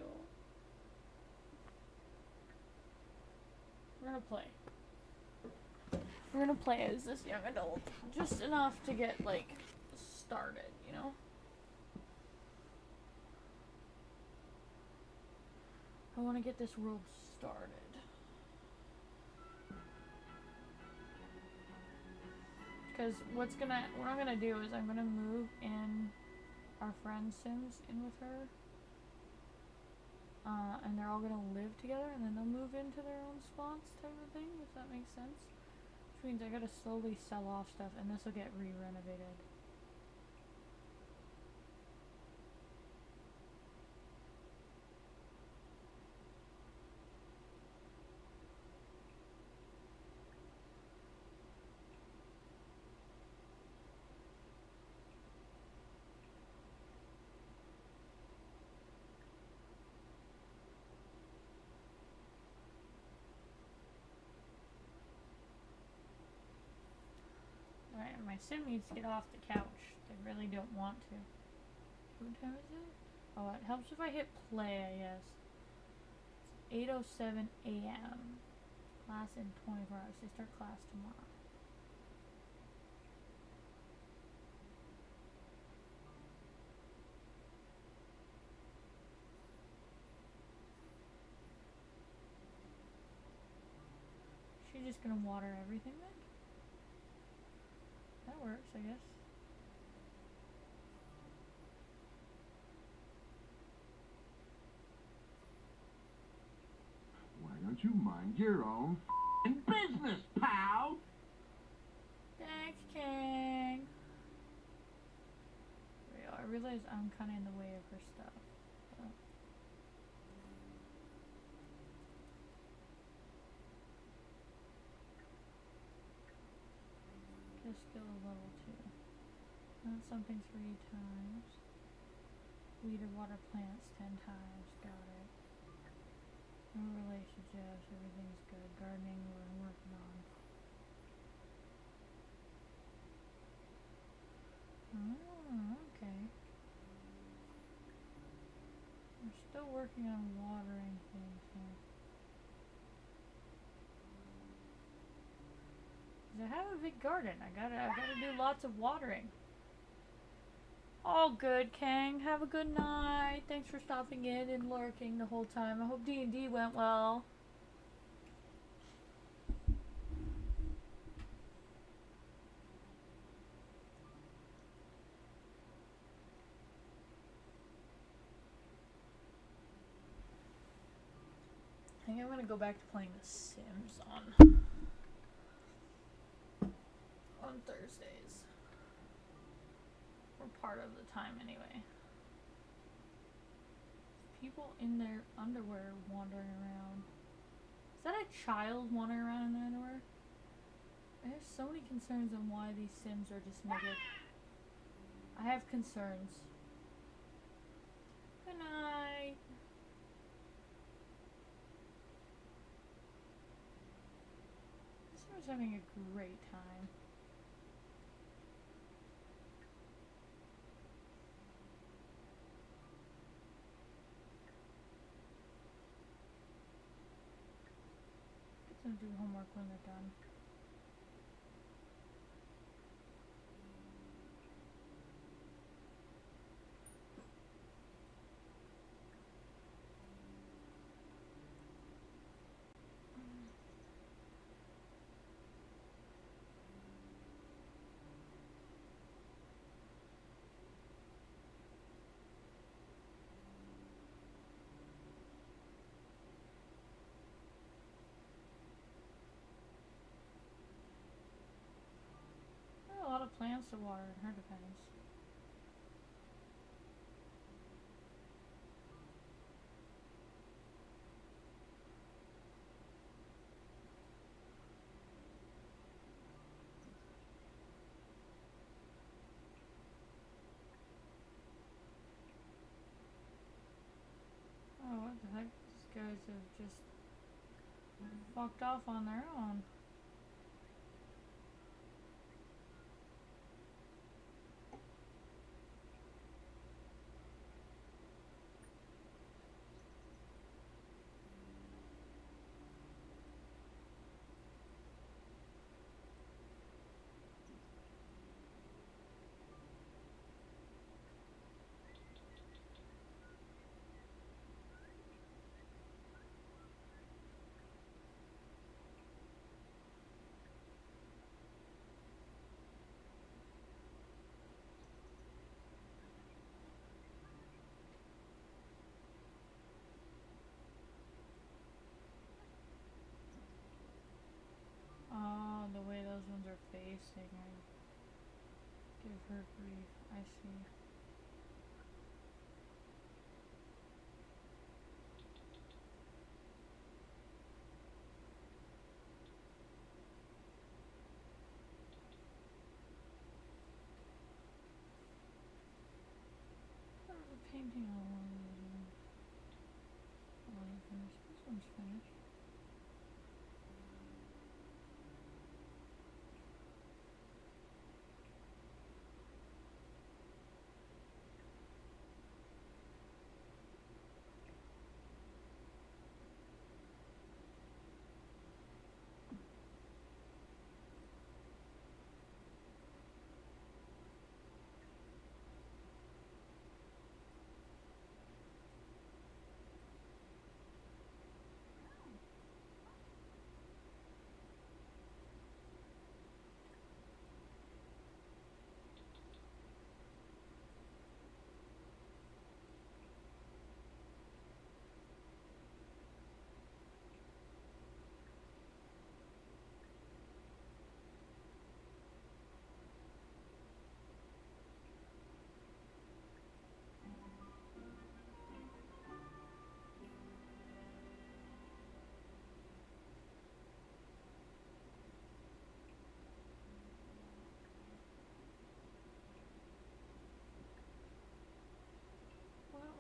We're gonna play. We're gonna play as this young adult, just enough to get like started, you know. I want to get this world started. Because what I'm gonna do is I'm gonna move in our friend Sims in with her. And they're all gonna live together, and then they'll move into their own spots, type of thing, if that makes sense. Which means I gotta slowly sell off stuff, and this will get re-renovated. Alright, my My sim needs to get off the couch. They really don't want to. What time is it? Oh, it helps if I hit play, I guess. It's 8:07 a.m. Class in 24 hours. They start class tomorrow. She's just gonna water everything then? That works, I guess. Why don't you mind your own business, pal? Thanks, King. I realize I'm kind of in the way of her stuff. So. Just skill level 2. Not something 3 times. Weed or water plants 10 times. Got it. No relationships. Everything's good. Gardening we're working on. Oh, okay. We're still working on watering things here. 'Cause I have a big garden. I gotta do lots of watering. All good, Kang. Have a good night. Thanks for stopping in and lurking the whole time. I hope D&D went well. I think I'm gonna go back to playing The Sims on Thursdays. Or part of the time anyway. People in their underwear wandering around. Is that a child wandering around in their underwear? I have so many concerns on why these Sims are just naked. I have concerns. Good night. This Sim's having a great time. Get them to do homework when they're done. There are a lot of plants to water in her defense. Oh, what the heck? These guys have just fucked off on their own. Oh, the way those ones are facing, I give her grief. I see. There was a painting on one of those ones. Oh, you finished. This one's finished.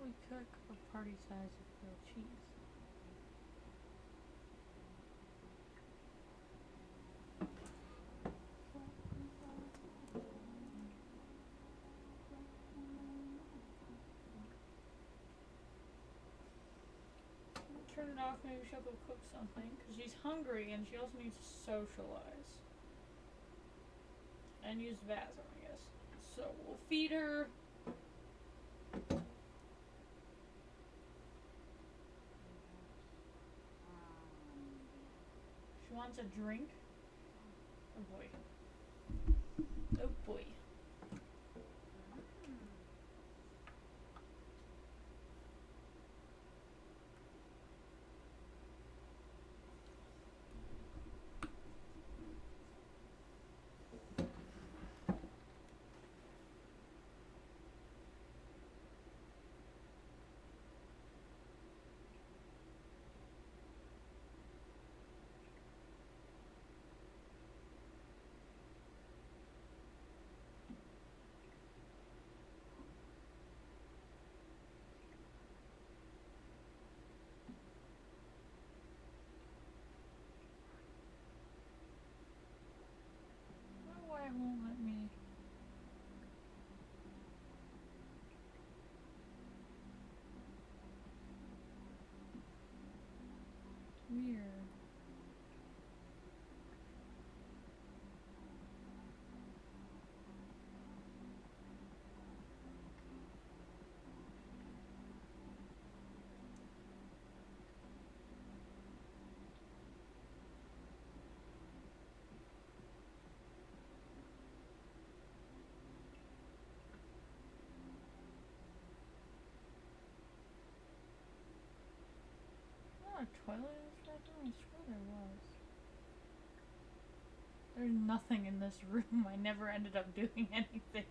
we cook a party size of grilled cheese? Turn it off, maybe she'll go cook something, because she's hungry and she also needs to socialize. And use the bathroom, I guess. So we'll feed her. She wants a drink. Oh boy. Oh boy. Why it won't let me? Weird. A toilet in this bathroom? I swear there was. There's nothing in this room. I never ended up doing anything with it.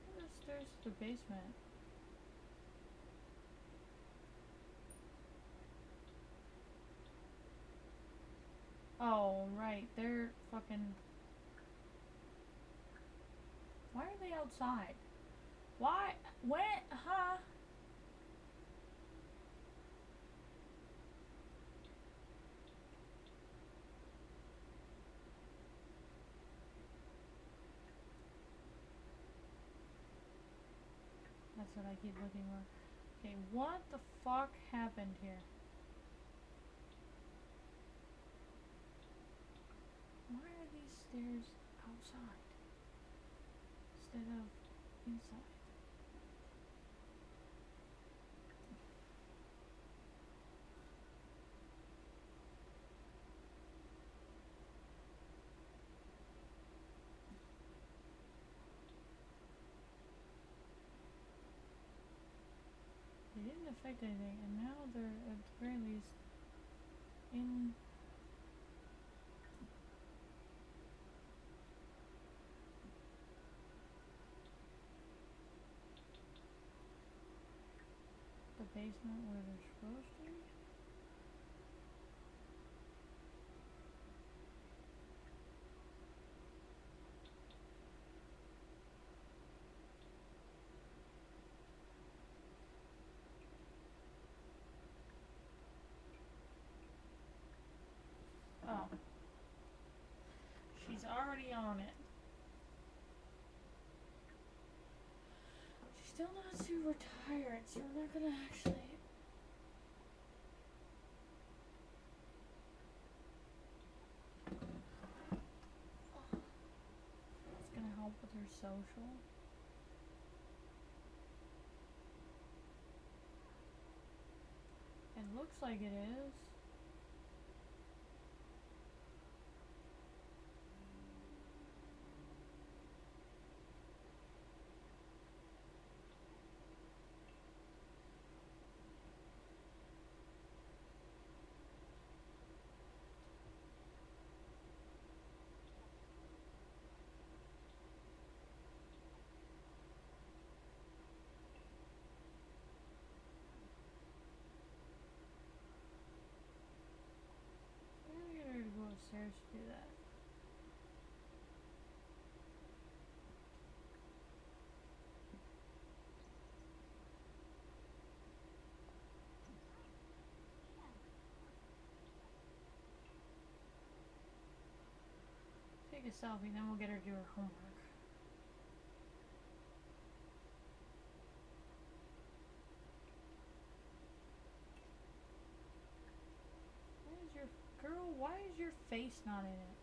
What are the stairs to the basement? Oh, right. They're fucking... Why are they outside? Why? When? Huh? That's what I keep looking for. Okay, what the fuck happened here? Why are these stairs outside instead of inside? They didn't affect anything, and now they're at the very least in. The basement where they're supposed to be? Oh. She's already on it. She's still not super tired, so we're not gonna actually. It's gonna help with her social. It looks like it is. a selfie, then we'll get her to do her homework. Where's your girl? Why is your face not in it?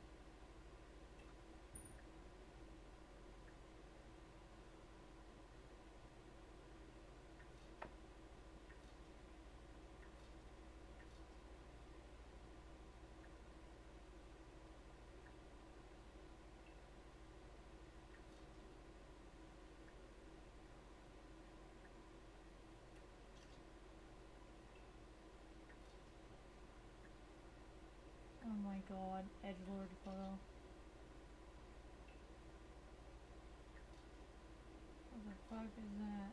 Oh my god, edgelord photo. What the fuck is that?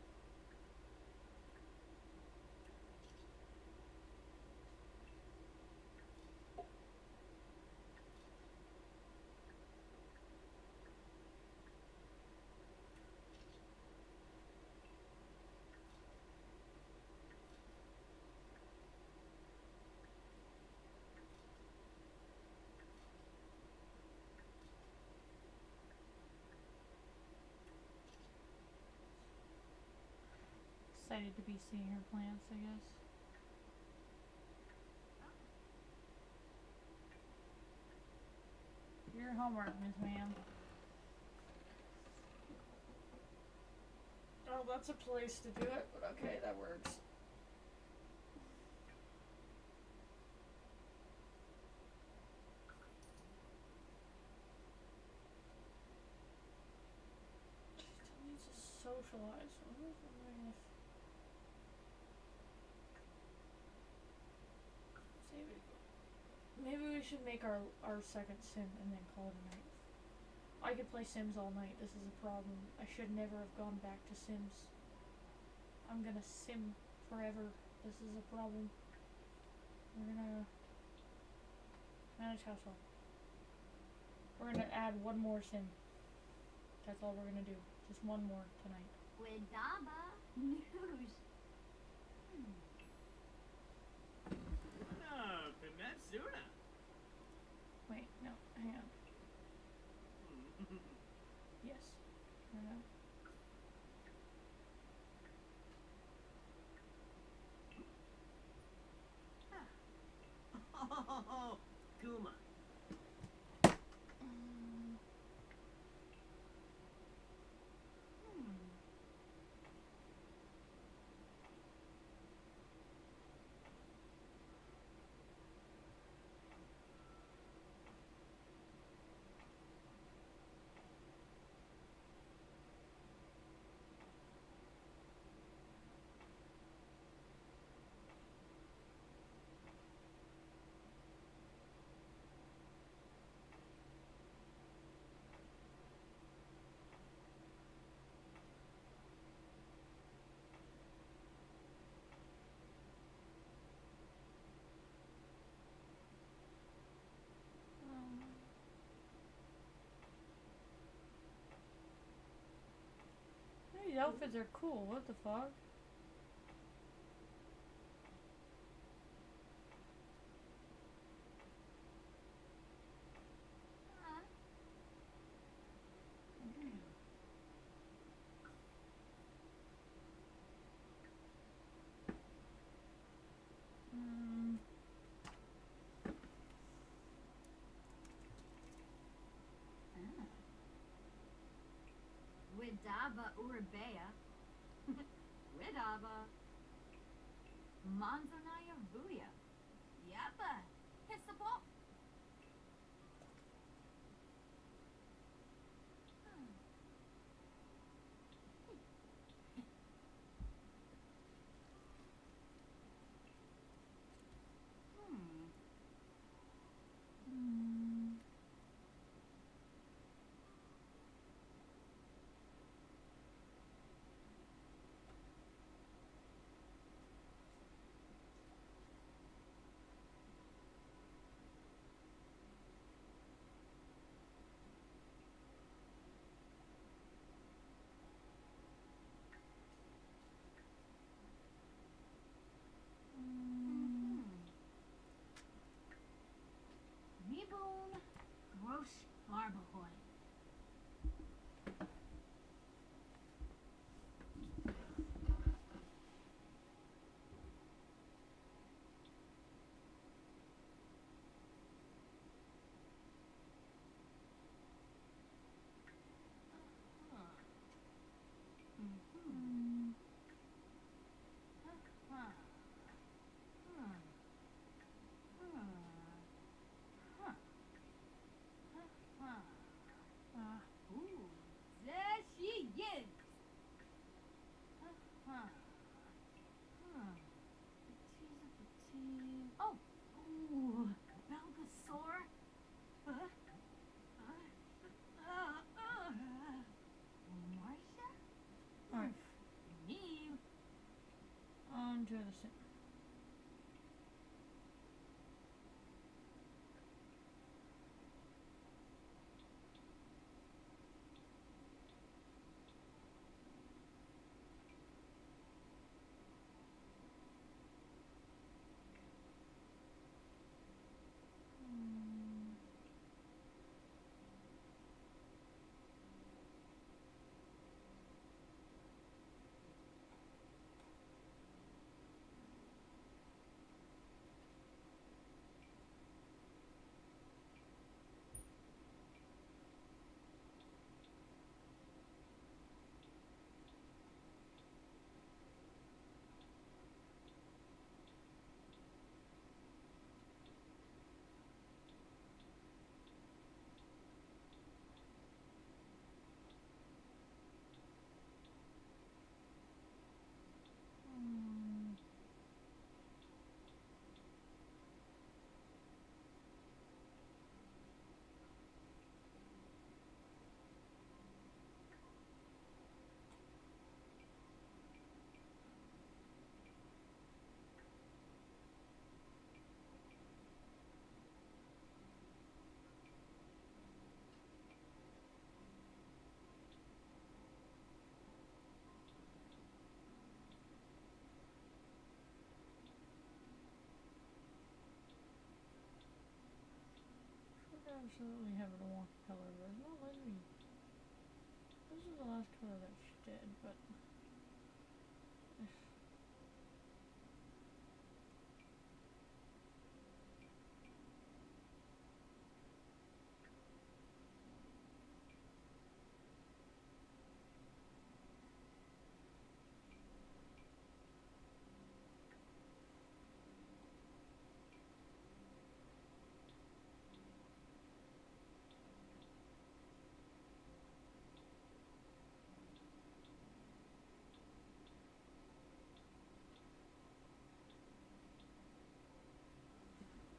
Excited to be seeing her plants, I guess. Your homework, Miss Ma'am. Oh, that's a place to do it, but okay, that works. She still needs to socialize. I was wondering if... Save it. Maybe we should make our second sim and then call it a night. I could play Sims all night. This is a problem. I should never have gone back to Sims. I'm gonna sim forever. This is a problem. We're gonna manage household. We're gonna add one more sim. That's all we're gonna do. Just one more tonight. Widaba. News. No, Peninsula. Wait, no, hang on. Yes. No. Oh, Kuma. These outfits are cool. What the fuck? Widaba Urabea. Widaba. Manzanaya Vuya. Yappa. Hissapop. Barbahoy. Ooh, there she is. Oh, ooh, Bulbasaur. Marcia? Alright, Me? on to the sim. Should absolutely have it a wonky color, but it's not letting me. This is the last color that she did, but.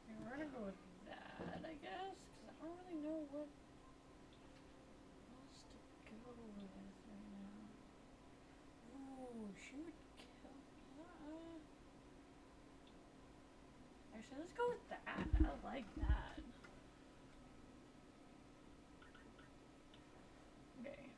Okay, we're gonna go with that, I guess, because I don't really know what else to go with right now. Ooh, she would kill. Actually, let's go with that. I like that. Okay. Okay.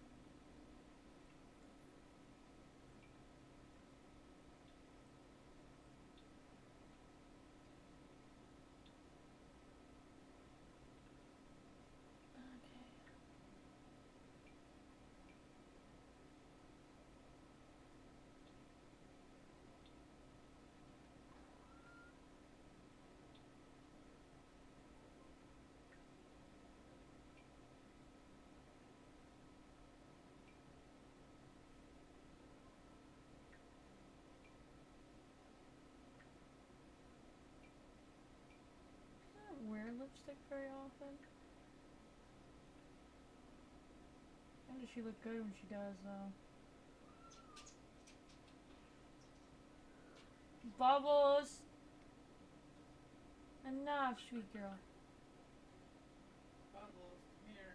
I don't wear lipstick very often. And does she look good when she does, though? Bubbles! Enough, sweet girl. Bubbles, come here.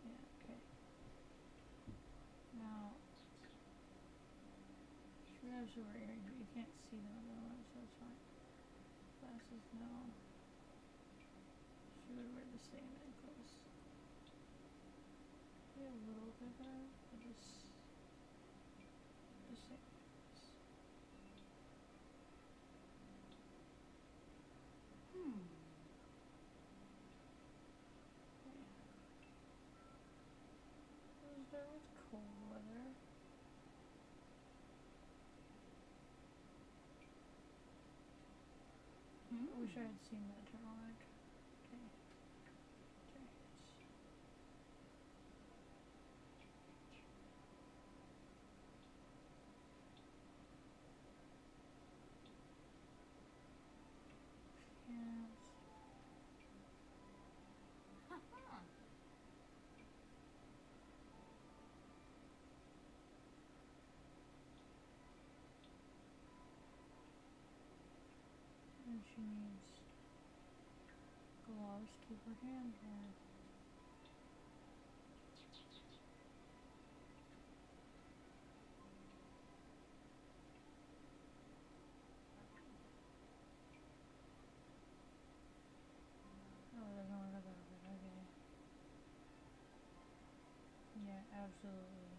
Yeah, okay. Now, she has over earrings, but you can't see them otherwise, so that's fine. Glasses, no. She would wear the same necklace. Maybe a little bigger, but just the same necklace. there was cold weather. I wish I had seen that turtleneck. Okay. Pants. And she needs gloves to keep her hands warm. Oh, there's no one about it. Okay. Yeah, absolutely.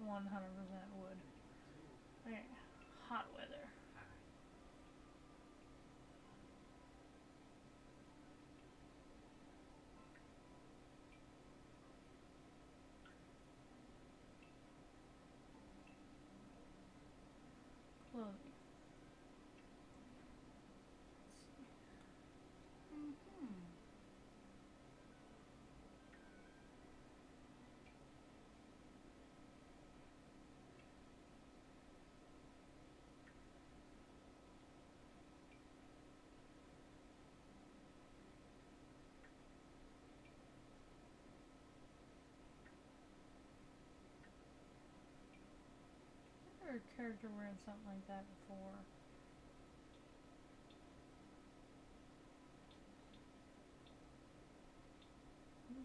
100% would. Okay, hot weather. Hi. Clothing. I remember a character wearing something like that before.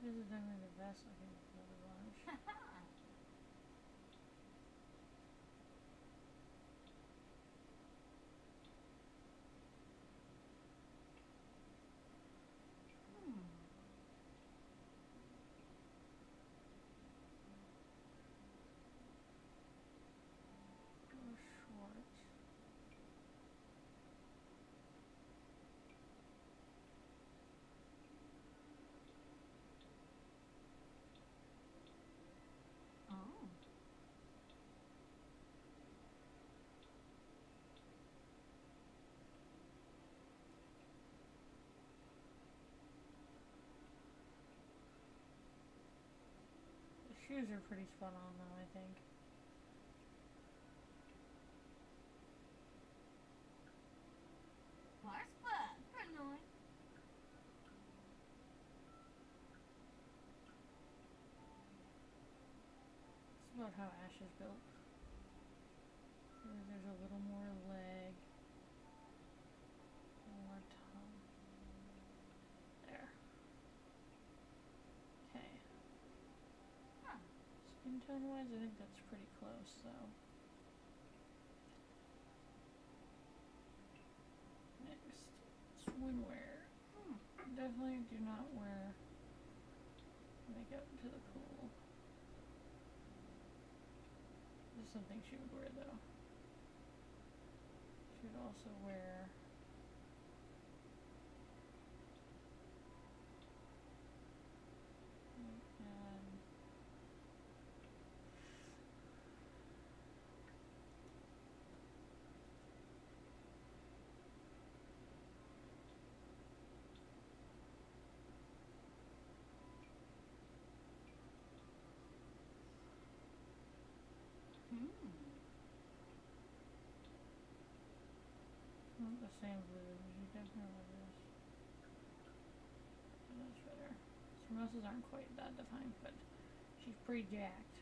This is definitely the best looking of the bunch. Schwartz. Oh. The shoes are pretty spot on though, I think. Horseback, Pernod. It's about how Ash is built. There's a little more leg. A little more tongue. There. Okay. Huh. Skin tone wise, I think that's pretty close though. Next, swimwear. Definitely do not wear makeup to the pool. This is something she would wear though. She would also wear and not the same blue. You definitely wear this. That's better. Her muscles aren't quite that defined, but she's pretty jacked.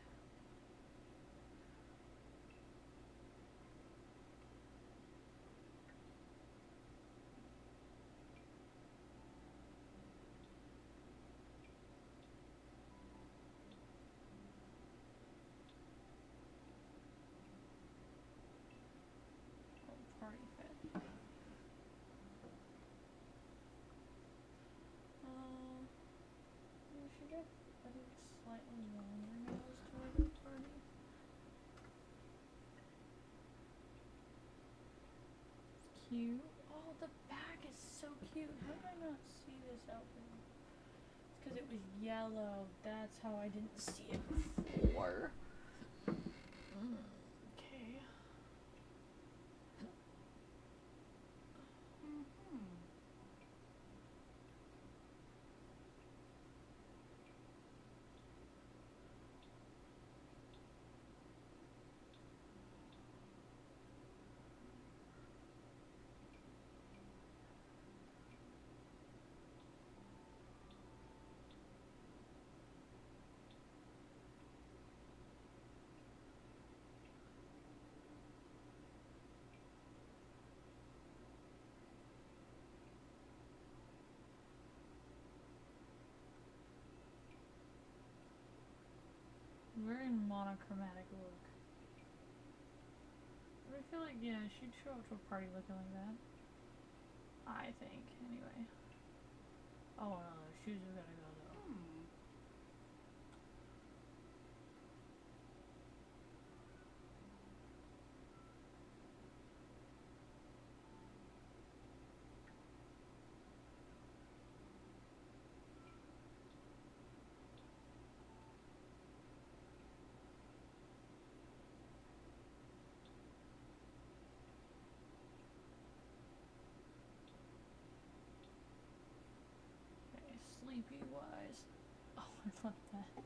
Oh, party fit. She got, I think, slightly longer nails to wear to a party. It's cute. Oh, the back is so cute. How did I not see this outfit? It's because it was yellow. That's how I didn't see it before. Okay. Very monochromatic look. But I feel like, yeah, she'd show up to a party looking like that. I think, anyway. Oh no, the shoes are gonna go though. Okay, sleepy wise. Oh, I love that.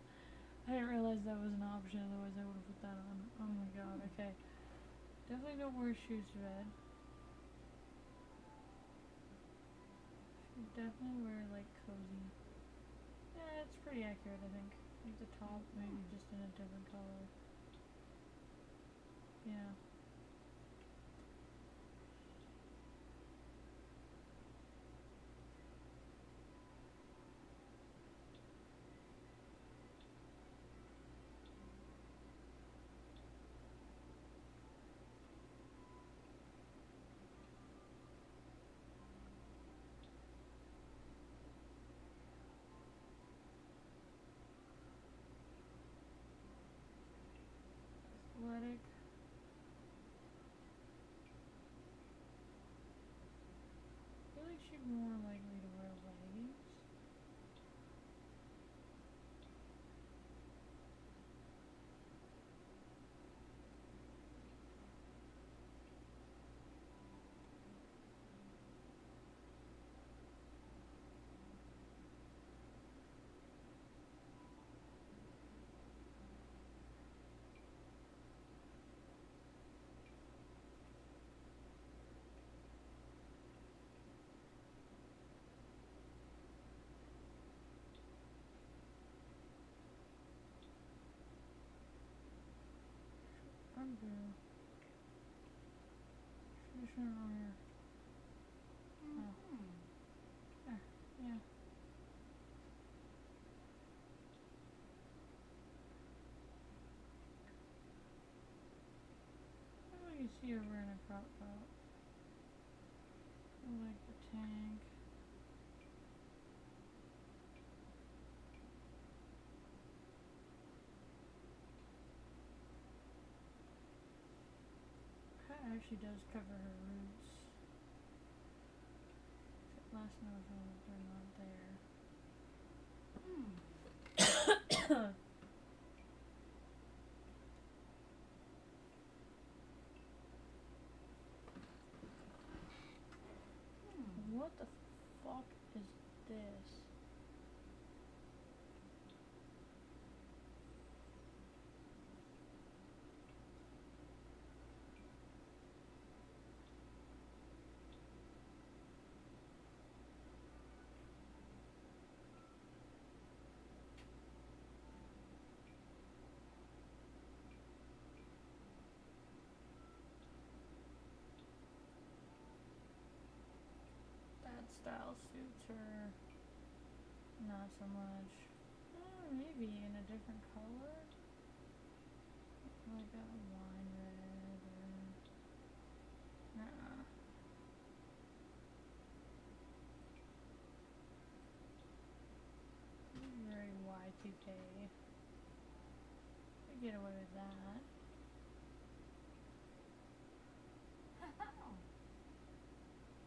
I didn't realize that was an option, otherwise I would have put that on. Oh my god, okay. Definitely don't wear shoes to bed. Should definitely wear like cozy. Yeah, it's pretty accurate, I think. Like the top, maybe just in a different color. Yeah. Athletic. I feel like she'd more likely to wear leggings. Under. Traditional wear. Oh. There. Yeah. Oh, you see her wearing a crop top. I like the tank. That actually does cover her roots. Except last note that they're not there. What the fuck is this? That style suits her. Not so much. Maybe in a different color? Like a wine red or... Nuh-uh. Very Y2K. I get away with that. I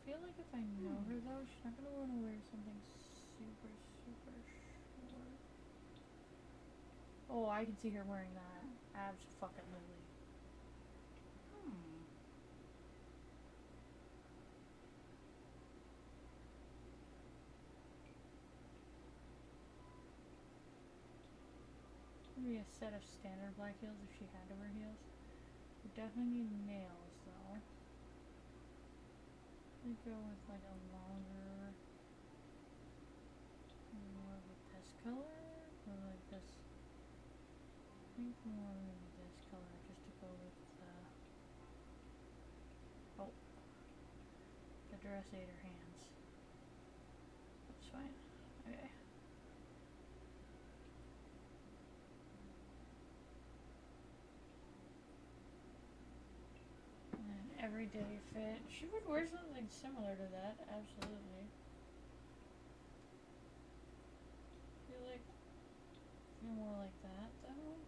feel like if I know her though, she's not gonna want to wear something super, super Oh, I can see her wearing that. Abso-fucking-lutely. Maybe a set of standard black heels if she had to wear heels. We definitely need nails though. I'd go with like a longer, more of this color, or like this. I think more maybe this color just to go with the dress ate her hands. That's fine. Okay. Everyday fit. She would wear something similar to that, absolutely. Feel more like that though.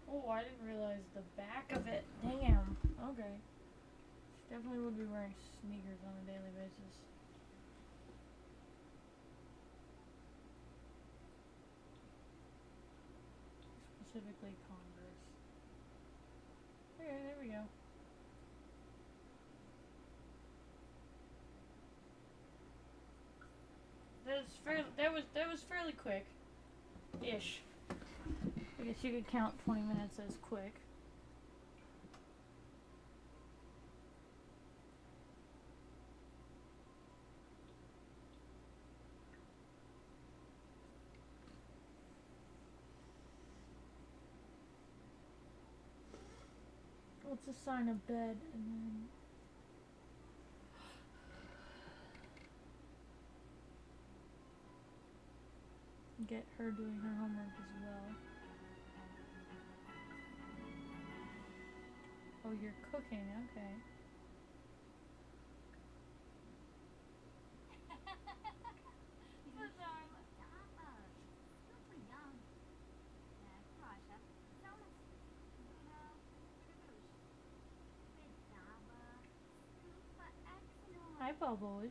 Oh, I didn't realize the back of it. Damn. Okay. She definitely would be wearing sneakers on a daily basis. Specifically Converse. Okay, there we go. That was fairly quick. Ish. I guess you could count 20 minutes as quick. Let's assign a bed and then get her doing her homework as well. Oh, you're cooking, okay. Hi, Bubbles.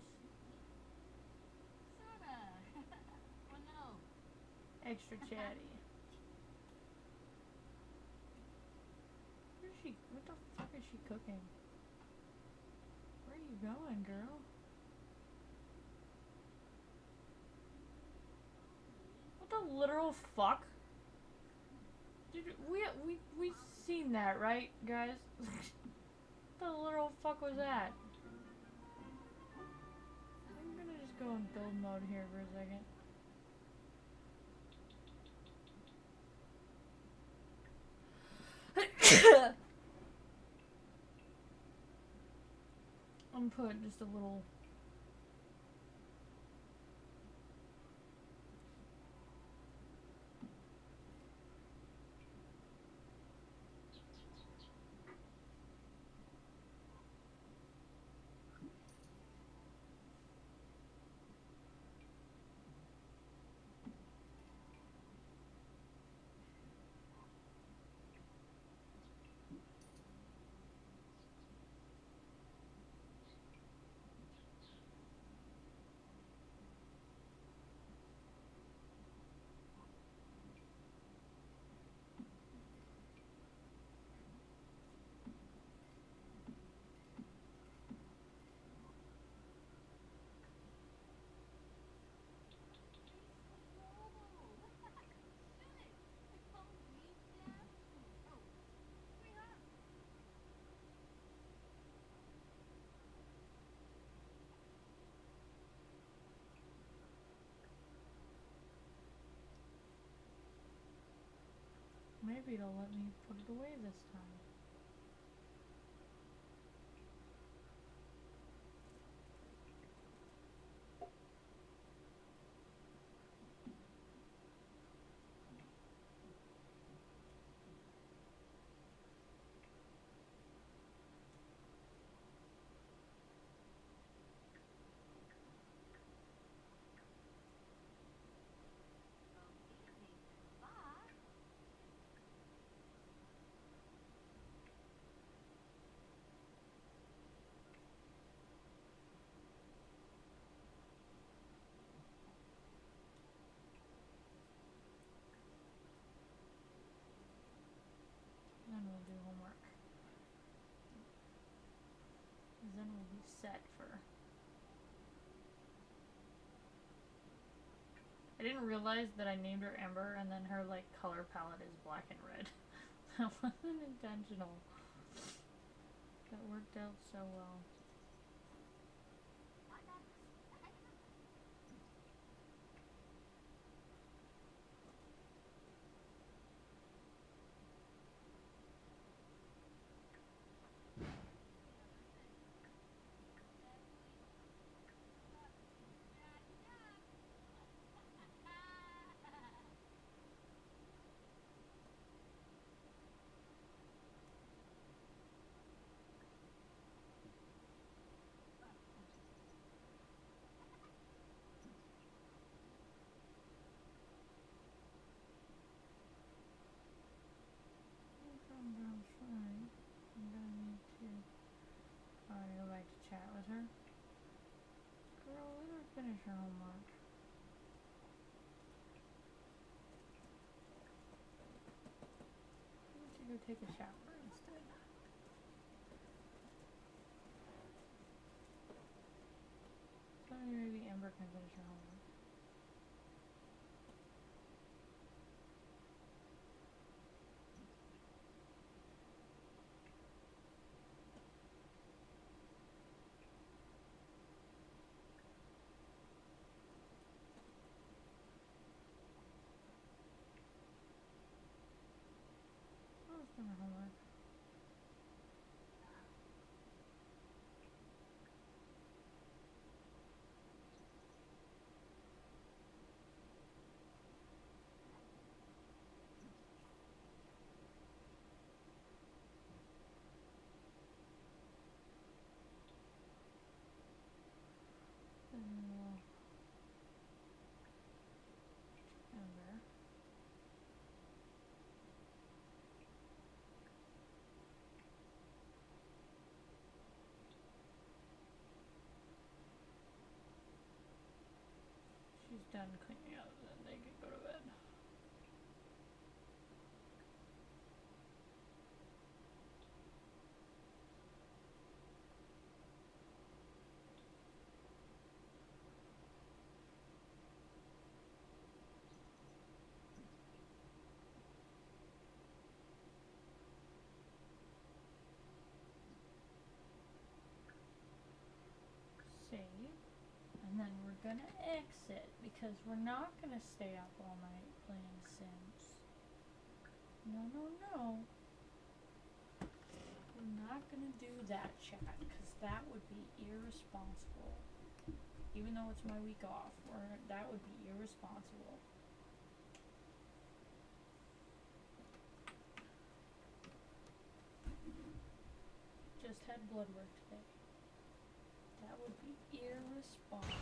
Extra chatty. What the fuck is she cooking? Where are you going, girl? What the literal fuck? Dude, we seen that, right, guys? What the literal fuck was that? I'm gonna just go in build mode here for a second. I'm gonna put just a little. Maybe it'll let me put it away this time. set for. I didn't realize that I named her Ember and then her like color palette is black and red. That wasn't intentional. That worked out so well. I'm gonna need to go back to chat with her. Girl, let her finish her homework. Why don't you go take a shower instead? So maybe Amber can finish her homework. Who's doing her homework? Amber. She's done cleaning up, then they can go to bed. Save. And then we're gonna exit because we're not gonna stay up all night playing Sims. No, no, no. We're not gonna do that, chat, because that would be irresponsible. Even though it's my week off, that would be irresponsible. Just had blood work today. That would be irresponsible.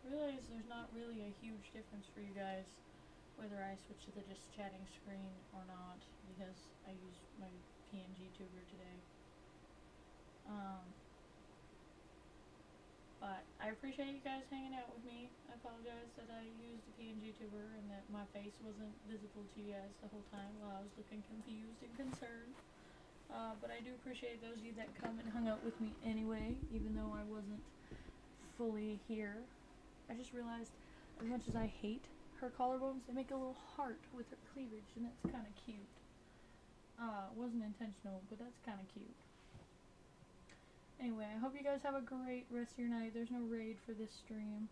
Realize there's not really a huge difference for you guys whether I switch to the just chatting screen or not, because I use my PNG tuber today. But I appreciate you guys hanging out with me. I apologize that I used the PNG tuber and that my face wasn't visible to you guys the whole time while I was looking confused and concerned. But I do appreciate those of you that come and hung out with me anyway, even though I wasn't fully here. I just realized, as much as I hate her collarbones, they make a little heart with her cleavage, and that's kind of cute. Wasn't intentional, but that's kind of cute. Anyway, I hope you guys have a great rest of your night. There's no raid for this stream,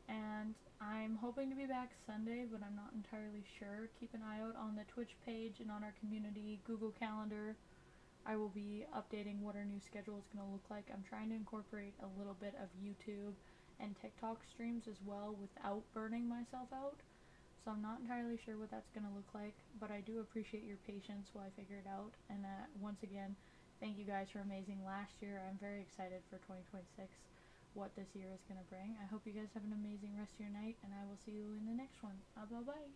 and I'm hoping to be back Sunday, but I'm not entirely sure. Keep an eye out on the Twitch page and on our community Google Calendar. I will be updating what our new schedule is going to look like. I'm trying to incorporate a little bit of YouTube and TikTok streams as well without burning myself out. So I'm not entirely sure what that's going to look like, but I do appreciate your patience while I figure it out. And once again, thank you guys for amazing last year. I'm very excited for 2026, what this year is going to bring. I hope you guys have an amazing rest of your night, and I will see you in the next one. Bye-bye.